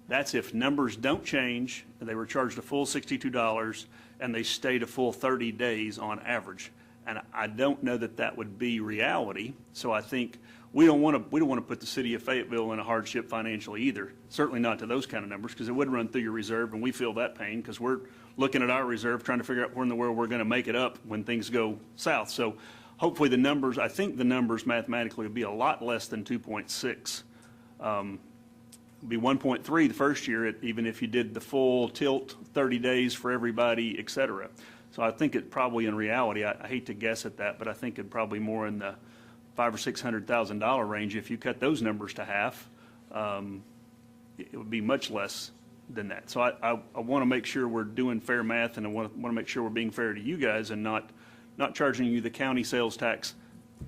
that's if numbers don't change and they were charged a full $62 and they stayed a full 30 days on average. And I don't know that that would be reality. So I think we don't want to put the city of Fayetteville in a hardship financially either. Certainly not to those kind of numbers, because it would run through your reserve, and we feel that pain because we're looking at our reserve trying to figure out where in the world we're going to make it up when things go south. So hopefully the numbers, I think the numbers mathematically would be a lot less than 2.6. Be 1.3 the first year, even if you did the full tilt, 30 days for everybody, et cetera. So I think it probably in reality, I hate to guess at that, but I think it probably more in the $500,000 or $600,000 range. If you cut those numbers to half, it would be much less than that. So I want to make sure we're doing fair math, and I want to make sure we're being fair to you guys and not charging you the county sales tax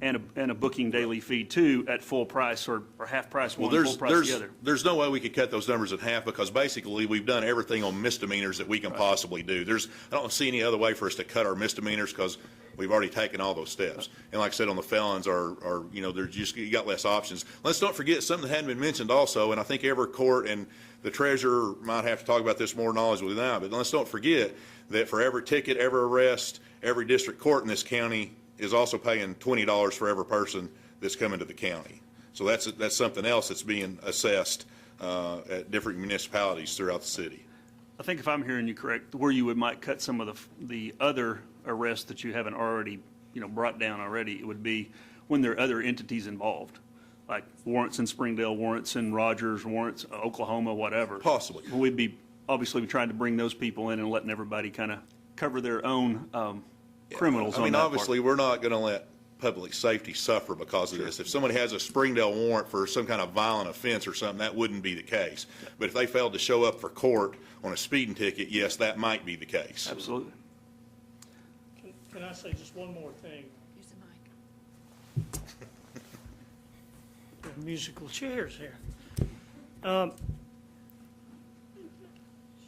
and a booking daily fee too at full price or half price one, full price the other. There's no way we could cut those numbers in half, because basically we've done everything on misdemeanors that we can possibly do. I don't see any other way for us to cut our misdemeanors, because we've already taken all those steps. And like I said, on the felons you got less options. Let's not forget something that hadn't been mentioned also, and I think every court, and the treasurer might have to talk about this more knowledgeably now, but let's not forget that for every ticket, every arrest, every district court in this county is also paying $20 for every person that's coming to the county. So that's something else that's being assessed at different municipalities throughout the city. I think if I'm hearing you correct, where you might cut some of the other arrests that you haven't already brought down already, it would be when there are other entities involved, like warrants in Springdale, warrants in Rogers, warrants Oklahoma, whatever. Possibly. We'd be obviously trying to bring those people in and letting everybody kind of cover their own criminals. I mean, obviously, we're not going to let public safety suffer because of this. If somebody has a Springdale warrant for some kind of violent offense or something, that wouldn't be the case. But if they failed to show up for court on a speeding ticket, yes, that might be the case. Absolutely. Can I say just one more thing? Use the mic. The musical chairs here.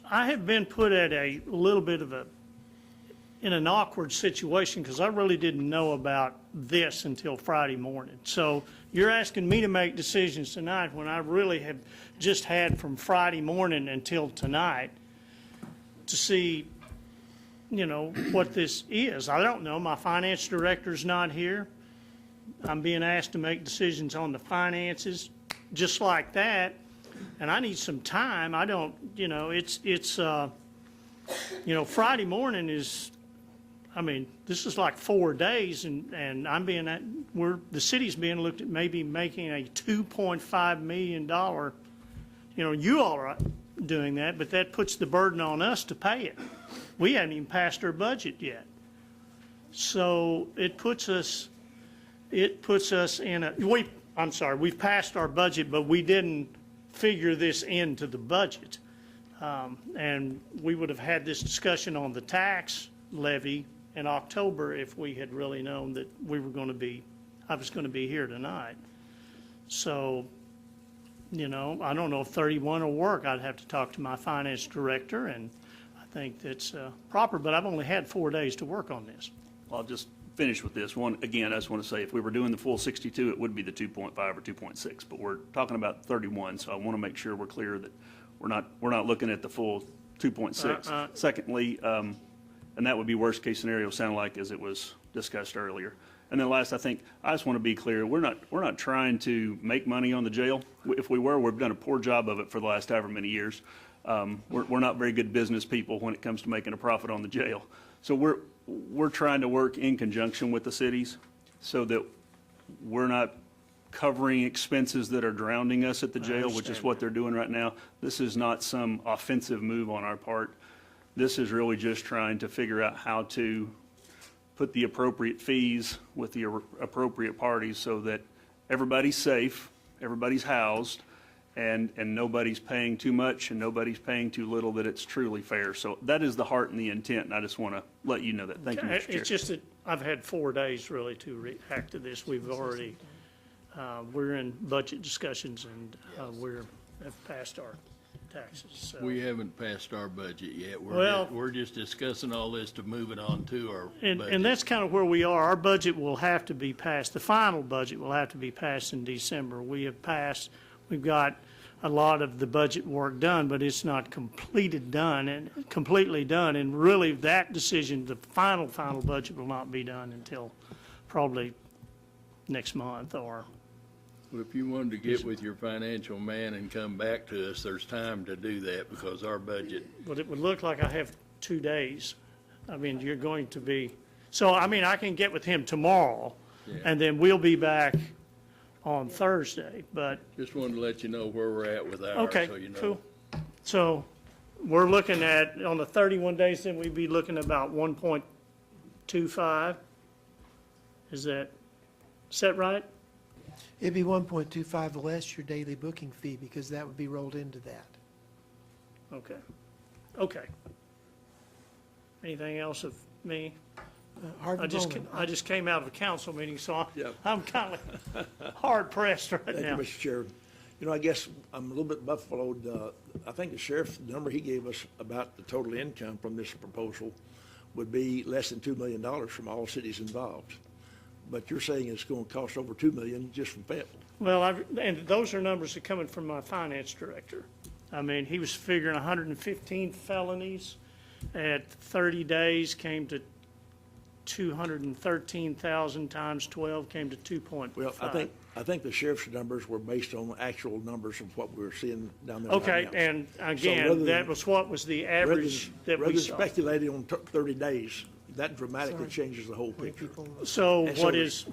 I have been put at a little bit of in an awkward situation because I really didn't know about this until Friday morning. So you're asking me to make decisions tonight when I really have just had from Friday morning until tonight to see, what this is. I don't know. My finance director's not here. I'm being asked to make decisions on the finances just like that. And I need some time. I don't, Friday morning is, this is like 4 days, and the city's being looked at maybe making a $2.5 million, you all are doing that, but that puts the burden on us to pay it. We haven't even passed our budget yet. So it puts us in we've passed our budget, but we didn't figure this into the budget. And we would have had this discussion on the tax levy in October if we had really known that I was going to be here tonight. So, I don't know if 31 will work. I'd have to talk to my finance director, and I think that's proper, but I've only had 4 days to work on this. I'll just finish with this one. Again, I just want to say, if we were doing the full 62, it would be the 2.5 or 2.6, but we're talking about 31, so I want to make sure we're clear that we're not looking at the full 2.6. Secondly, and that would be worst case scenario, sound like, as it was discussed earlier. And then last, I just want to be clear, we're not trying to make money on the jail. If we were, we've done a poor job of it for the last however many years. We're not very good business people when it comes to making a profit on the jail. So we're trying to work in conjunction with the cities so that we're not covering expenses that are drowning us at the jail, which is what they're doing right now. This is not some offensive move on our part. This is really just trying to figure out how to put the appropriate fees with the appropriate parties so that everybody's safe, everybody's housed, and nobody's paying too much and nobody's paying too little, that it's truly fair. So that is the heart and the intent, and I just want to let you know that. Thank you, Mr. Chair. It's just that I've had 4 days really to react to this. We've already, we're in budget discussions, and have passed our taxes. So. We haven't passed our budget yet. We're just discussing all this to move it on to our budget. And that's kind of where we are. Our budget will have to be passed. The final budget will have to be passed in December. We've got a lot of the budget work done, but it's not completely done. And really that decision, the final budget will not be done until probably next month or. Well, if you wanted to get with your financial man and come back to us, there's time to do that because our budget. But it would look like I have 2 days. You're going to be, so I can get with him tomorrow, and then we'll be back on Thursday, but. Just wanted to let you know where we're at with ours, Okay, so you know. cool. So we're looking at, on the 31 days, then we'd be looking about 1.25. Is that right? It'd be 1.25 less your daily booking fee because that would be rolled into that. Okay. Anything else of me? Harvey Bowman. I just came out of a council meeting, so I'm kind of hard pressed right Thank now. you, Mr. Chair. I guess I'm a little bit buffaloed. I think the sheriff, the number he gave us about the total income from this proposal would be less than $2 million from all cities involved. But you're saying it's going to cost over $2 million just from Fayetteville. Well, and those are numbers that are coming from my finance director. He was figuring 115 felonies at 30 days came to 213,000 times 12 came to 2.5. Well, I think the sheriff's numbers were based on actual numbers of what we were seeing down there. Okay, right now. and again, that was what was the average that we saw. Rather than speculating on 30 days, that dramatically changes the whole picture. So what is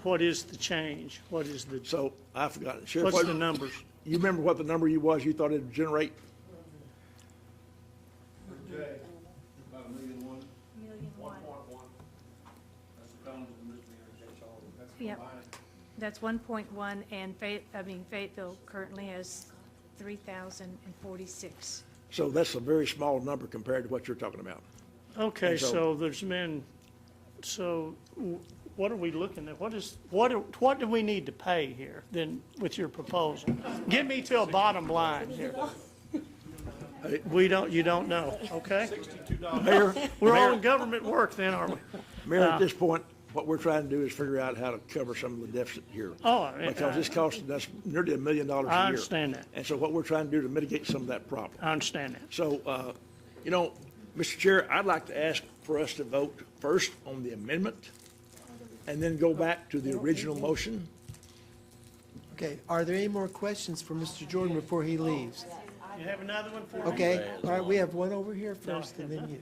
the change? What is the? So I forgot. Sheriff, what's the numbers? You remember what the number you thought it would generate? Okay, about $1,000,001. $1.1. That's the felons and misdemeanors, that's all. Yep. That's 1.1, and Fayetteville currently has 3,046. So that's a very small number compared to what you're talking about. Okay, And so there's been, what are we looking at? What do we need to pay here then with your proposal? Get me to a bottom line here. You don't know, okay? Mayor, We're all in government work then, aren't we? Mayor, at this point, what we're trying to do is figure out how to cover some of the deficit here. Because it's costing us nearly $1 million a year. I understand that. And so what we're trying to do to mitigate some of that problem. I understand that. So, Mr. Chair, I'd like to ask for us to vote first on the amendment and then go back to the original motion. Okay, are there any more questions for Mr. Jordan before he leaves? You have another one for me? Okay, all right, we have one over here first and then you.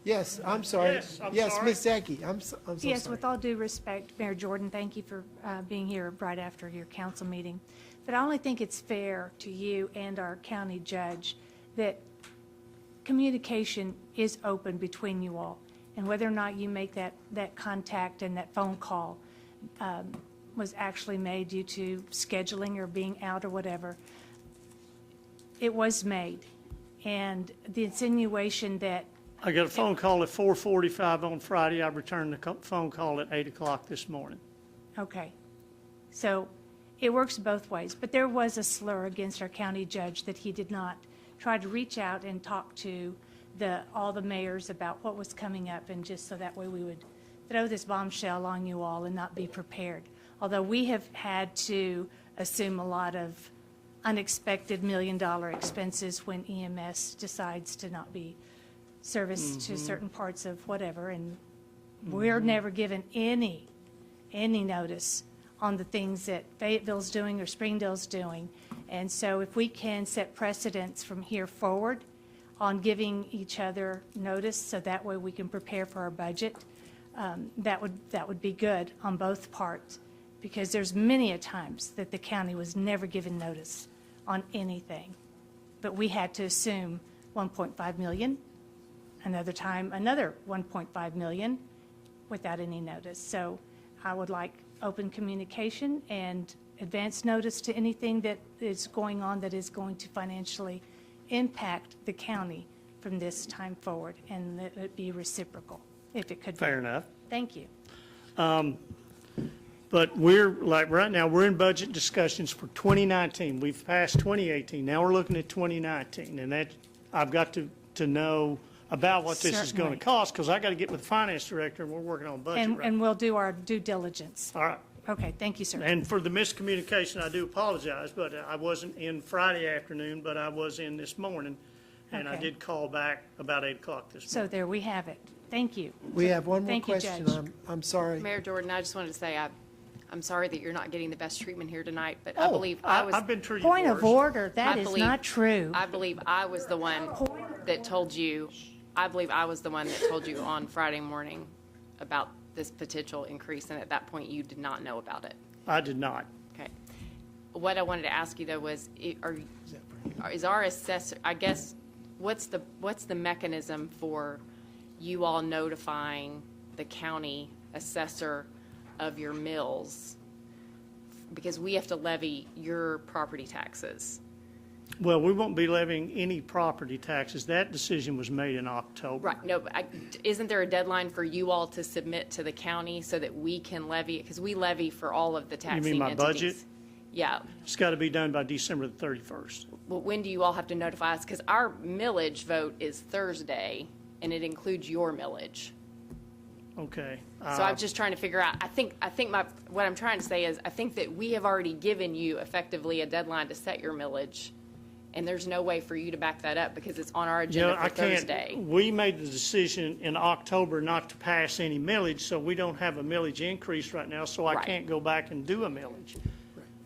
Yes, I'm sorry. Yes, I'm Yes, sorry. Ms. Zaki, I'm so Yes, sorry. with all due respect, Mayor Jordan, thank you for being here right after your council meeting. But I only think it's fair to you and our county judge that communication is open between you all. And whether or not you make that contact and that phone call was actually made due to scheduling or being out or whatever, it was made. And the insinuation that I got a phone call at 4:45 on Friday. I returned the phone call at 8 o'clock this morning. Okay. So it works both ways. But there was a slur against our county judge that he did not try to reach out and talk to all the mayors about what was coming up, and just so that way we would throw this bombshell on you all and not be prepared. Although we have had to assume a lot of unexpected $1 million expenses when EMS decides to not be serviced to certain parts of whatever, and we're never given any notice on the things that Fayetteville's doing or Springdale's doing. And so if we can set precedents from here forward on giving each other notice, so that way we can prepare for our budget, that would be good on both parts, because there's many a times that the county was never given notice on anything. But we had to assume 1.5 million, another time another 1.5 million without any notice. So I would like open communication and advance notice to anything that is going on that is going to financially impact the county from this time forward, and that it be reciprocal, if it could be. Fair enough. Thank you. But we're, like, right now, we're in budget discussions for 2019. We've passed 2018. Now we're looking at 2019. And that, I've got to know about what this is going Certainly. to cost, because I got to get with the finance director, and we're working on budget right now. And we'll do our due diligence. All right. Okay, thank you, sir. And for the miscommunication, I do apologize, but I wasn't in Friday afternoon, but I was in this morning. And I Okay. did call back about 8 o'clock this So morning. there we have it. Thank you. We have one more Thank you, question. Judge. I'm sorry. Mayor Jordan, I just wanted to say, I'm sorry that you're not getting the best treatment here tonight, but Oh, I believe I was. I've been treated Point worse. of order, that I is believe- not true. I believe I was the one that told you, on Friday morning about this potential increase, and at that point, you did not know about it. I did not. Okay. What I wanted to ask you, though, was, is our assessor, I guess, what's the mechanism for you all notifying the county assessor of your mills? Because we have to levy your property taxes. Well, we won't be levying any property taxes. That decision was made in October. Right, no, but isn't there a deadline for you all to submit to the county so that we can levy, because we levy for all of the taxing my entities? budget? Yeah. It's got to be done by December the 31st. Well, when do you all have to notify us? Because our millage vote is Thursday, and it includes your millage. Okay. So I'm just trying to figure out, what I'm trying to say is, I think that we have already given you effectively a deadline to set your millage, and there's no way for you to back that up because it's on our agenda for Thursday. We made the decision in October not to pass any millage, so we don't have a millage increase right now, so I Right. can't go back and do a millage.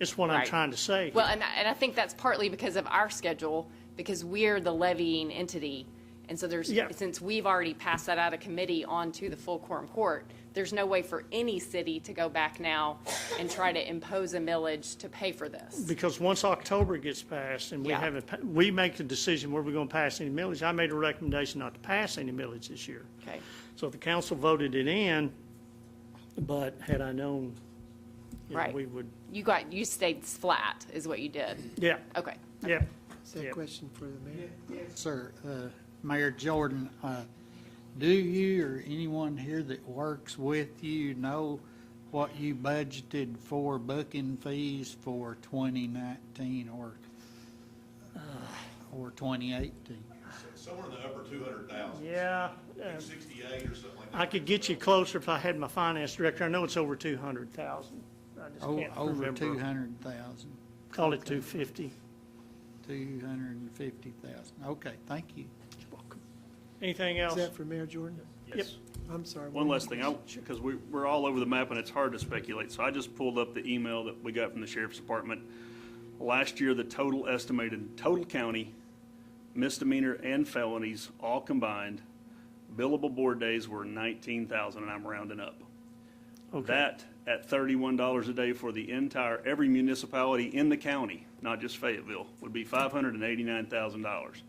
It's what I'm Right. trying to say. Well, and I think that's partly because of our schedule, because we're the levying entity. And so since we've already passed that out of committee onto the full quorum court, there's no way for any city to go back now and try to impose a millage to pay for this. Because once October gets passed and Yeah. we make the decision whether we're going to pass any millage. I made a recommendation not to pass any millage this year. Okay. So if the council voted it in, But had I known, you know, Right. we would, You stayed flat, is what you did? yeah, Okay. yeah. Is that a Yeah. question for the mayor? Sir, Mayor Jordan, do you or anyone here that works with you know what you budgeted for booking fees for 2019 or 2018? Somewhere in the upper 200,000. Yeah. 68 or something like that. I could get you closer if I had my finance director. I know it's over 200,000. I just can't Over remember. 200,000, Call it 250. 250,000. Okay, thank you. Anything Is else? that for Mayor Jordan? Yep. I'm sorry. One last thing, because we're all over the map and it's hard to speculate, so I just pulled up the email that we got from the sheriff's department. Last year, the total estimated, total county misdemeanor and felonies, all combined, billable board days were 19,000, and I'm rounding up. Okay. That, at $31 a day for the entire, every municipality in the county, not just Fayetteville, would be $589,000.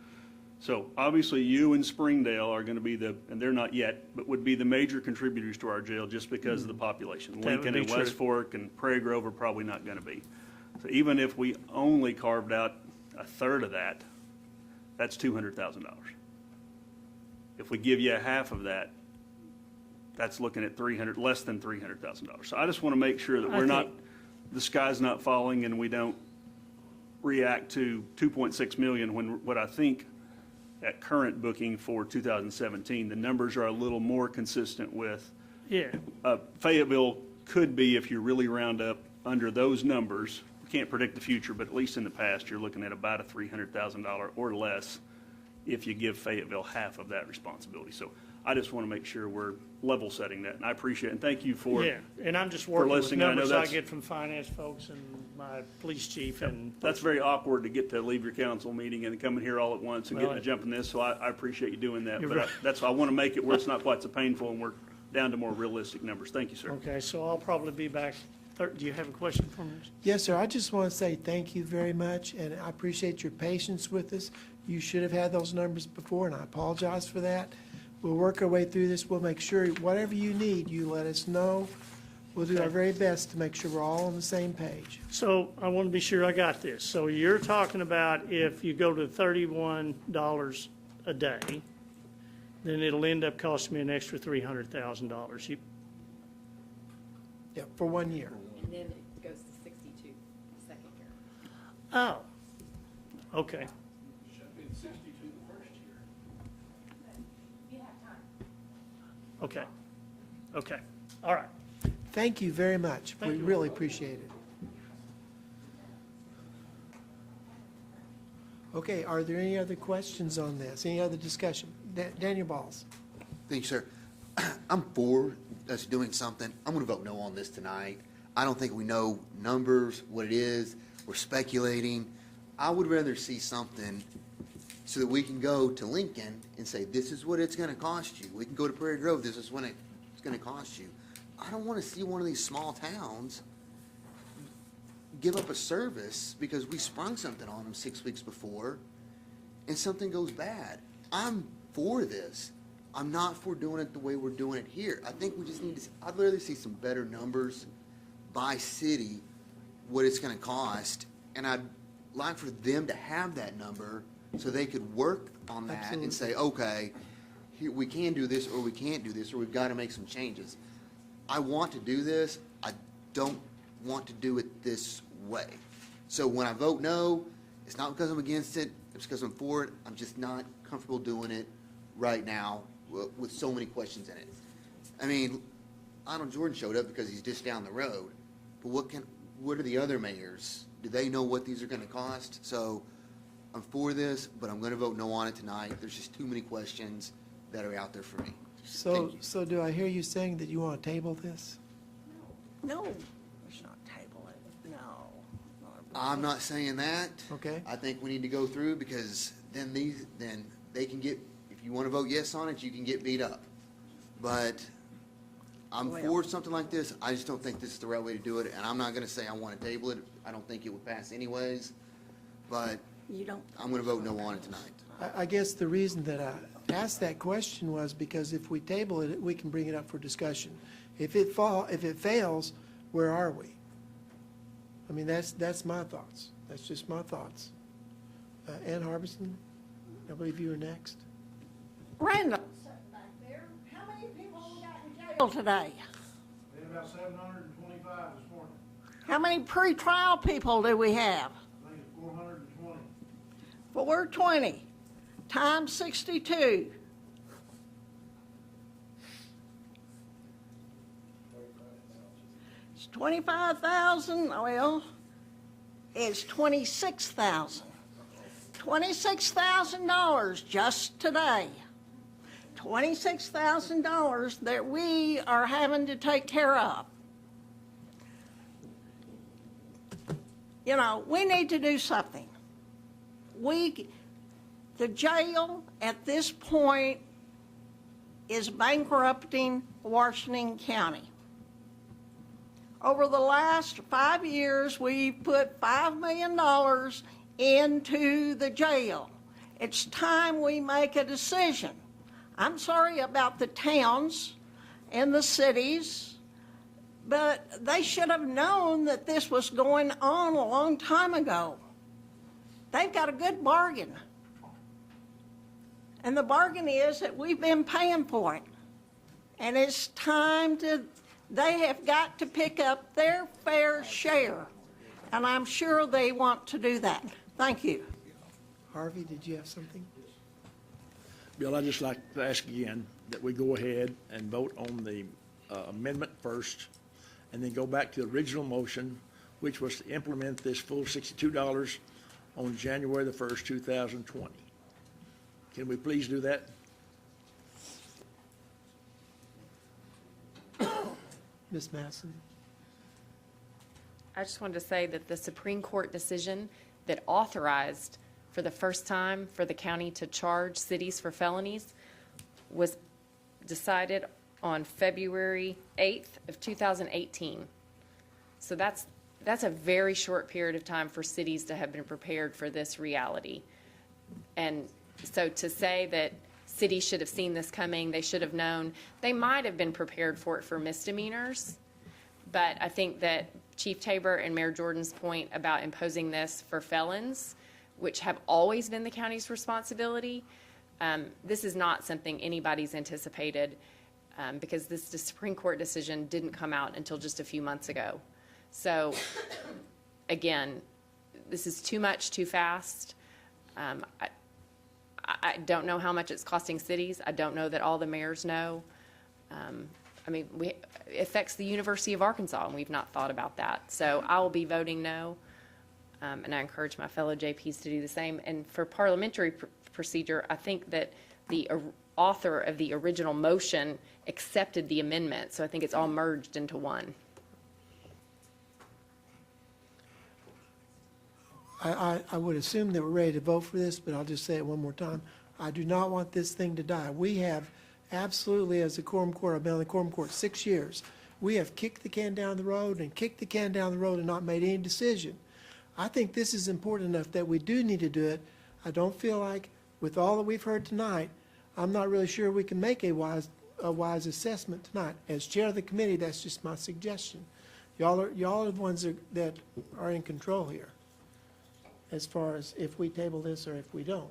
So obviously, you and Springdale are going to be and they're not yet, but would be the major contributors to our jail just because of the population. That would Lincoln be and true. West Fork and Prairie Grove are probably not going to be. So even if we only carved out a third of that, that's $200,000. If we give you a half of that, that's looking at less than $300,000. So I just want to make sure that I we're not, think- the sky's not falling and we don't react to 2.6 million when what I think at current booking for 2017, the numbers are a little more consistent with. Yeah. Fayetteville could be, if you really round up under those numbers, we can't predict the future, but at least in the past, you're looking at about a $300,000 or less if you give Fayetteville half of that responsibility. So I just want to make sure we're level setting that, and I appreciate it. And thank you for. Yeah, and I'm just working with listening. I know numbers I that's- get from finance folks and my police chief and. That's very awkward to get to leave your council meeting and come in here all at once and Well, getting a jump in this, so I appreciate you doing that. You're But right. that's why I want to make it where it's not quite so painful and we're down to more realistic numbers. Thank you, sir. Okay, so I'll probably be back. Do you have a question for me? Yes, sir. I just want to say thank you very much, and I appreciate your patience with us. You should have had those numbers before, and I apologize for that. We'll work our way through this. We'll make sure whatever you need, you let us know. We'll do our very best to make sure we're all on the same page. So I want to be sure I got this. So you're talking about if you go to $31 a day, then it'll end up costing me an extra $300,000. Yeah, for 1 year. And then it goes to 62 the second year. Oh, okay. Should have been 62 the first year. You have time. Okay. Okay. All right. Thank you very much. We really appreciate it. Okay, are there any other questions on this? Any other discussion? Daniel Balls. Thank you, sir. I'm for us doing something. I'm going to vote no on this tonight. I don't think we know numbers, what it is. We're speculating. I would rather see something so that we can go to Lincoln and say, this is what it's going to cost you. We can go to Prairie Grove, this is what it's going to cost you. I don't want to see one of these small towns give up a service because we sprung something on them 6 weeks before and something goes bad. I'm for this. I'm not for doing it the way we're doing it here. I think we just need to, I'd rather see some better numbers by city, what it's going to cost, and I'd like for them to have that number so they could work on that and say, okay, here, we can do this or we can't do this or we've got to make some changes. I want to do this. I don't want to do it this way. So when I vote no, it's not because I'm against it. It's because I'm for it. I'm just not comfortable doing it right now with so many questions in it. I mean, Donald Jordan showed up because he's just down the road. But what are the other mayors? Do they know what these are going to cost? So I'm for this, but I'm going to vote no on it tonight. There's just too many questions that are out there for me. So do I hear you saying that you want to table this? No, let's not table it, no. I'm not saying that. Okay. I think we need to go through because then they can get, if you want to vote yes on it, you can get beat up. But I'm for something like this. I just don't think this is the right way to do it. And I'm not going to say I want to table it. I don't think it would pass anyways. But You don't. I'm going to vote no on it tonight. I guess the reason that asked that question was because if we table it, we can bring it up for discussion. If it fails, where are we? I mean, that's my thoughts. That's just my thoughts. Ann Harbison, I believe you were next. Randall, sitting back there, how many people we got in jail today? We had about 725 this morning. How many pretrial people do we have? I think it's 420. 420 times 62. It's 25,000, well, it's 26,000. $26,000 just today. $26,000 that we are having to take care of. You know, we need to do something. The jail at this point is bankrupting Washington County. Over the last 5 years, we've put $5 million into the jail. It's time we make a decision. I'm sorry about the towns and the cities, but they should have known that this was going on a long time ago. They've got a good bargain. And the bargain is that we've been paying for it. And it's time they have got to pick up their fair share. And I'm sure they want to do that. Thank you. Harvey, did you have something? Bill, I'd just like to ask again that we go ahead and vote on the amendment first, and then go back to the original motion, which was to implement this full $62 on January the 1st, 2020. Can we please do that? Ms. Masson? I just wanted to say that the Supreme Court decision that authorized for the first time for the county to charge cities for felonies was decided on February 8th of 2018. So that's a very short period of time for cities to have been prepared for this reality. And so to say that cities should have seen this coming, they should have known, they might have been prepared for it for misdemeanors. But I think that Chief Tabor and Mayor Jordan's point about imposing this for felons, which have always been the county's responsibility, this is not something anybody's anticipated because this Supreme Court decision didn't come out until just a few months ago. So, again, this is too much, too fast. I don't know how much it's costing cities. I don't know that all the mayors know. I mean, it affects the University of Arkansas, and we've not thought about that. So I will be voting no, and I encourage my fellow JPs to do the same. And for parliamentary procedure, I think that the author of the original motion accepted the amendment, so I think it's all merged into one. I would assume that we're ready to vote for this, but I'll just say it one more time. I do not want this thing to die. We have absolutely, as a Quorum Court, I've been on the Quorum Court 6 years, we have kicked the can down the road and kicked the can down the road and not made any decision. I think this is important enough that we do need to do it. I don't feel like, with all that we've heard tonight, I'm not really sure we can make a wise assessment tonight. As chair of the committee, that's just my suggestion. Y'all are the ones that are in control here, as far as if we table this or if we don't.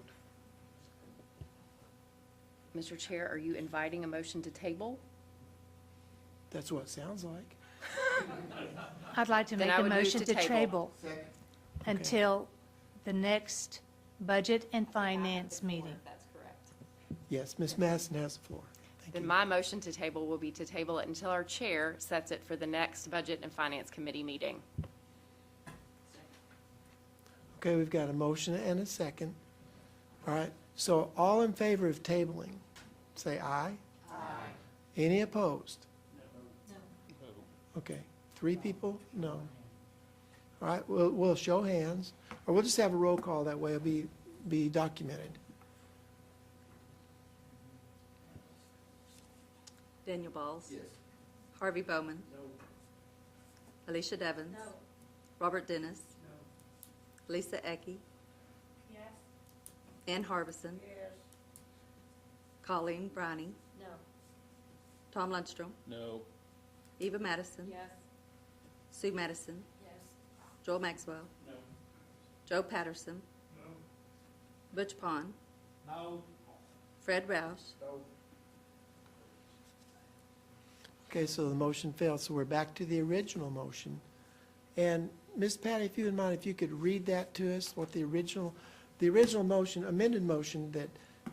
Mr. Chair, are you inviting a motion to table? That's what it sounds like. I'd like to Then make I a would move motion to to table. table until the next Budget and Finance meeting. That's correct. Yes, Ms. Masson has the floor. Thank Then you. my motion to table will be to table it until our chair sets it for the next Budget and Finance Committee meeting. Okay, we've got a motion and a second. All right, so all in favor of tabling, say aye. Aye. Any opposed? No. Okay, 3 people? No. All right, we'll show hands, or we'll just have a roll call, that way it'll be documented. Daniel Balls. Yes. Harvey Bowman. No. Alicia Devons. No. Robert Dennis. No. Lisa Ecke. Yes. Ann Harbison. Yes. Colleen Browning. No. Tom Lundstrom. No. Eva Madison. Yes. Sue Madison. Yes. Joel Maxwell. No. Joe Patterson. No. Butch Pond. No. Fred Rouse. Okay, so the motion failed, so we're back to the original motion. And Ms. Patty, if you would mind, if you could read that to us, what the original motion, amended motion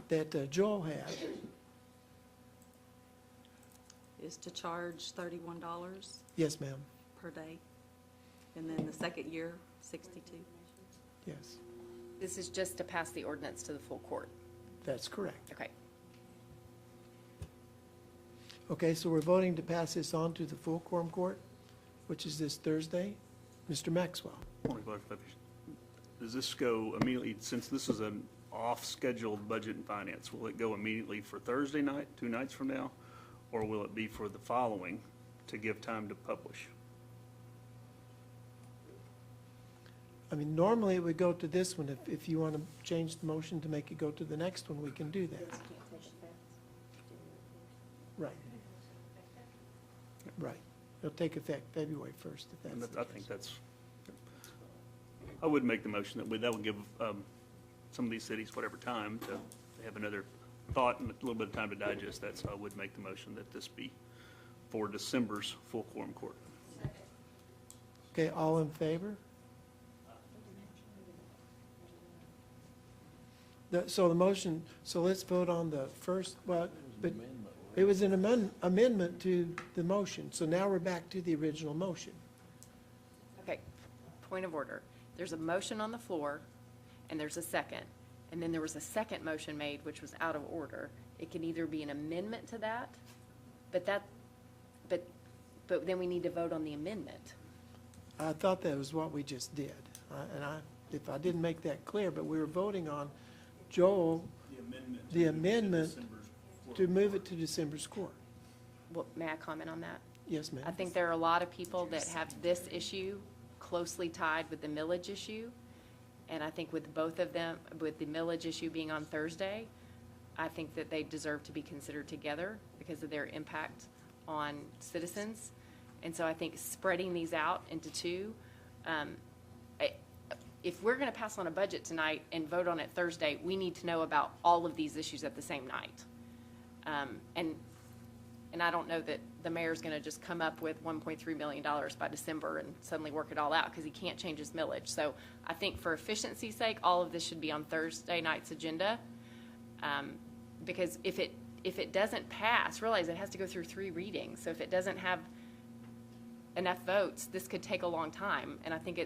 that Joel had. Is to charge $31 Yes, ma'am. per day. And then the second year, 62. Yes, This is just to pass the ordinance to the full court. that's correct. Okay. Okay, so we're voting to pass this on to the full quorum court, which is this Thursday. Mr. Maxwell. Point of clarification. Does this go immediately, since this is an off-scheduled budget and finance, will it go immediately for Thursday night, 2 nights from now? Or will it be for the following to give time to publish? I mean, normally it would go to this one. If you want to change the motion to make it go to the next one, we can do that. Right. Right. It'll take effect February 1st, if And that's I the think case. that's, I would make the motion that would give some of these cities whatever time to have another thought and a little bit of time to digest that. So I would make the motion that this be for December's full quorum court. Okay, all in favor? So the motion, so let's vote on the first, well, but it was an amendment to the motion. So now we're back to the original motion. Okay, point of order. There's a motion on the floor, and there's a second. And then there was a second motion made, which was out of order. It can either be an amendment to that, but then we need to vote on the amendment. I thought that was what we just did. If I didn't make that clear, but we were voting on Joel, the amendment to move it to December's court. Well, may I comment on that? Yes, ma'am. I think there are a lot of people that have this issue closely tied with the millage issue. And I think with both of them, with the millage issue being on Thursday, I think that they deserve to be considered together because of their impact on citizens. And so I think spreading these out into two, if we're going to pass on a budget tonight and vote on it Thursday, we need to know about all of these issues at the same night. And I don't know that the mayor's going to just come up with $1.3 million by December and suddenly work it all out because he can't change his millage. So I think for efficiency's sake, all of this should be on Thursday night's agenda. Because if it doesn't pass, realize it has to go through 3 readings. So if it doesn't have enough votes, this could take a long time. And I think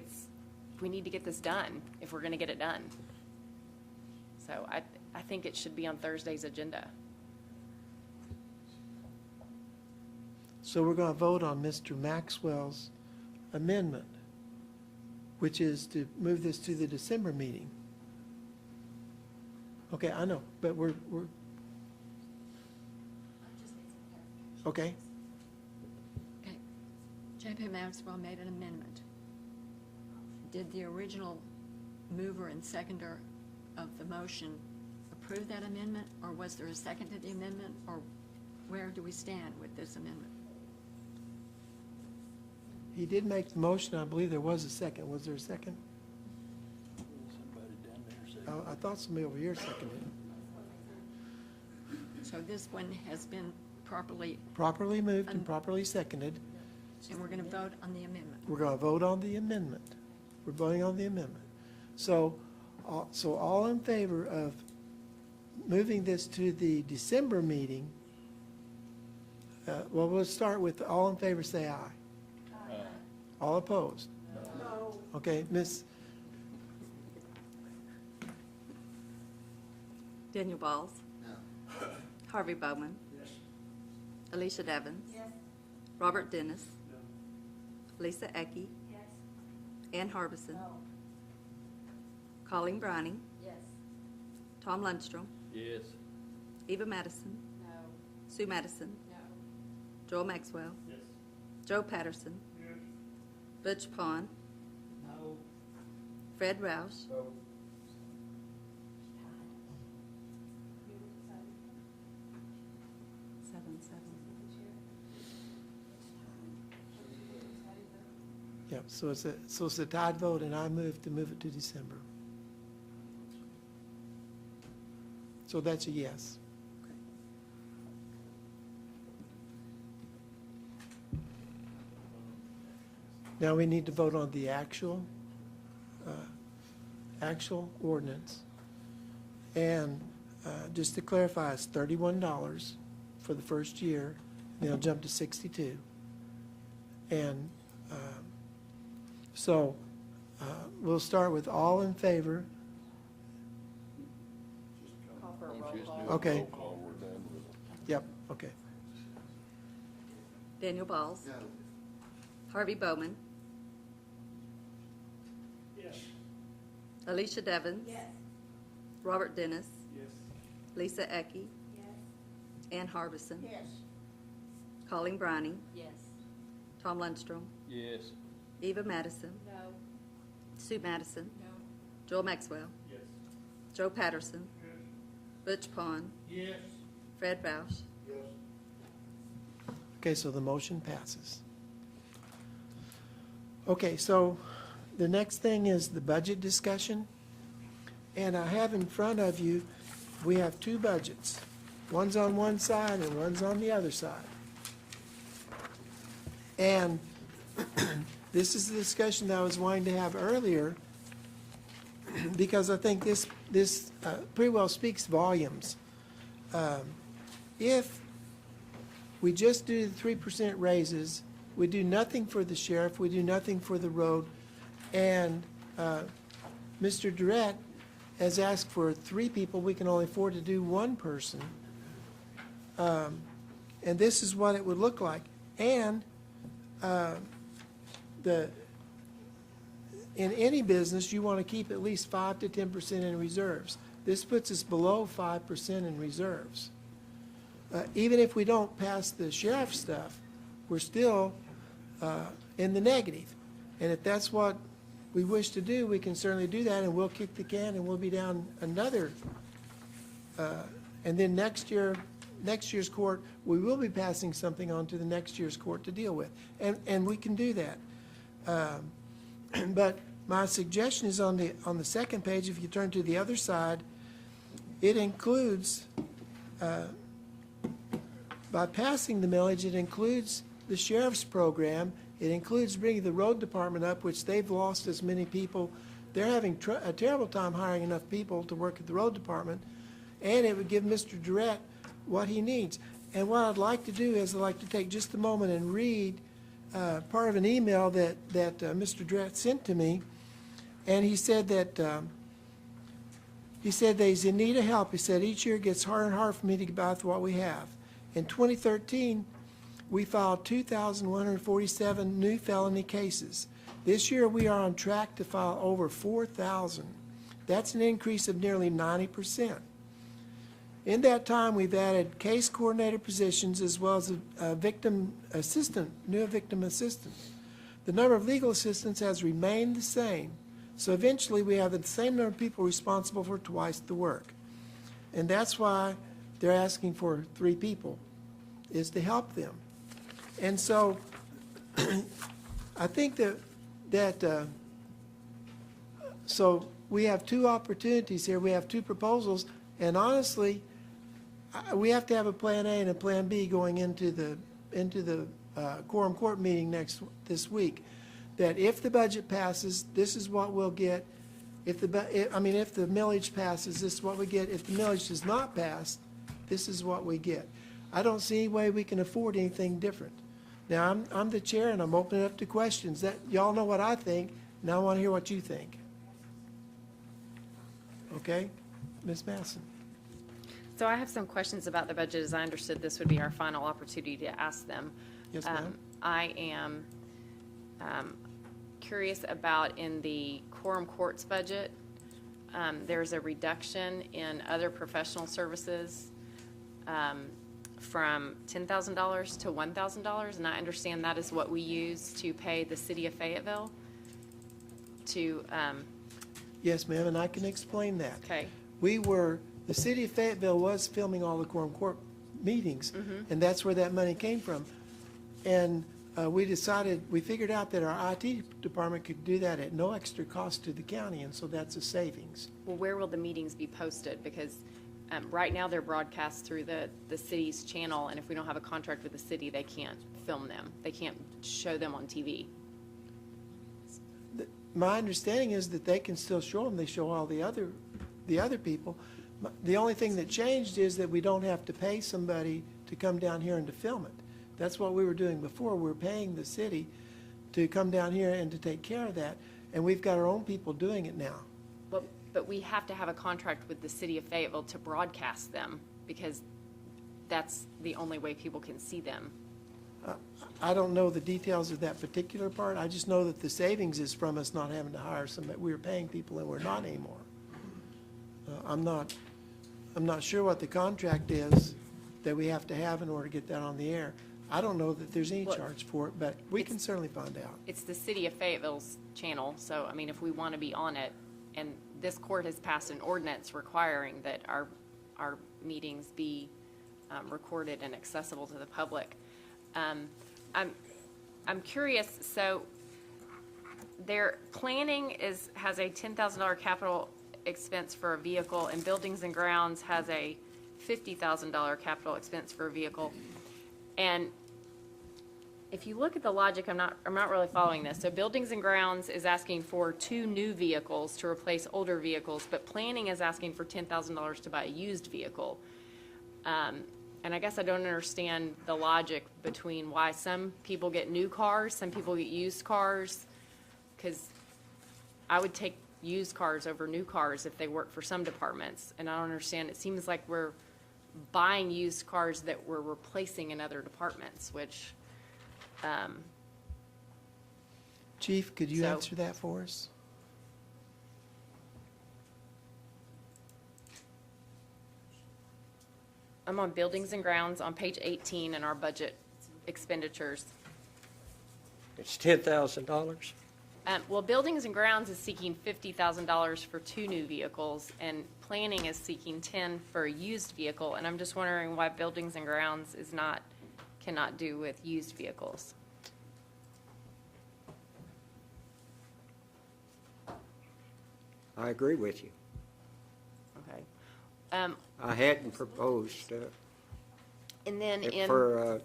we need to get this done if we're going to get it done. So I think it should be on Thursday's agenda. So we're going to vote on Mr. Maxwell's amendment, which is to move this to the December meeting. Okay, I know, but we're okay. Okay. J.P. Maxwell made an amendment. Did the original mover and seconder of the motion approve that amendment, or was there a second to the amendment, or where do we stand with this amendment? He did make the motion. I believe there was a second. Was there a second? Somebody down there said. I thought somebody over here seconded it. So this one has been properly, Properly moved and properly seconded. and we're going to vote on the amendment. We're going to vote on the amendment. We're voting on the amendment. So all in favor of moving this to the December meeting, well, we'll start with all in favor, say aye. All opposed? No. Okay, Miss, Daniel Balls. No. Harvey Bowman. Yes. Alicia Devons. Yes. Robert Dennis. No. Lisa Ecke. Yes. Ann Harbison. No. Colleen Browning. Yes. Tom Lundstrom. Yes. Eva Madison. No. Sue Madison. No. Joel Maxwell. Yes. Joe Patterson. Yes. Butch Pond. No. Fred Rouse. No. Yeah, so it's a tied vote, and I move to move it to December. So that's a yes. Now we need to vote on the actual ordinance. And just to clarify, it's $31 for the first year, then it'll jump to 62. And so we'll start with all in favor. Okay. Yep, okay. Daniel Balls. Harvey Bowman. Yes. Alicia Devons. Yes. Robert Dennis. Yes. Lisa Ecke. Yes. Ann Harbison. Yes. Colleen Browning. Yes. Tom Lundstrom. Yes. Eva Madison. No. Sue Madison. No. Joel Maxwell. Yes. Joe Patterson. Butch Pond. Yes. Fred Roush. Yes. Okay, so the motion passes. Okay, so the next thing is the budget discussion. And I have in front of you, we have two budgets. One's on one side and one's on the other side. And this is the discussion that I was wanting to have earlier, because I think this pretty well speaks volumes. If we just do the 3% raises, we do nothing for the sheriff, we do nothing for the road, and Mr. Durrett has asked for 3 people, we can only afford to do 1 person. And this is what it would look like. And in any business, you want to keep at least 5 to 10% in reserves. This puts us below 5% in reserves. Even if we don't pass the sheriff's stuff, we're still in the negative. And if that's what we wish to do, we can certainly do that, and we'll kick the can, and we'll be down another. And then next year's court, we will be passing something on to the next year's court to deal with. And we can do that. But my suggestion is on the second page, if you turn to the other side, it includes, by passing the millage, it includes the sheriff's program. It includes bringing the road department up, which they've lost as many people. They're having a terrible time hiring enough people to work at the road department. And it would give Mr. Durrett what he needs. And what I'd like to do is I'd like to take just a moment and read part of an email that Mr. Durrett sent to me. And he said that he's in need of help. He said, each year it gets harder and harder for me to get by with what we have. In 2013, we filed 2,147 new felony cases. This year, we are on track to file over 4,000. That's an increase of nearly 90%. In that time, we've added case coordinator positions as well as a victim assistant, new victim assistant. The number of legal assistants has remained the same. So eventually, we have the same number of people responsible for twice the work. And that's why they're asking for 3 people, is to help them. And so I think so we have 2 opportunities here. We have 2 proposals. And honestly, we have to have a plan A and a plan B going into the quorum court meeting this week. That if the budget passes, this is what we'll get. If the millage passes, this is what we get. If the millage does not pass, this is what we get. I don't see any way we can afford anything different. Now, I'm the chair, and I'm opening up to questions. That y'all know what I think. Now I want to hear what you think. Okay, Ms. Masson. So I have some questions about the budget, as I understood this would be our final opportunity to ask them. Yes, ma'am. I am curious about in the quorum courts budget, there's a reduction in other professional services from $10,000 to $1,000, and I understand that is what we use to pay the city of Fayetteville to. Yes, ma'am, and I can explain that. Okay. The city of Fayetteville was filming all the quorum court meetings, and that's where that money came from. And we figured out that our IT department could do that at no extra cost to the county, and so that's a savings. Well, where will the meetings be posted? Because right now they're broadcast through the city's channel, and if we don't have a contract with the city, they can't film them. They can't show them on TV. My understanding is that they can still show them. They show all the other people. The only thing that changed is that we don't have to pay somebody to come down here and to film it. That's what we were doing before. We were paying the city to come down here and to take care of that, and we've got our own people doing it now. But we have to have a contract with the city of Fayetteville to broadcast them, because that's the only way people can see them. I don't know the details of that particular part. I just know that the savings is from us not having to hire somebody. We were paying people and we're not anymore. I'm not sure what the contract is that we have to have in order to get that on the air. I don't know that there's any charge for it, but we can certainly find out. It's the city of Fayetteville's channel, so, I mean, if we want to be on it, and this court has passed an ordinance requiring that our meetings be recorded and accessible to the public. I'm curious, so their planning has a $10,000 capital expense for a vehicle, and Buildings and Grounds has a $50,000 capital expense for a vehicle. And if you look at the logic, I'm not really following this. So Buildings and Grounds is asking for 2 new vehicles to replace older vehicles, but planning is asking for $10,000 to buy a used vehicle. And I guess I don't understand the logic between why some people get new cars, some people get used cars, because I would take used cars over new cars if they work for some departments, and I don't understand. It seems like we're buying used cars that we're replacing in other departments, which, Chief, could you answer that for us? I'm on Buildings and Grounds on page 18 in our budget expenditures. It's $10,000? Well, Buildings and Grounds is seeking $50,000 for 2 new vehicles, and Planning is seeking 10 for a used vehicle, and I'm just wondering why Buildings and Grounds cannot do with used vehicles. I agree with you. Okay. I hadn't proposed And then for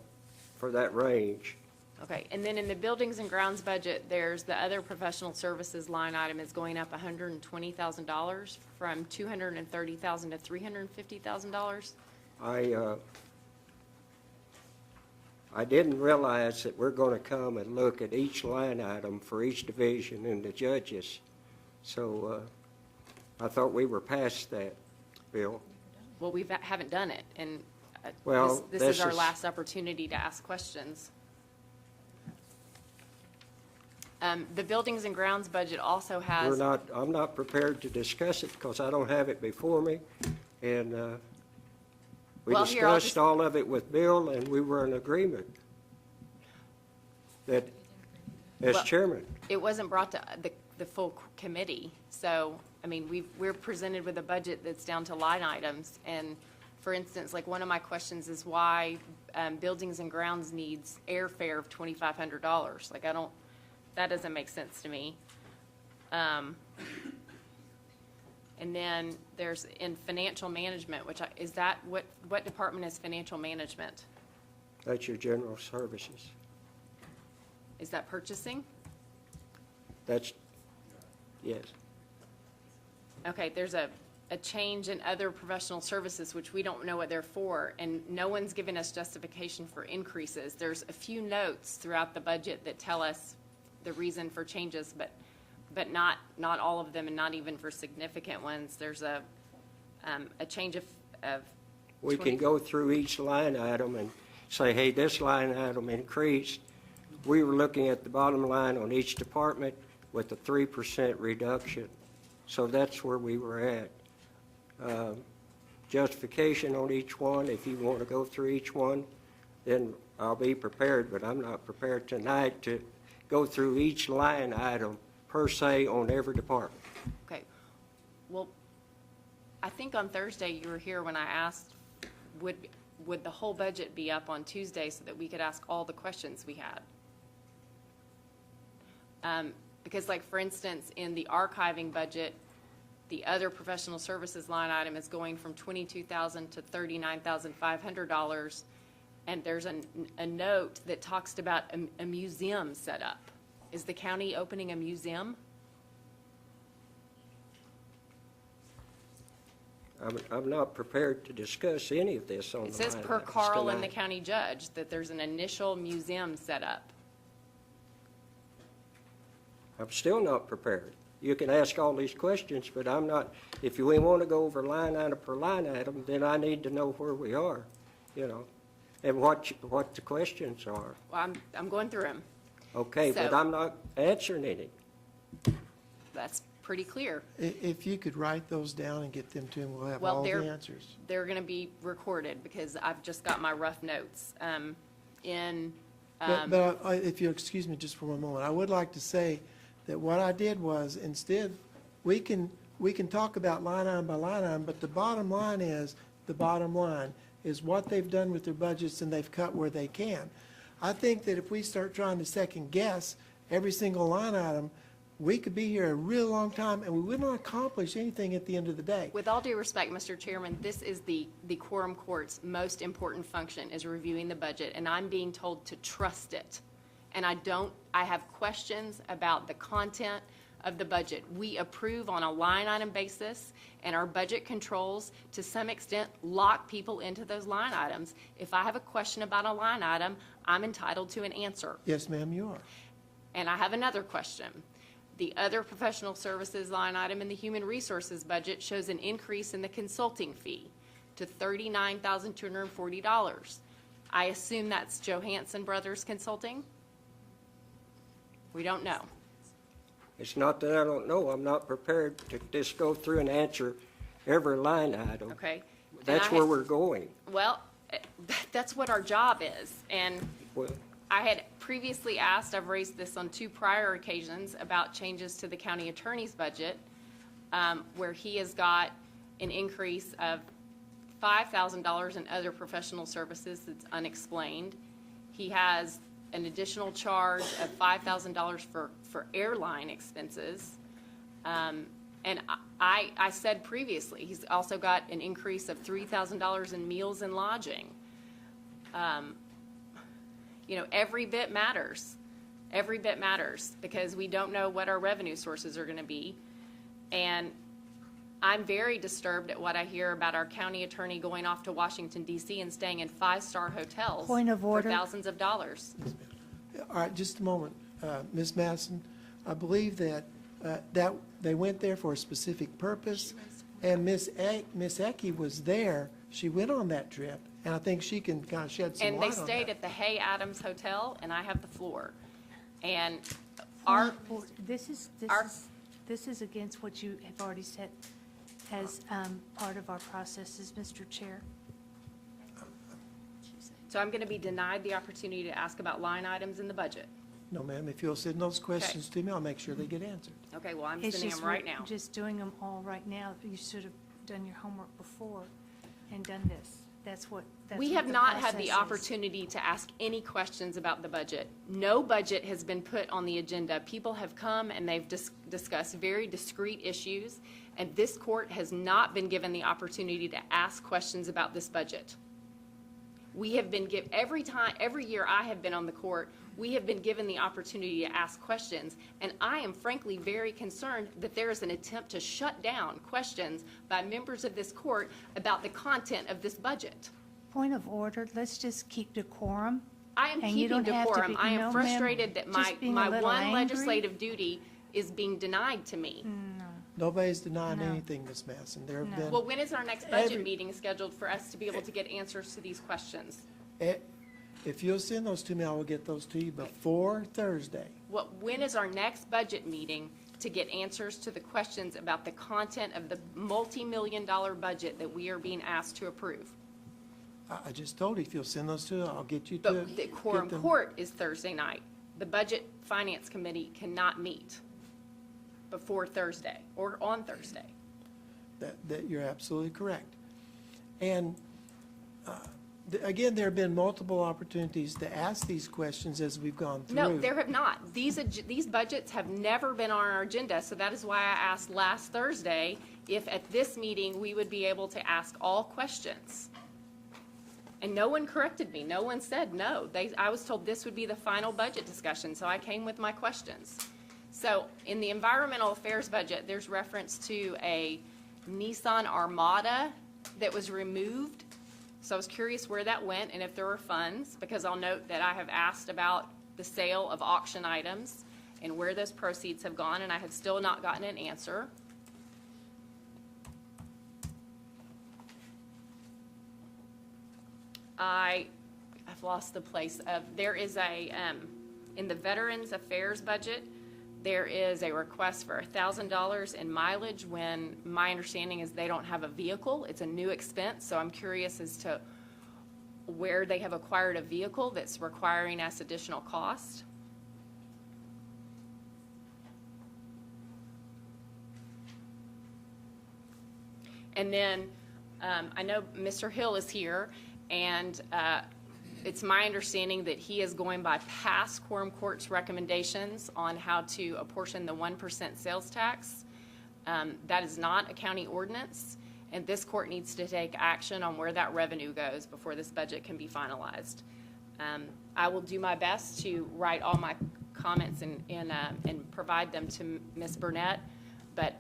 that range. Okay, and then in the Buildings and Grounds budget, there's the other professional services line item is going up $120,000 from $230,000 to $350,000. I didn't realize that we're going to come and look at each line item for each division and the judges. So I thought we were past that, Bill. Well, we haven't done it, and Well, this is our last opportunity to ask questions. The Buildings and Grounds budget also has. I'm not prepared to discuss it because I don't have it before me. And we Well, here, I'll discussed all of it with Bill, and we were in agreement that, as Well, chairman. It wasn't brought to the full committee, so, I mean, we're presented with a budget that's down to line items, and, for instance, like, one of my questions is why Buildings and Grounds needs airfare of $2,500. Like, that doesn't make sense to me. And then there's in financial management, is that, what department is financial management? That's your general services. Is that purchasing? That's, yes. Okay, there's a change in other professional services, which we don't know what they're for, and no one's given us justification for increases. There's a few notes throughout the budget that tell us the reason for changes, but not all of them, and not even for significant ones. There's a change of We can go through each line item and say, hey, this line item increased. We were looking at the bottom line on each department with a 3% reduction. So that's where we were at. Justification on each one, if you want to go through each one, then I'll be prepared, but I'm not prepared tonight to go through each line item per se on every department. Okay. Well, I think on Thursday you were here when I asked, would the whole budget be up on Tuesday so that we could ask all the questions we had? Because like, for instance, in the archiving budget, the other professional services line item is going from $22,000 to $39,500. And there's a note that talks about a museum set up. Is the county opening a museum? I'm not prepared to discuss any of this on the It says line per items Carl and the tonight. county judge that there's an initial museum set up. I'm still not prepared. You can ask all these questions, but I'm not, if we want to go over line item per line item, then I need to know where we are, you know, and what the questions are. Well, I'm going through them. Okay, but So- I'm not answering any. That's pretty clear. If you could write those down and get them to him, we'll have Well, all the answers. they're going to be recorded because I've just got my rough notes. But if you'll excuse me just for one moment, I would like to say that what I did was, instead, we can talk about line item by line item, but the bottom line is what they've done with their budgets, and they've cut where they can. I think that if we start trying to second guess every single line item, we could be here a real long time, and we would not accomplish anything at the end of the day. With all due respect, Mr. Chairman, this is the quorum court's most important function, is reviewing the budget, and I'm being told to trust it. And I have questions about the content of the budget. We approve on a line item basis, and our budget controls, to some extent, lock people into those line items. If I have a question about a line item, I'm entitled to an answer. Yes, ma'am, you are. And I have another question. The other professional services line item in the human resources budget shows an increase in the consulting fee to $39,240. I assume that's Johansson Brothers Consulting? We don't know. It's not that I don't know. I'm not prepared to just go through and answer every line item. Okay? And That's I where had- we're going. Well, that's what our job is. And Well, I had previously asked, I've raised this on 2 prior occasions, about changes to the county attorney's budget, where he has got an increase of $5,000 in other professional services that's unexplained. He has an additional charge of $5,000 for airline expenses. And I said previously, he's also got an increase of $3,000 in meals and lodging. You know, every bit matters. Every bit matters, because we don't know what our revenue sources are going to be. And I'm very disturbed at what I hear about our county attorney going off to Washington, D.C. and staying in 5-star hotels Point of for order. thousands of dollars. All right, just a moment. Ms. Madison, I believe that they went there for a specific purpose, and Miss Ecke was there. She went on that trip, and I think she can kind of shed some And light they on that. stayed at the Hay Adams Hotel, and I have the floor. And This is against what you have already said as part of our processes, Mr. Chair. so I'm going to be denied the opportunity to ask about line items in the budget. No, ma'am, if you'll send those questions to me, I'll make sure they get answered. Okay, well, I'm It's sending just them right now. Just doing them all right now. You should have done your homework before and done this. That's what We have the not had the process is. opportunity to ask any questions about the budget. No budget has been put on the agenda. People have come and they've discussed very discrete issues, and this court has not been given the opportunity to ask questions about this budget. We have been every year I have been on the court, we have been given the opportunity to ask questions, and I am frankly very concerned that there is an attempt to shut down questions by members of this court about the content of this budget. Point of order, let's just keep decorum. I am And you keeping don't have to decorum. be- I no, am ma'am, frustrated that just being a my little one angry. legislative duty is being denied to me. Nobody's denying No. anything, Ms. Madison. There have been. Well, when is our next budget Every- meeting scheduled for us to be able to get answers to these questions? If you'll send those to me, I will get those to you before Thursday. When is our next budget meeting to get answers to the questions about the content of the multi-million-dollar budget that we are being asked to approve? I just told you, if you'll send those to me, I'll get you to. But the quorum get them. court is Thursday night. The Budget Finance Committee cannot meet before Thursday or on Thursday. That you're absolutely correct. And Again, there have been multiple opportunities to ask these questions as we've gone through. No, there have not. These budgets have never been on our agenda, so that is why I asked last Thursday if at this meeting we would be able to ask all questions. And no one corrected me. No one said no. I was told this would be the final budget discussion, so I came with my questions. So in the environmental affairs budget, there's reference to a Nissan Armada that was removed. So I was curious where that went and if there were funds, because I'll note that I have asked about the sale of auction items and where those proceeds have gone, and I have still not gotten an answer. I've lost the place of, there is a, in the Veterans Affairs budget, there is a request for $1,000 in mileage when my understanding is they don't have a vehicle. It's a new expense, so I'm curious as to where they have acquired a vehicle that's requiring us additional cost. And then I know Mr. Hill is here, and it's my understanding that he is going by past Quorum Court's recommendations on how to apportion the 1% sales tax. That is not a county ordinance, and this court needs to take action on where that revenue goes before this budget can be finalized. I will do my best to write all my comments and provide them to Ms. Burnett, but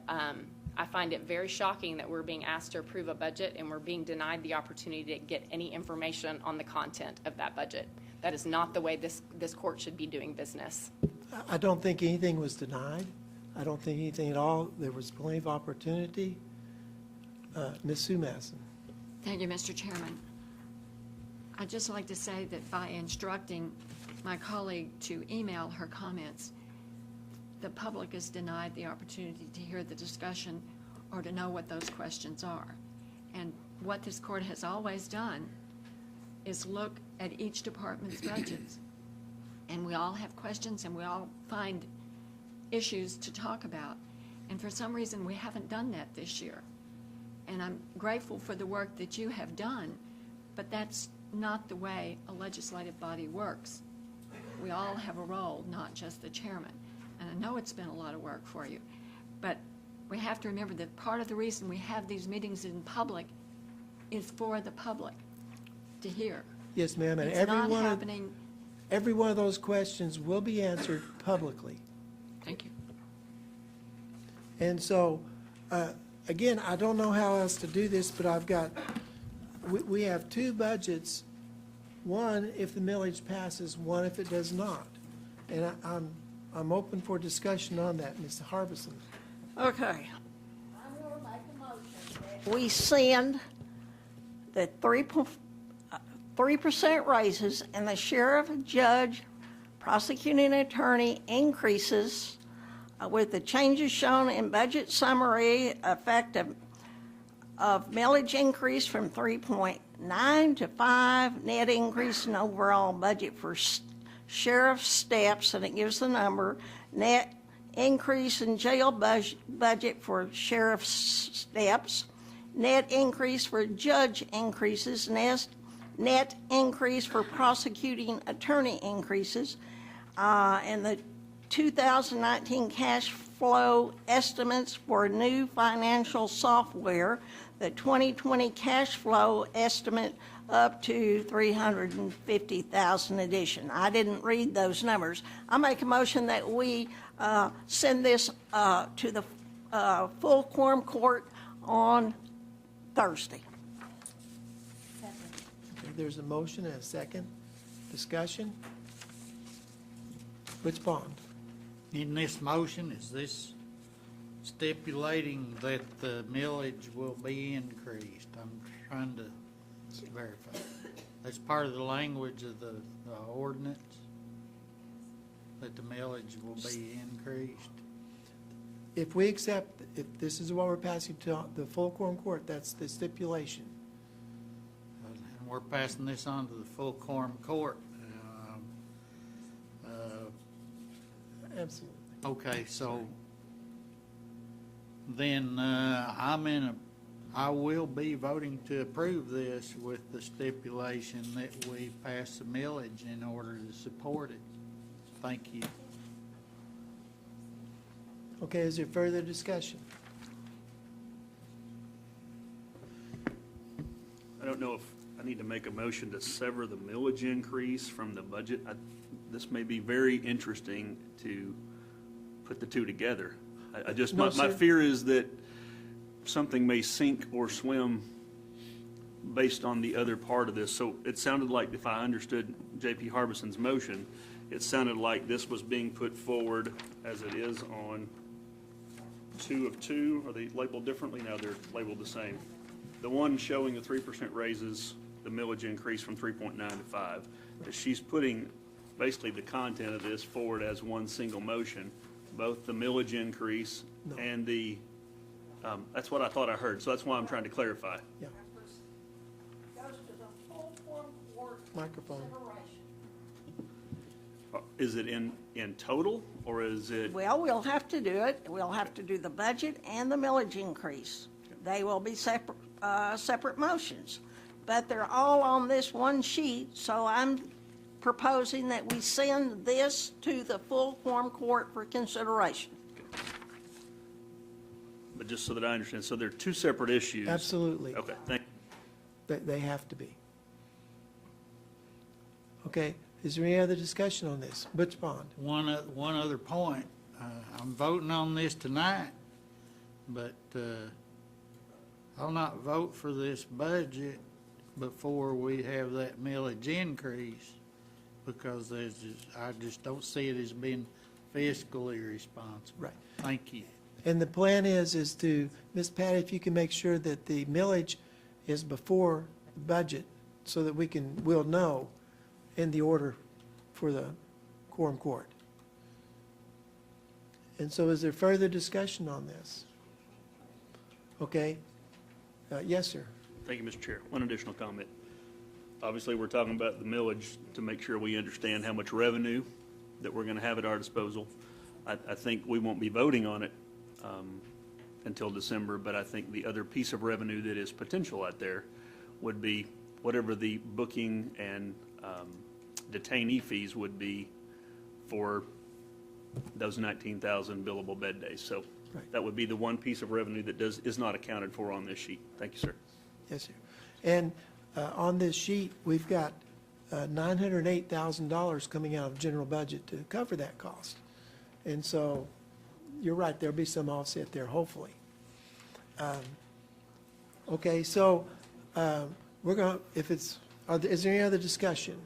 I find it very shocking that we're being asked to approve a budget and we're being denied the opportunity to get any information on the content of that budget. That is not the way this court should be doing business. I don't think anything was denied. I don't think anything at all. There was plenty of opportunity. Ms. Sue Masson. Thank you, Mr. Chairman. I'd just like to say that by instructing my colleague to email her comments, the public is denied the opportunity to hear the discussion or to know what those questions are. And what this court has always done is look at each department's budgets. And we all have questions and we all find issues to talk about. And for some reason, we haven't done that this year. And I'm grateful for the work that you have done, but that's not the way a legislative body works. We all have a role, not just the chairman. And I know it's been a lot of work for you, but we have to remember that part of the reason we have these meetings in public is for the public to hear. Yes, ma'am, and It's not happening. every one of those questions will be answered publicly. Thank you. And so, again, I don't know how else to do this, but we have two budgets, one if the millage passes, one if it does not. And I'm open for discussion on that, Mr. Harbison. Okay. I'm going to make a motion that we send the 3% raises and the sheriff, judge, prosecuting attorney increases with the changes shown in budget summary effective of millage increase from 3.9 to 5, net increase in overall budget for sheriff's steps, and it gives the number, net increase in jail budget for sheriff's steps, net increase for judge increases, net increase for prosecuting attorney increases, and the 2019 cash flow estimates for new financial software, the 2020 cash flow estimate up to $350,000 addition. I didn't read those numbers. I make a motion that we send this to the full quorum court on Thursday. Okay, there's a motion and a second. Discussion? Which Bond? In this motion, is this stipulating that the millage will be increased? I'm trying to verify. That's part of the language of the ordinance, that the millage will be increased. If we accept, if this is what we're passing to the full quorum court, that's the stipulation. And we're passing this on to the full quorum court. Absolutely. Okay, so then I'm in I will be voting to approve this with the stipulation that we pass the millage in order to support it. Thank you. Okay, is there further discussion? I don't know if I need to make a motion to sever the millage increase from the budget. This may be very interesting to put the two together. I just, No, my sir. fear is that something may sink or swim based on the other part of this. So it sounded like, if I understood J.P. Harbison's motion, it sounded like this was being put forward as it is on 2 of 2. Are they labeled differently? No, they're labeled the same. The one showing the 3% raises the millage increase from 3.9 to 5. That she's putting basically the content of this forward as one single motion, both the millage increase No. and the, that's what I thought I heard, so that's why I'm trying to clarify. Yeah, Goes to the full quorum court microphone. Is it in total, or is it? Well, we'll have to do it. We'll have to do the budget and the millage increase. They will be separate motions, but they're all on this one sheet, so I'm proposing that we send this to the full quorum court for consideration. But just so that I understand, so they're two separate issues? Absolutely. Okay, thank you. They have to be. Okay, is there any other discussion on this? Butch Bond? One other point, I'm voting on this tonight, but I'll not vote for this budget before we have that millage increase, because I just don't see it as being fiscally responsible. Right. Thank you. And the plan is to, Ms. Patty, if you can make sure that the millage is before the budget, so that we'll know in the order for the quorum court. And so is there further discussion on this? Okay. Yes, sir. Thank you, Mr. Chair. One additional comment. Obviously, we're talking about the millage to make sure we understand how much revenue that we're going to have at our disposal. I think we won't be voting on it until December, but I think the other piece of revenue that is potential out there would be whatever the booking and detainee fees would be for those 19,000 billable bed days. So Right. that would be the one piece of revenue that is not accounted for on this sheet. Thank you, sir. Yes, sir. And on this sheet, we've got $908,000 coming out of general budget to cover that cost. And so, you're right, there'll be some offset there, hopefully. Okay, so we're going to, is there any other discussion?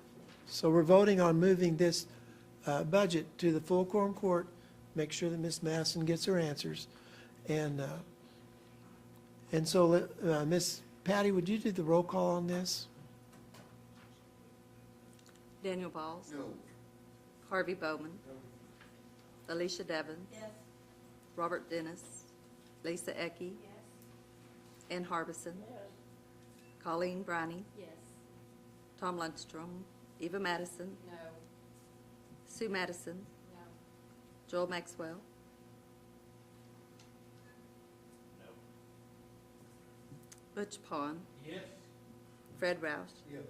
So we're voting on moving this budget to the full quorum court, make sure that Ms. Masson gets her answers. And so, Ms. Patty, would you do the roll call on this? Daniel Balls. No. Harvey Bowman. Alicia Devon. Robert Dennis. Lisa Ecke. Ann Harbison. Colleen Briney. Tom Lundstrom. Eva Madison. Sue Madison. Joel Maxwell. Butch Pond. Yes. Fred Rouse. Yes.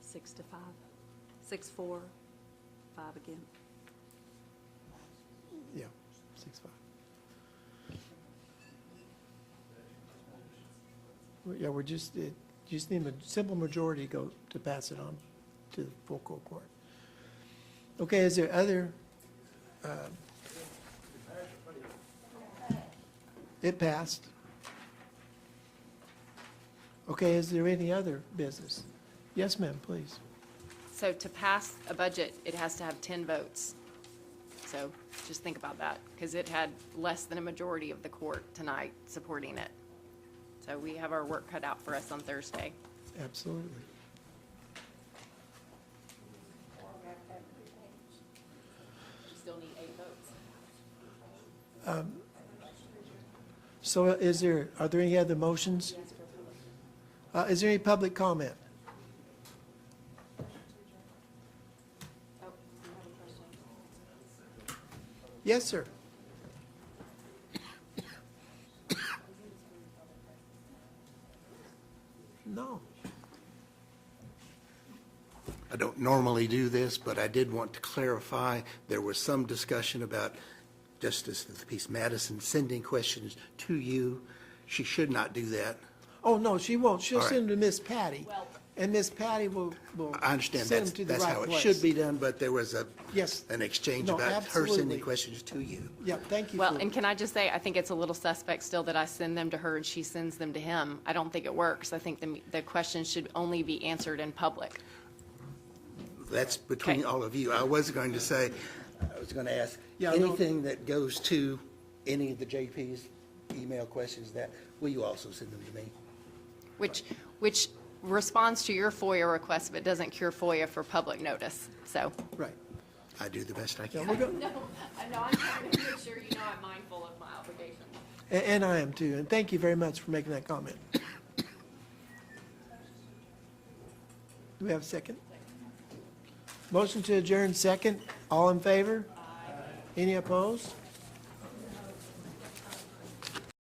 6-5. 6-4. 5 again. Yeah, 6-5. Yeah, you just need a simple majority to pass it on to the full court. Okay, is there other? It passed. Okay, is there any other business? Yes, ma'am, please. So to pass a budget, it has to have 10 votes. So just think about that, because it had less than a majority of the court tonight supporting it. So we have our work cut out for us on Thursday. Absolutely. We still need 8 votes. So are there any other motions? Is there any public comment? Yes, sir. No. I don't normally do this, but I did want to clarify, there was some discussion about Justice of the Peace Madison sending questions to you. She should not do that. Oh, no, she won't. She'll All right. send them to Miss Patty. And Miss Patty will I understand send them to the that's right how it place. should be done, but there was Yes. an exchange No, about her absolutely. sending questions to you. Yeah, thank you. Well, for- and can I just say, I think it's a little suspect still that I send them to her and she sends them to him. I don't think it works. I think the questions should only be answered in public. That's between Okay. all of you. I was going to say, I was going to ask, Yeah, no. anything that goes to any of the JP's email questions, that, will you also send them to me? Which responds to your FOIA request, but doesn't cure FOIA for public notice, so. Right. I do the best I Yeah, can. we're go- No, I'm trying to make sure you know I'm mindful of my obligations. And I am too. And thank you very much for making that comment. Do we have a second? Motion to adjourn second. All in favor? Any opposed?